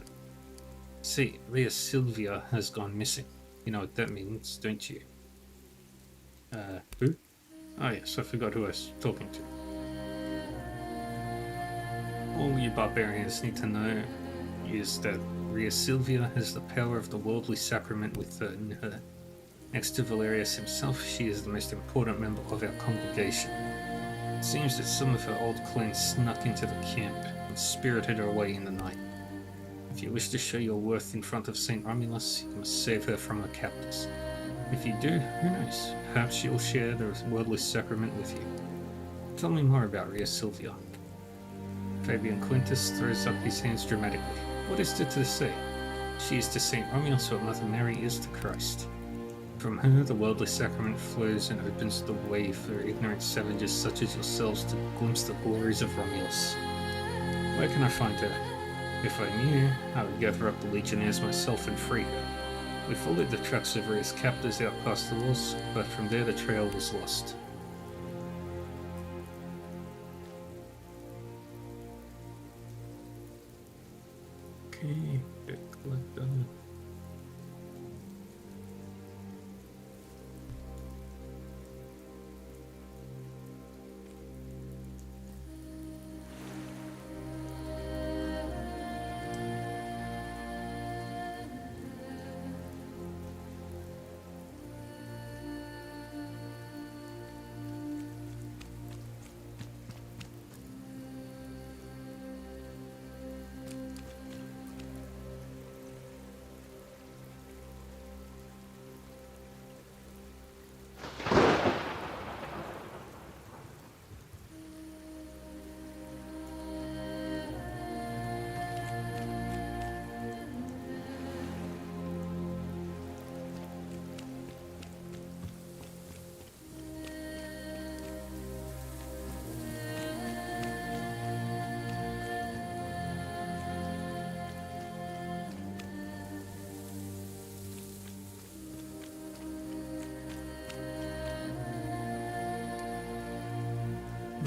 See, Rhea Silvia has gone missing. You know what that means, don't you? Who? Oh yes, I forgot who I was talking to. All you barbarians need to know is that Rhea Silvia has the power of the worldly sacrament within her. Next to Valerius himself, she is the most important member of our congregation. It seems that some of her old clones snuck into the camp and spirited her away in the night. If you wish to show your worth in front of St. Romulus, you must save her from her captors. If you do, who knows, perhaps she'll share the worldly sacrament with you. Tell me more about Rhea Silvia. Fabian Quintus throws up his hands dramatically. What is there to say? She is to St. Romulus what Mother Mary is to Christ. From her, the worldly sacrament flows and opens the way for ignorant savages such as yourselves to glimpse the glories of Romulus. Where can I find her? If I knew, I would gather up the legionnaires myself and free her. We followed the tracks of Rhea's captors out past the walls, but from there the trail was lost. Okay, collect them.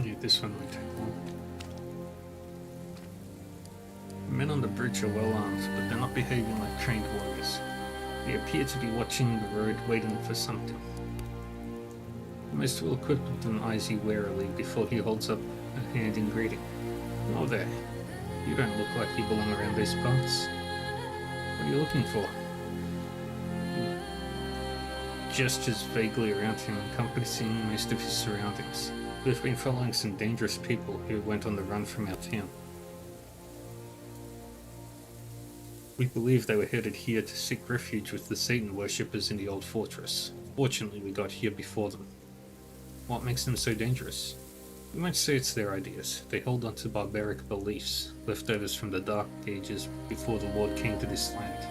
Yeah, this one might take long. The men on the bridge are well armed, but they're not behaving like trained warriors. They appear to be watching the road, waiting for something. The most well-equipped of them eyes you warily before he holds up a hand in greeting. Oh there, you don't look like you belong around these parts. What are you looking for? He gestures vaguely around him, encompassing most of his surroundings. We've been following some dangerous people who went on the run from our town. We believe they were headed here to seek refuge with the Satan worshippers in the old fortress. Fortunately, we got here before them. What makes them so dangerous? You might say it's their ideas. They hold on to barbaric beliefs, leftovers from the Dark Ages before the Lord came to this land.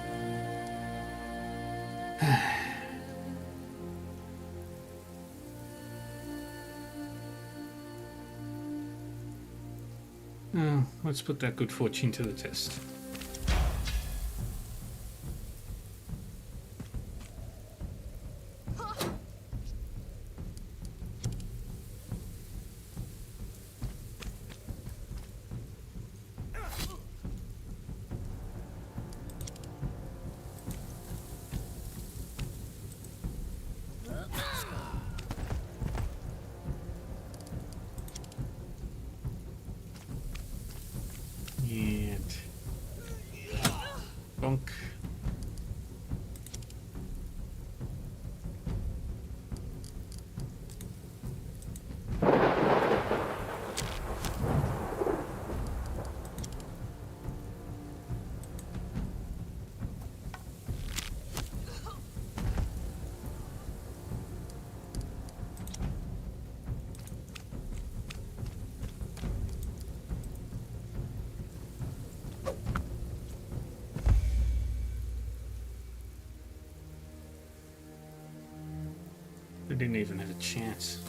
Let's put that good fortune to the test. Bonk. didn't even have a chance.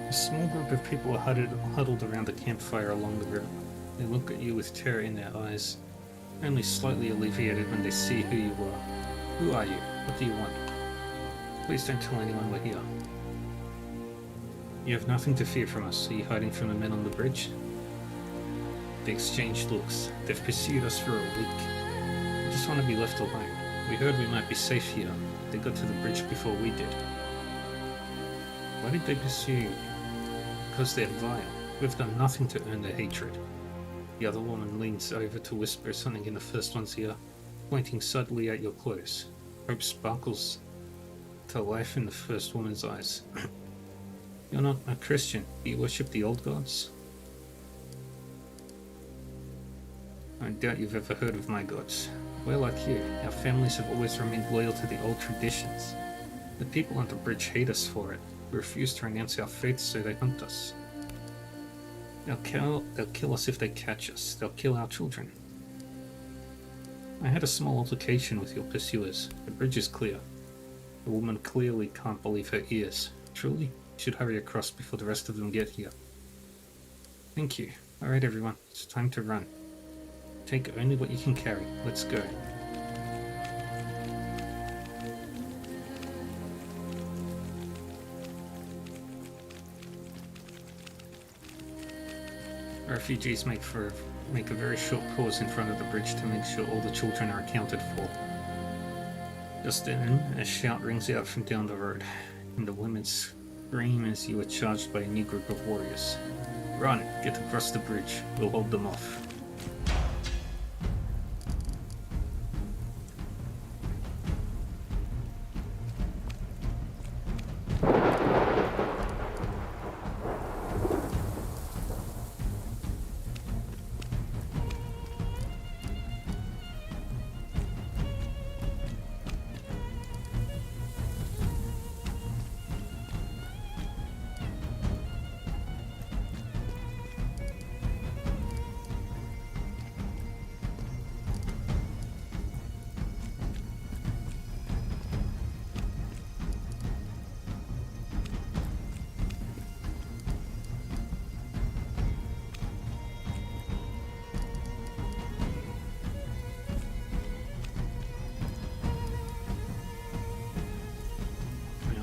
A small group of people are huddled around a campfire along the river. They look at you with terror in their eyes, only slightly alleviated when they see who you are. Who are you? What do you want? Please don't tell anyone we're here. You have nothing to fear from us. Are you hiding from the men on the bridge? They exchanged looks. They've pursued us for a week. We just want to be left alone. We heard we might be safe here. They got to the bridge before we did. Why did they pursue you? Because they're vile. We've done nothing to earn their hatred. The other woman leans over to whisper something in the first one's ear, pointing subtly at your clothes. Hope sparkles to life in the first woman's eyes. You're not a Christian. Do you worship the old gods? I doubt you've ever heard of my gods. We're like you. Our families have always remained loyal to the old traditions. The people on the bridge hate us for it. We refuse to renounce our faith, so they hunt us. They'll kill us if they catch us. They'll kill our children. I had a small altercation with your pursuers. The bridge is clear. The woman clearly can't believe her ears. Truly, you should hurry across before the rest of them get here. Thank you. Alright everyone, it's time to run. Take only what you can carry. Let's go. Refugees make a very short pause in front of the bridge to make sure all the children are accounted for. Just then, a shout rings out from down the road, and the women scream as you are charged by a new group of warriors. Run! Get across the bridge. We'll hold them off.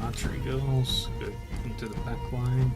Archery girls, go into the back line.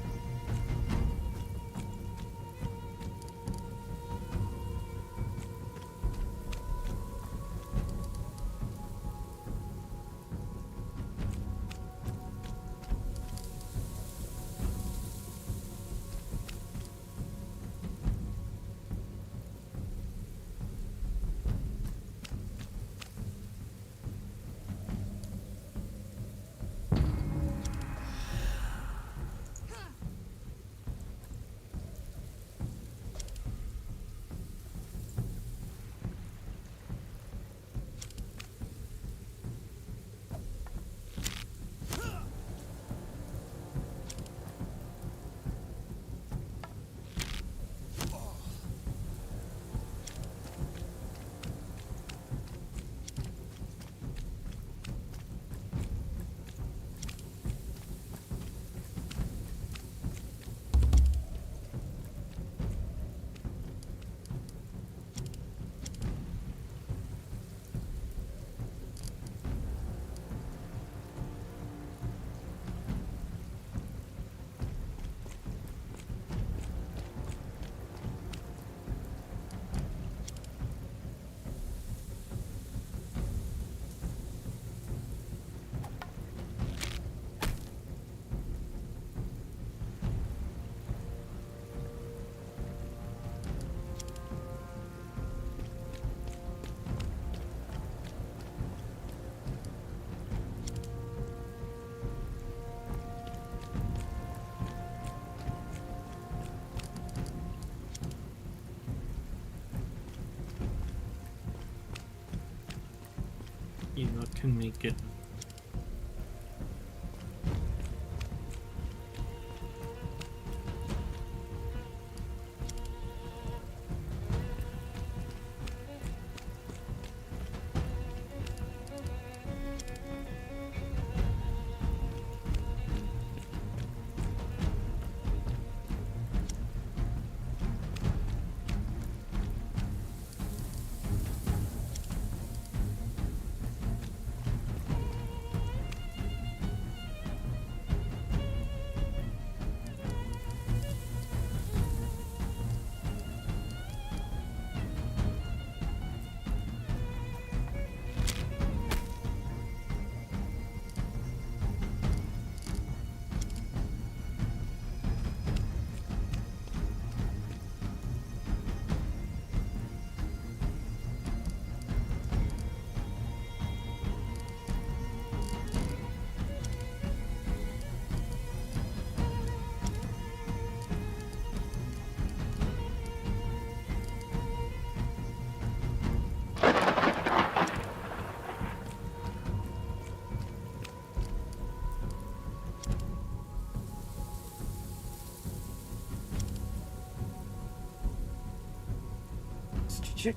Enoch can make it. Check.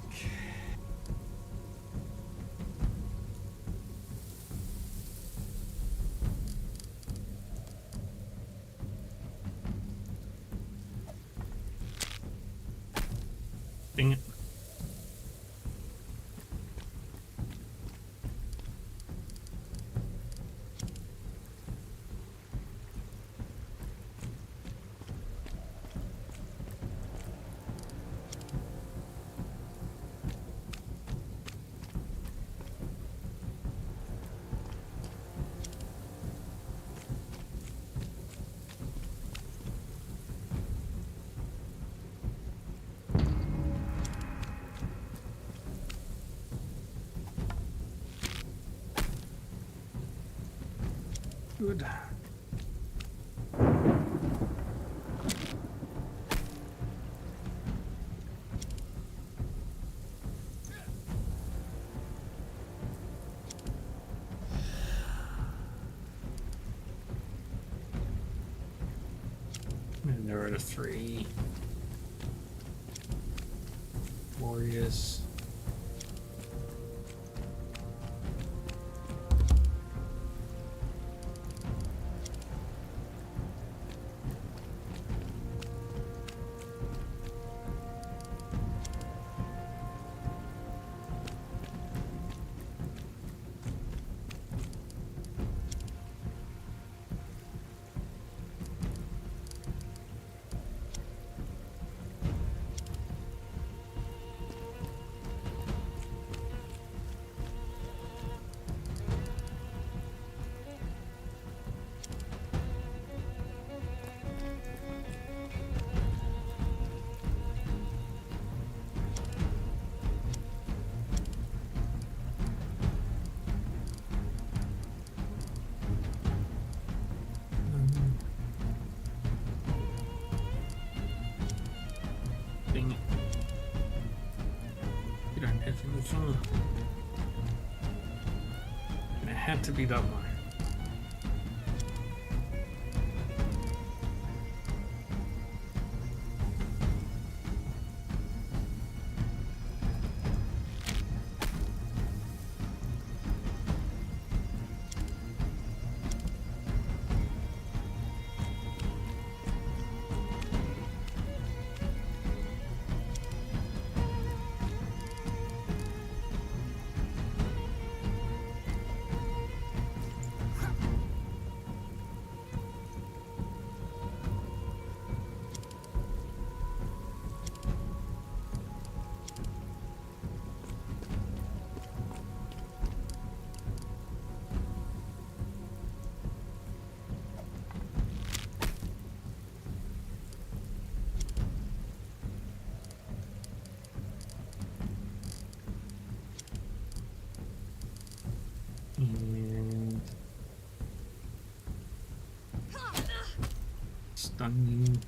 Dang it. Good. And there are the 3 warriors. Dang it. You don't have anything. And it had to be that one. And stunning.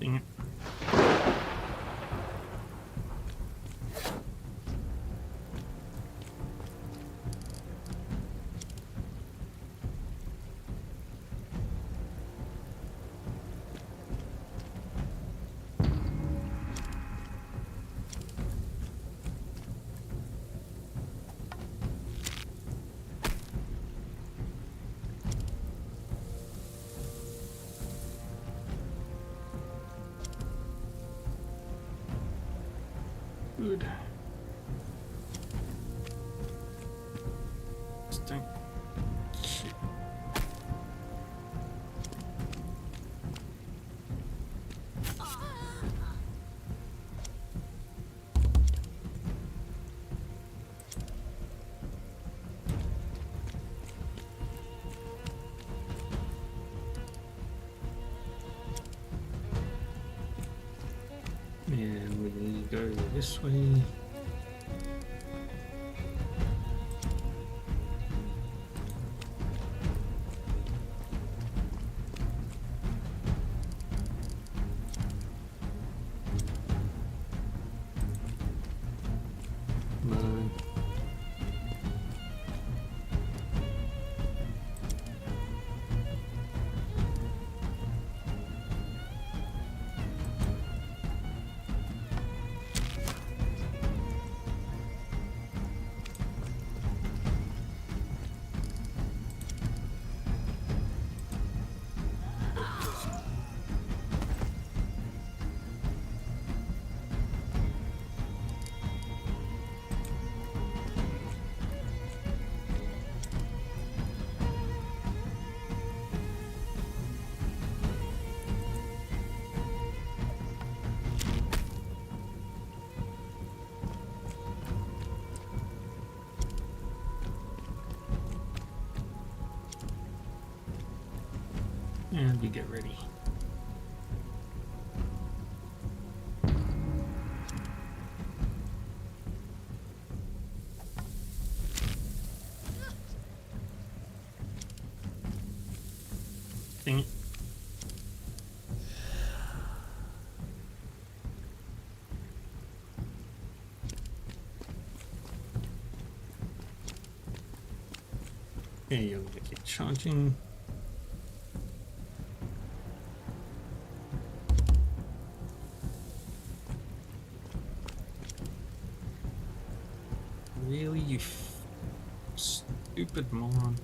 Dang it. Good. Stink. Shit. And we go this way. Come on. And we get ready. Dang it. Okay, you'll get charging. Really, you stupid moron.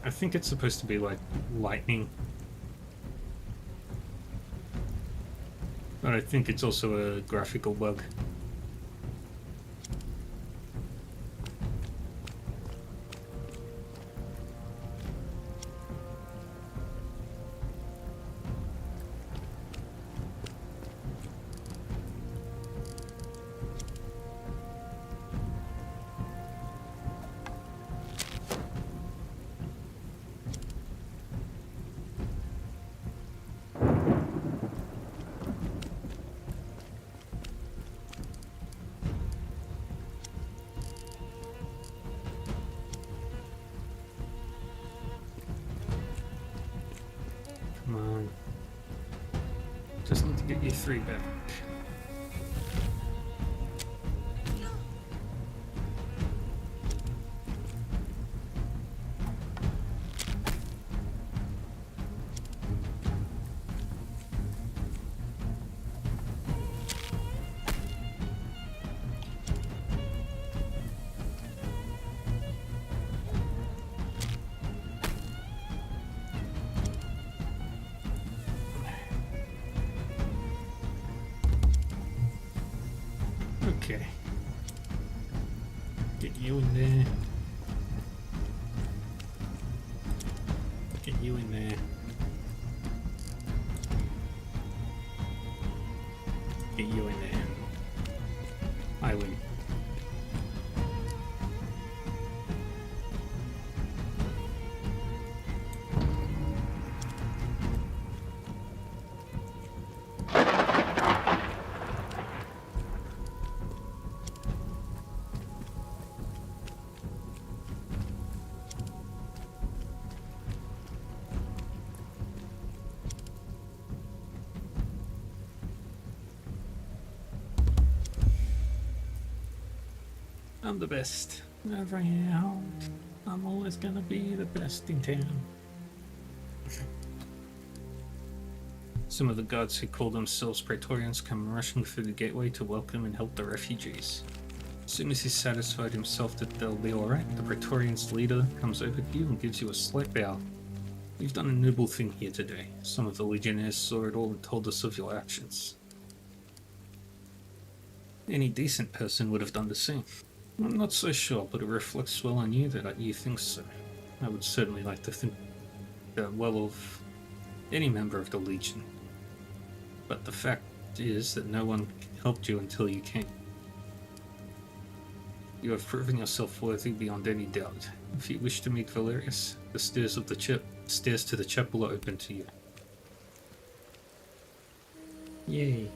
I think it's supposed to be like lightning. But I think it's also a graphical bug. Come on. Just need to get you 3 back. Okay. Get you in there. Get you in there. Get you in there. I win. I'm the best. Never am. I'm always gonna be the best in town. Some of the guards who call themselves Praetorians come rushing through the gateway to welcome and help the refugees. As soon as he's satisfied himself that they'll be alright, the Praetorians' leader comes over to you and gives you a slight bow. You've done a noble thing here today. Some of the legionnaires saw it all and told us of your actions. Any decent person would have done the same. I'm not so sure, but it reflects well on you that you think so. I would certainly like to think well of any member of the Legion. But the fact is that no one helped you until you came. You have proven yourself worthy beyond any doubt. If you wish to meet Valerius, the stairs to the chapel are open to you. Yay.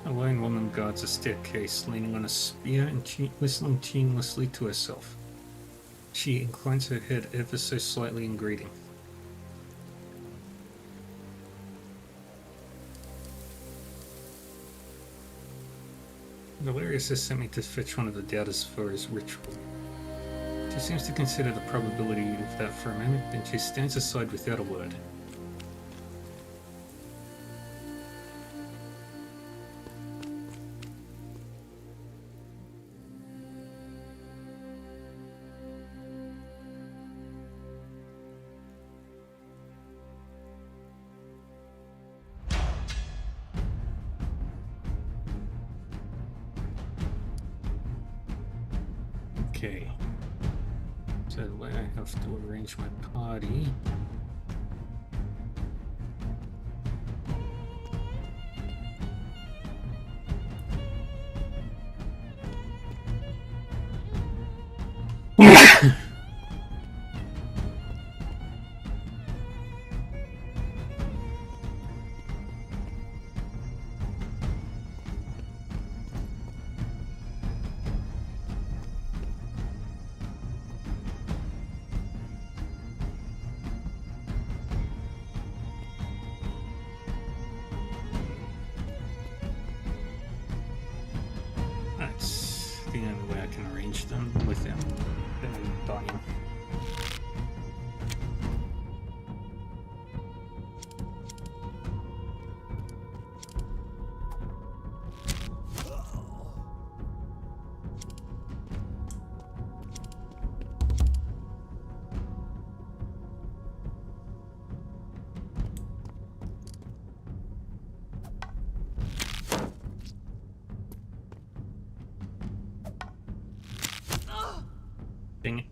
A lone woman guards a staircase, leaning on a spear and whistling tunelessly to herself. She inclines her head ever so slightly in greeting. Valerius has sent me to fetch one of the doubters for his ritual. She seems to consider the probability of that for a moment, then she stands aside without a word. Okay, so the way I have to arrange my party. That's the only way I can arrange them without them dying. Dang it.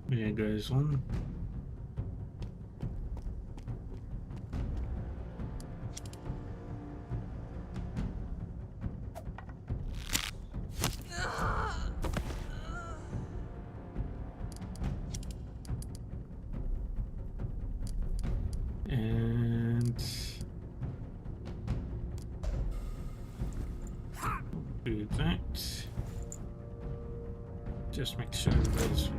There goes one. And Do that. Just make sure those.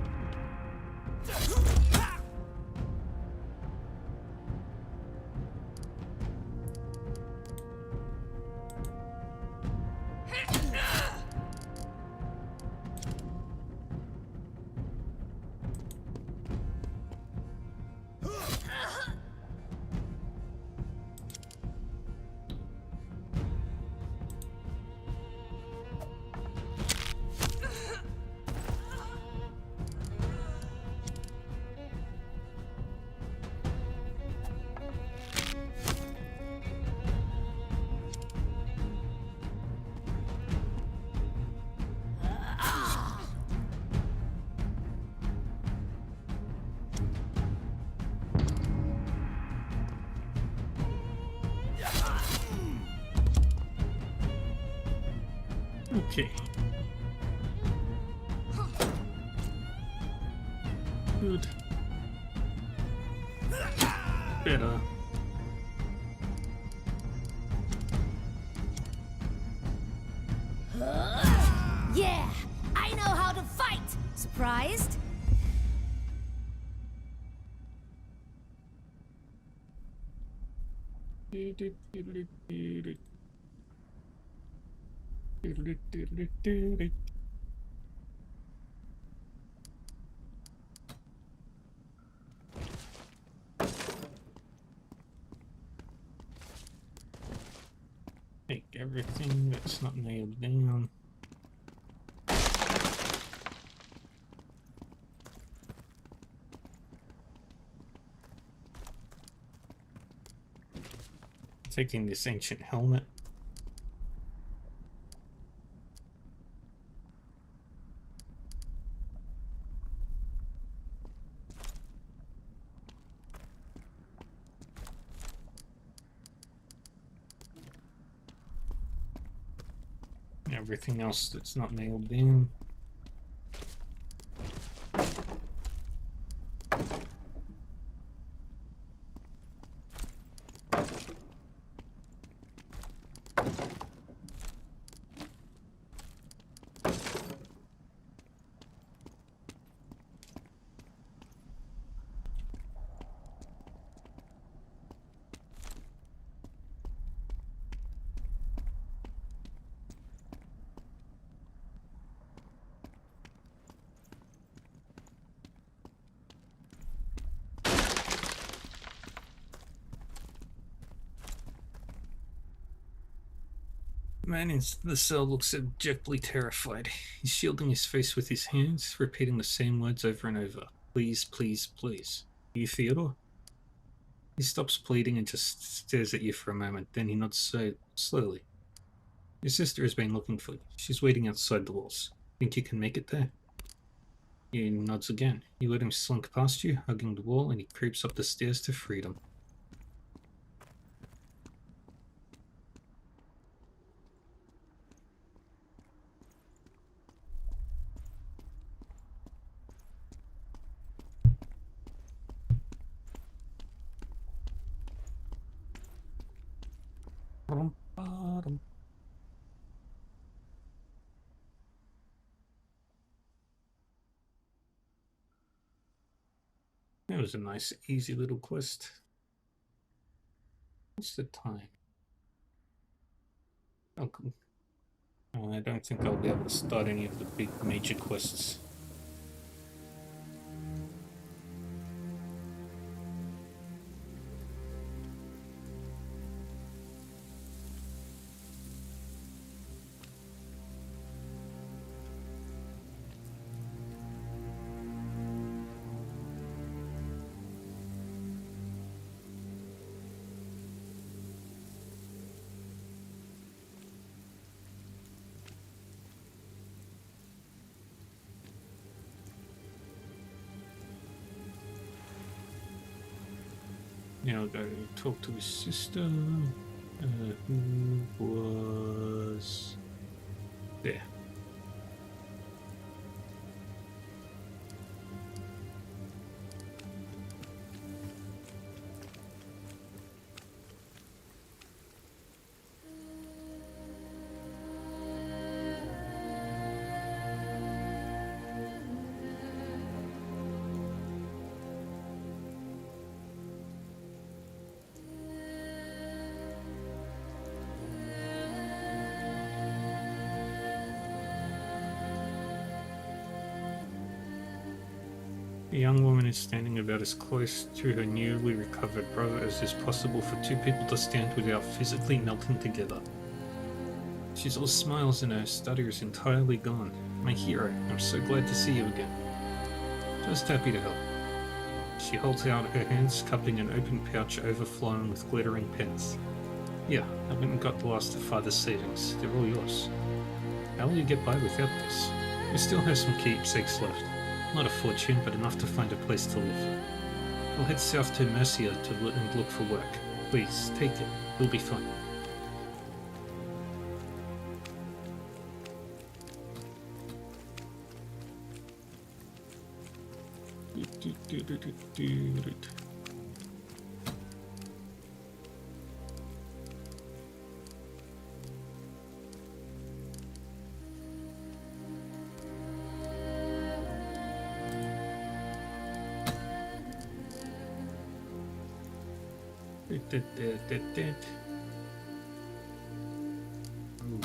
Okay. Good. Better. Yeah, I know how to fight. Surprised? Take everything that's not nailed down. Taking this ancient helmet. Everything else that's not nailed down. The man in the cell looks abjectly terrified. He's shielding his face with his hands, repeating the same words over and over. Please, please, please. Are you Theodore? He stops pleading and just stares at you for a moment. Then he nods so slowly. Your sister has been looking for you. She's waiting outside the walls. Think you can make it there? He nods again. You let him slunk past you, hugging the wall, and he creeps up the stairs to freedom. That was a nice, easy little quest. What's the time? Oh, cool. I don't think I'll be able to start any of the big major quests. Now I'll go talk to his sister, who was there. The young woman is standing about as close to her newly recovered brother as is possible for two people to stand without physically melting together. She's all smiles and her stutter is entirely gone. My hero, I'm so glad to see you again. Just happy to help. She holds out her hands, cupping an open pouch overflowing with glittering pence. Yeah, I went and got the last of Father's savings. They're all yours. How will you get by without this? We still have some keepsakes left. Not a fortune, but enough to find a place to live. We'll head south to Mercia and look for work. Please, take it. It'll be fun.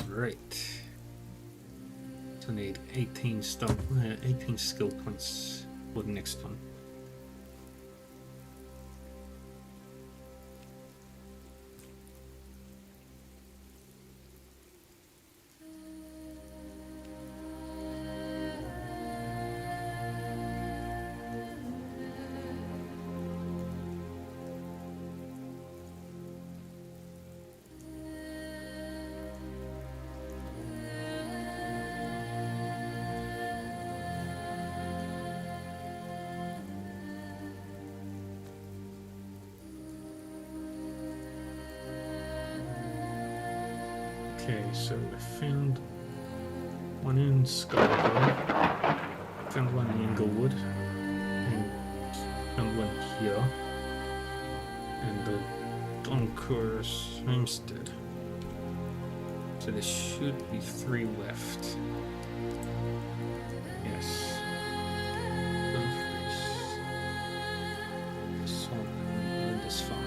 Alright. So I need 18 skill points for the next one. Okay, so I found one in Scarborough, found one in Inglewood, and found one here, and the Doncourse Homestead. So there should be 3 left. Yes. Dumfries. Salt and this farm.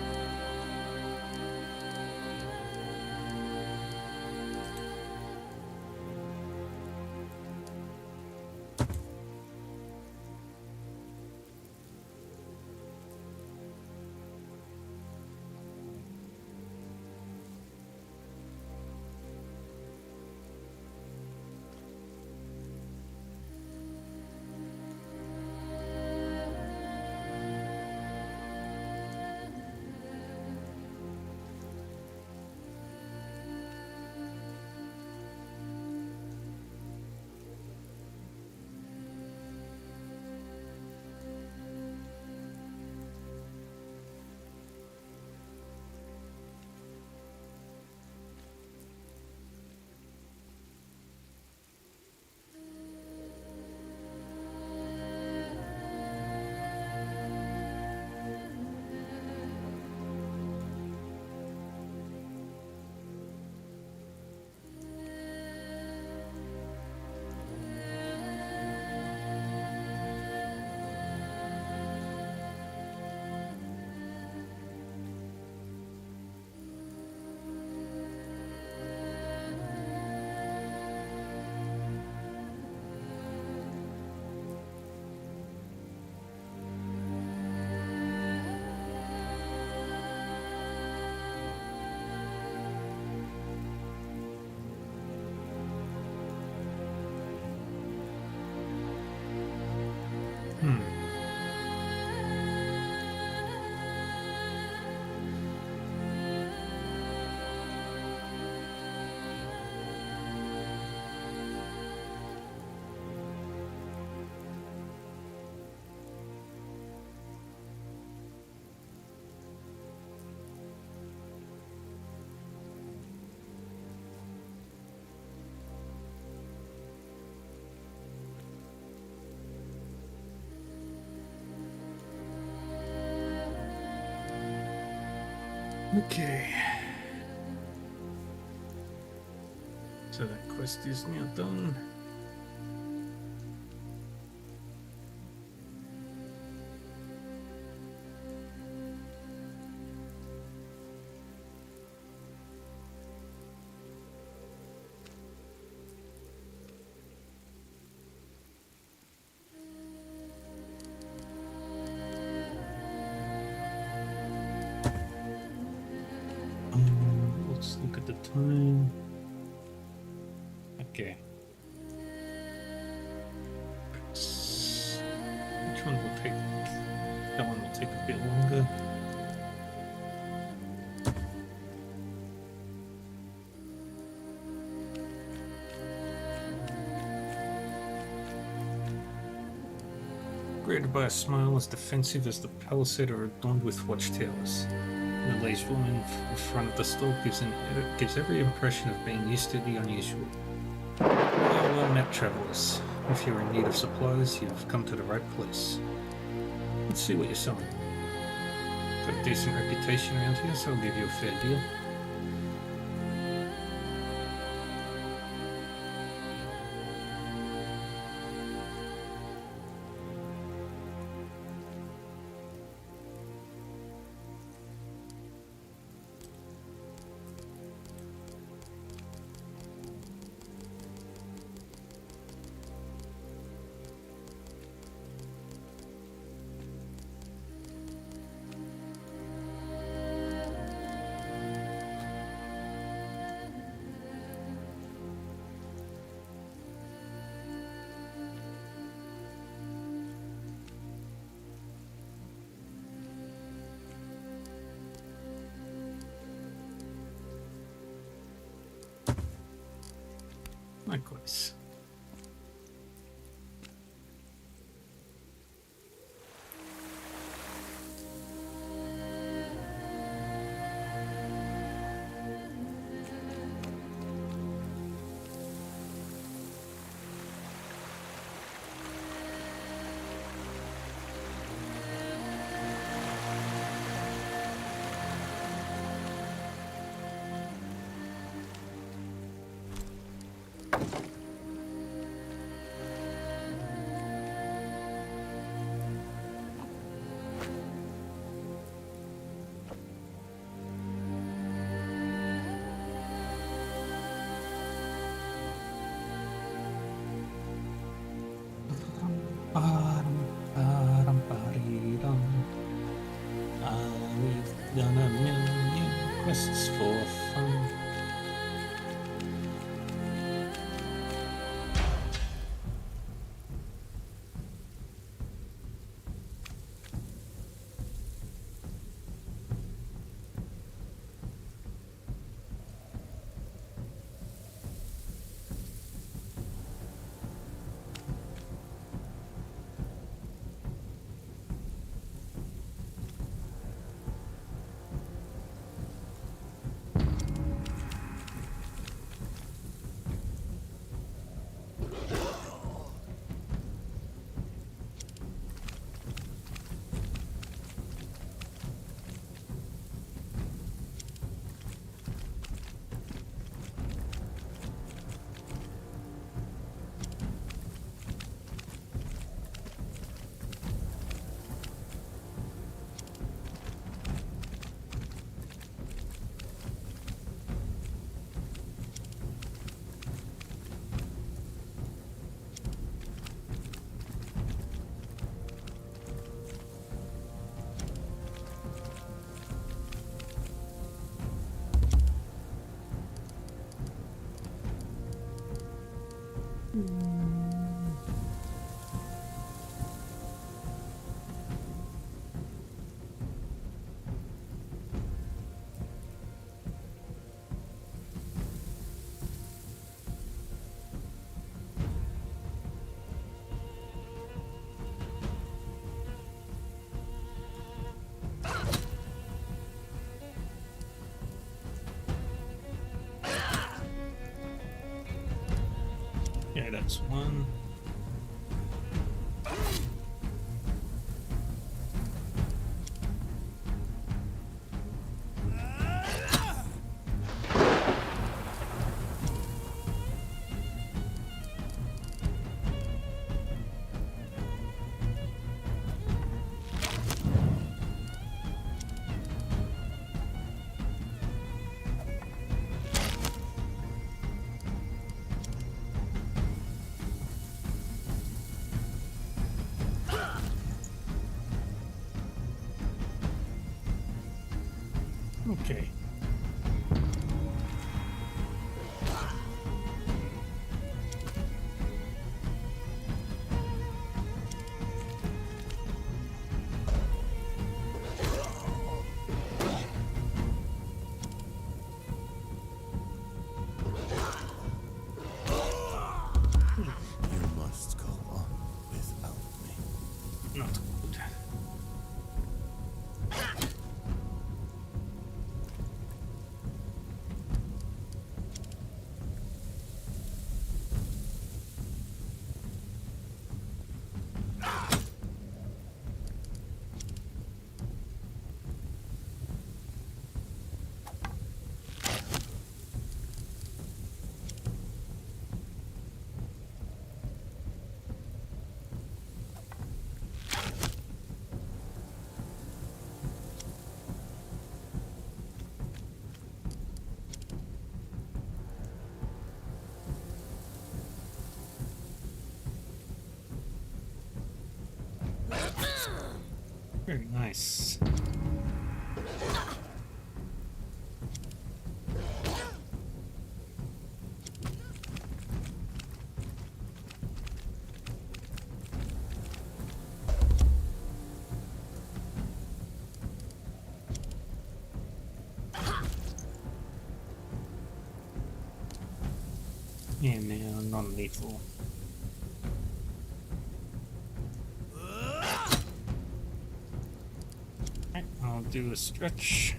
Okay. So that quest is now done. Okay. Which one will take? That one will take a bit longer. Greeted by a smile as defensive as the palisade are adorned with watchtowers. The middle-aged woman in front of the stall gives every impression of being used to the unusual. Well met, travellers. If you're in need of supplies, you've come to the right place. Let's see what you're selling. Got a decent reputation around here, so I'll give you a fair deal. Likewise. We've done a million quests for fun. Yeah, that's one. Okay. Very nice. And now non-lethal. Right, I'll do a stretch.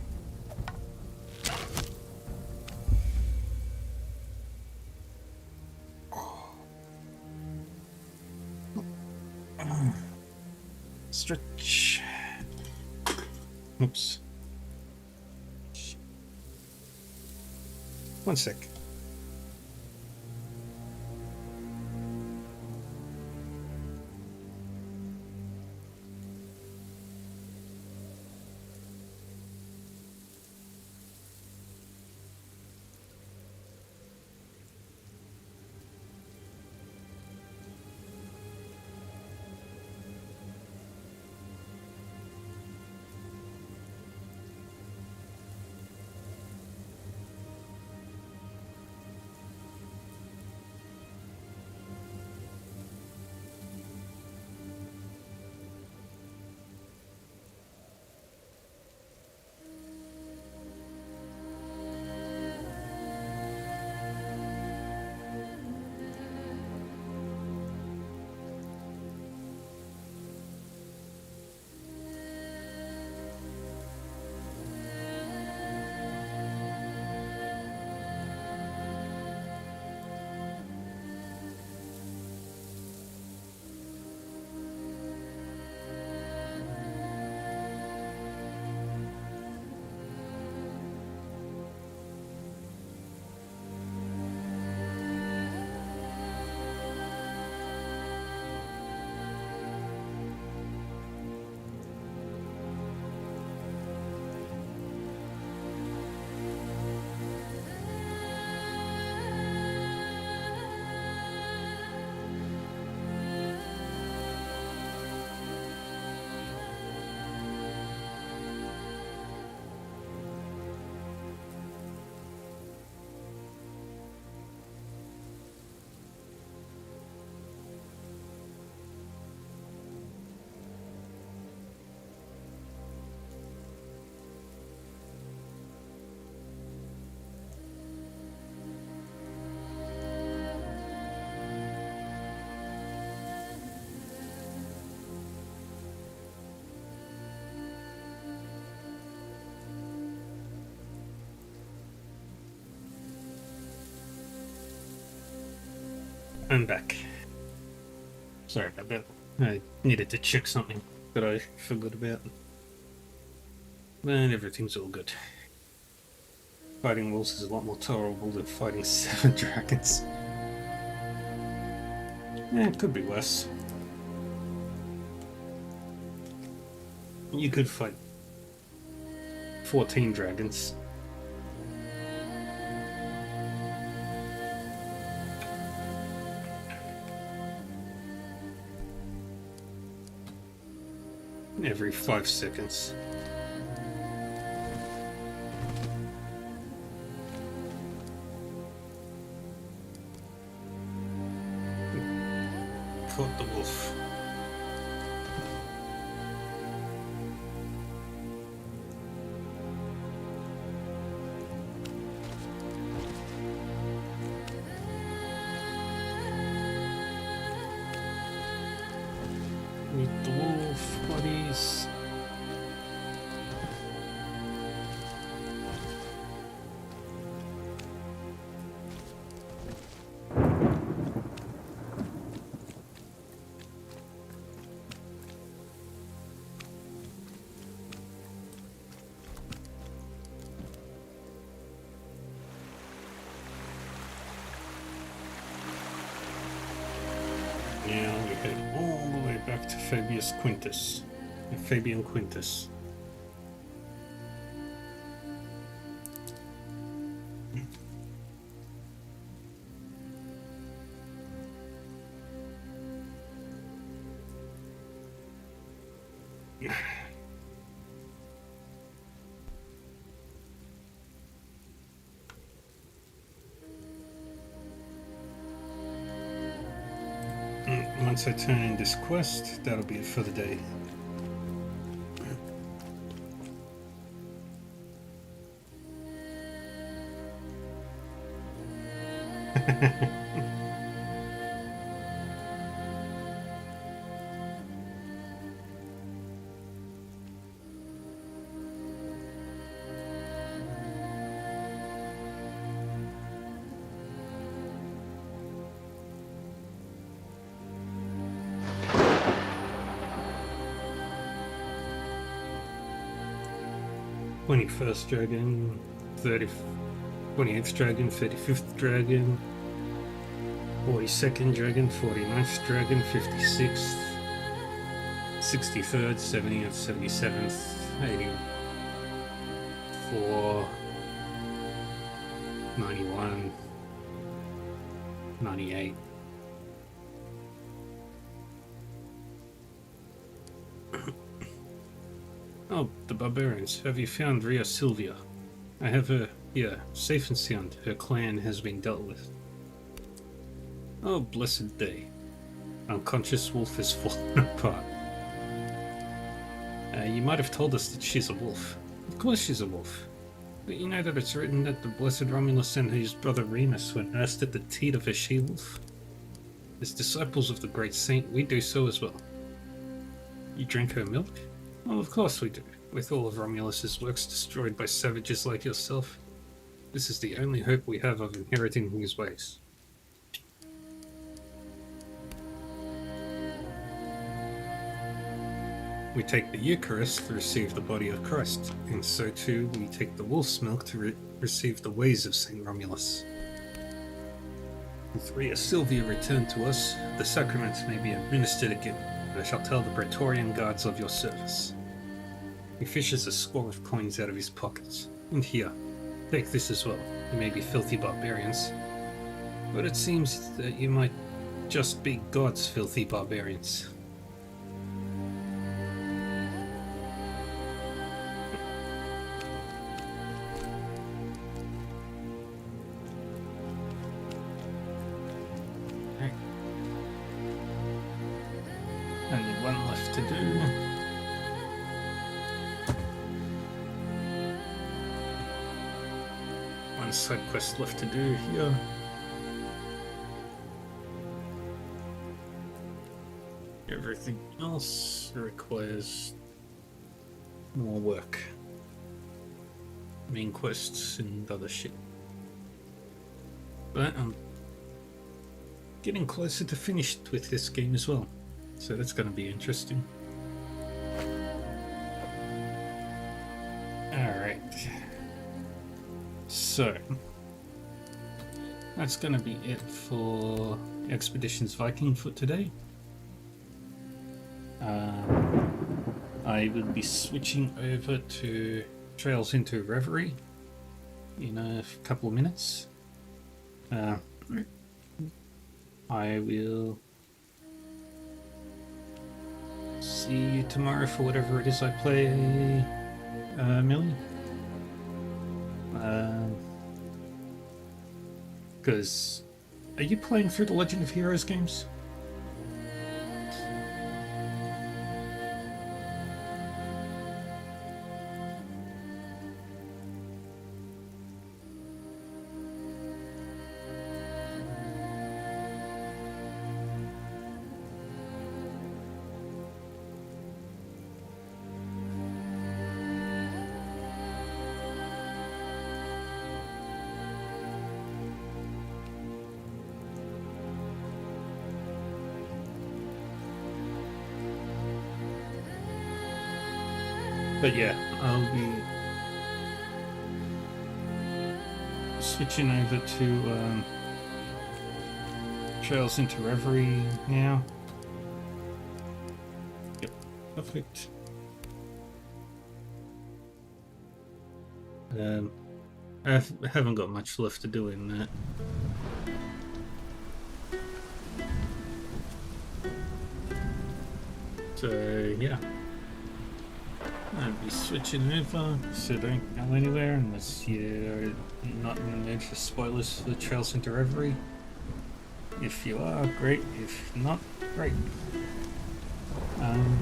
Stretch. Oops. One sec. I'm back. Sorry about that. I needed to check something that I forgot about. And everything's all good. Fighting wolves is a lot more tolerable than fighting 7 dragons. Yeah, it could be worse. You could fight 14 dragons. Every 5 seconds. Caught the wolf. Meet the wolf, buddies. Now we head all the way back to Fabian Quintus. once I turn in this quest, that'll be it for the day. th dragon, 28th dragon, 35th dragon, 42nd dragon, 49th dragon, 56th, 63rd, 70th, 77th, 84, 91, 98. Oh, the barbarians. Have you found Ria Silvia? I have her here, safe and sound. Her clan has been dealt with. Oh, blessed day. Unconscious wolf is falling apart. You might have told us that she's a wolf. Of course she's a wolf. But you know that it's written that the blessed Romulus and his brother Remus were nursed at the teat of a she-wolf? As disciples of the great saint, we do so as well. You drink her milk? Well, of course we do. With all of Romulus's works destroyed by savages like yourself, this is the only hope we have of inheriting his ways. We take the Eucharist to receive the body of Christ, and so too we take the wolf's milk to receive the ways of Saint Romulus. With Ria Silvia returned to us, the sacraments may be administered again, and I shall tell the Praetorian guards of your service. He fishes a score of coins out of his pockets. And here, take this as well. You may be filthy barbarians, but it seems that you might just be God's filthy barbarians. Okay. Only one left to do. One side quest left to do here. Everything else requires more work. Main quests and other shit. But I'm getting closer to finished with this game as well, so that's going to be interesting. Alright. So, that's going to be it for Expeditions Viking for today. I will be switching over to Trails into Reverie in a couple of minutes. I will see you tomorrow for whatever it is I play, Millie. Because, are you playing through the Legend of Heroes games? But yeah, I'll be switching over to Trails into Reverie now. Yep, perfect. I haven't got much left to do in that. So yeah. I'll be switching over, so don't go anywhere unless you're not in the mood for spoilers for Trails into Reverie. If you are, great. If not, Great. Um,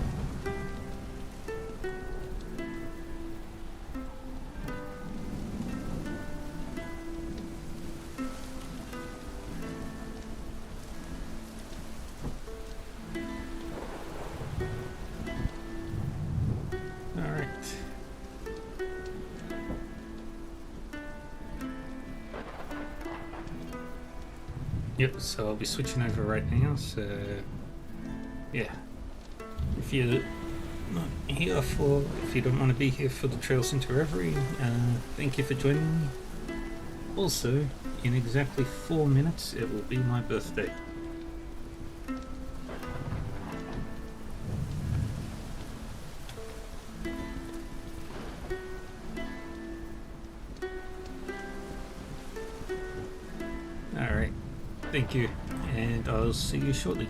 all right. Yep, so I'll be switching over right now, so yeah. If you're not here for, if you don't want to be here for the Trails into Reverie, thank you for joining me. Also, in exactly 4 minutes, it will be my birthday. Alright, thank you, and I'll see you shortly.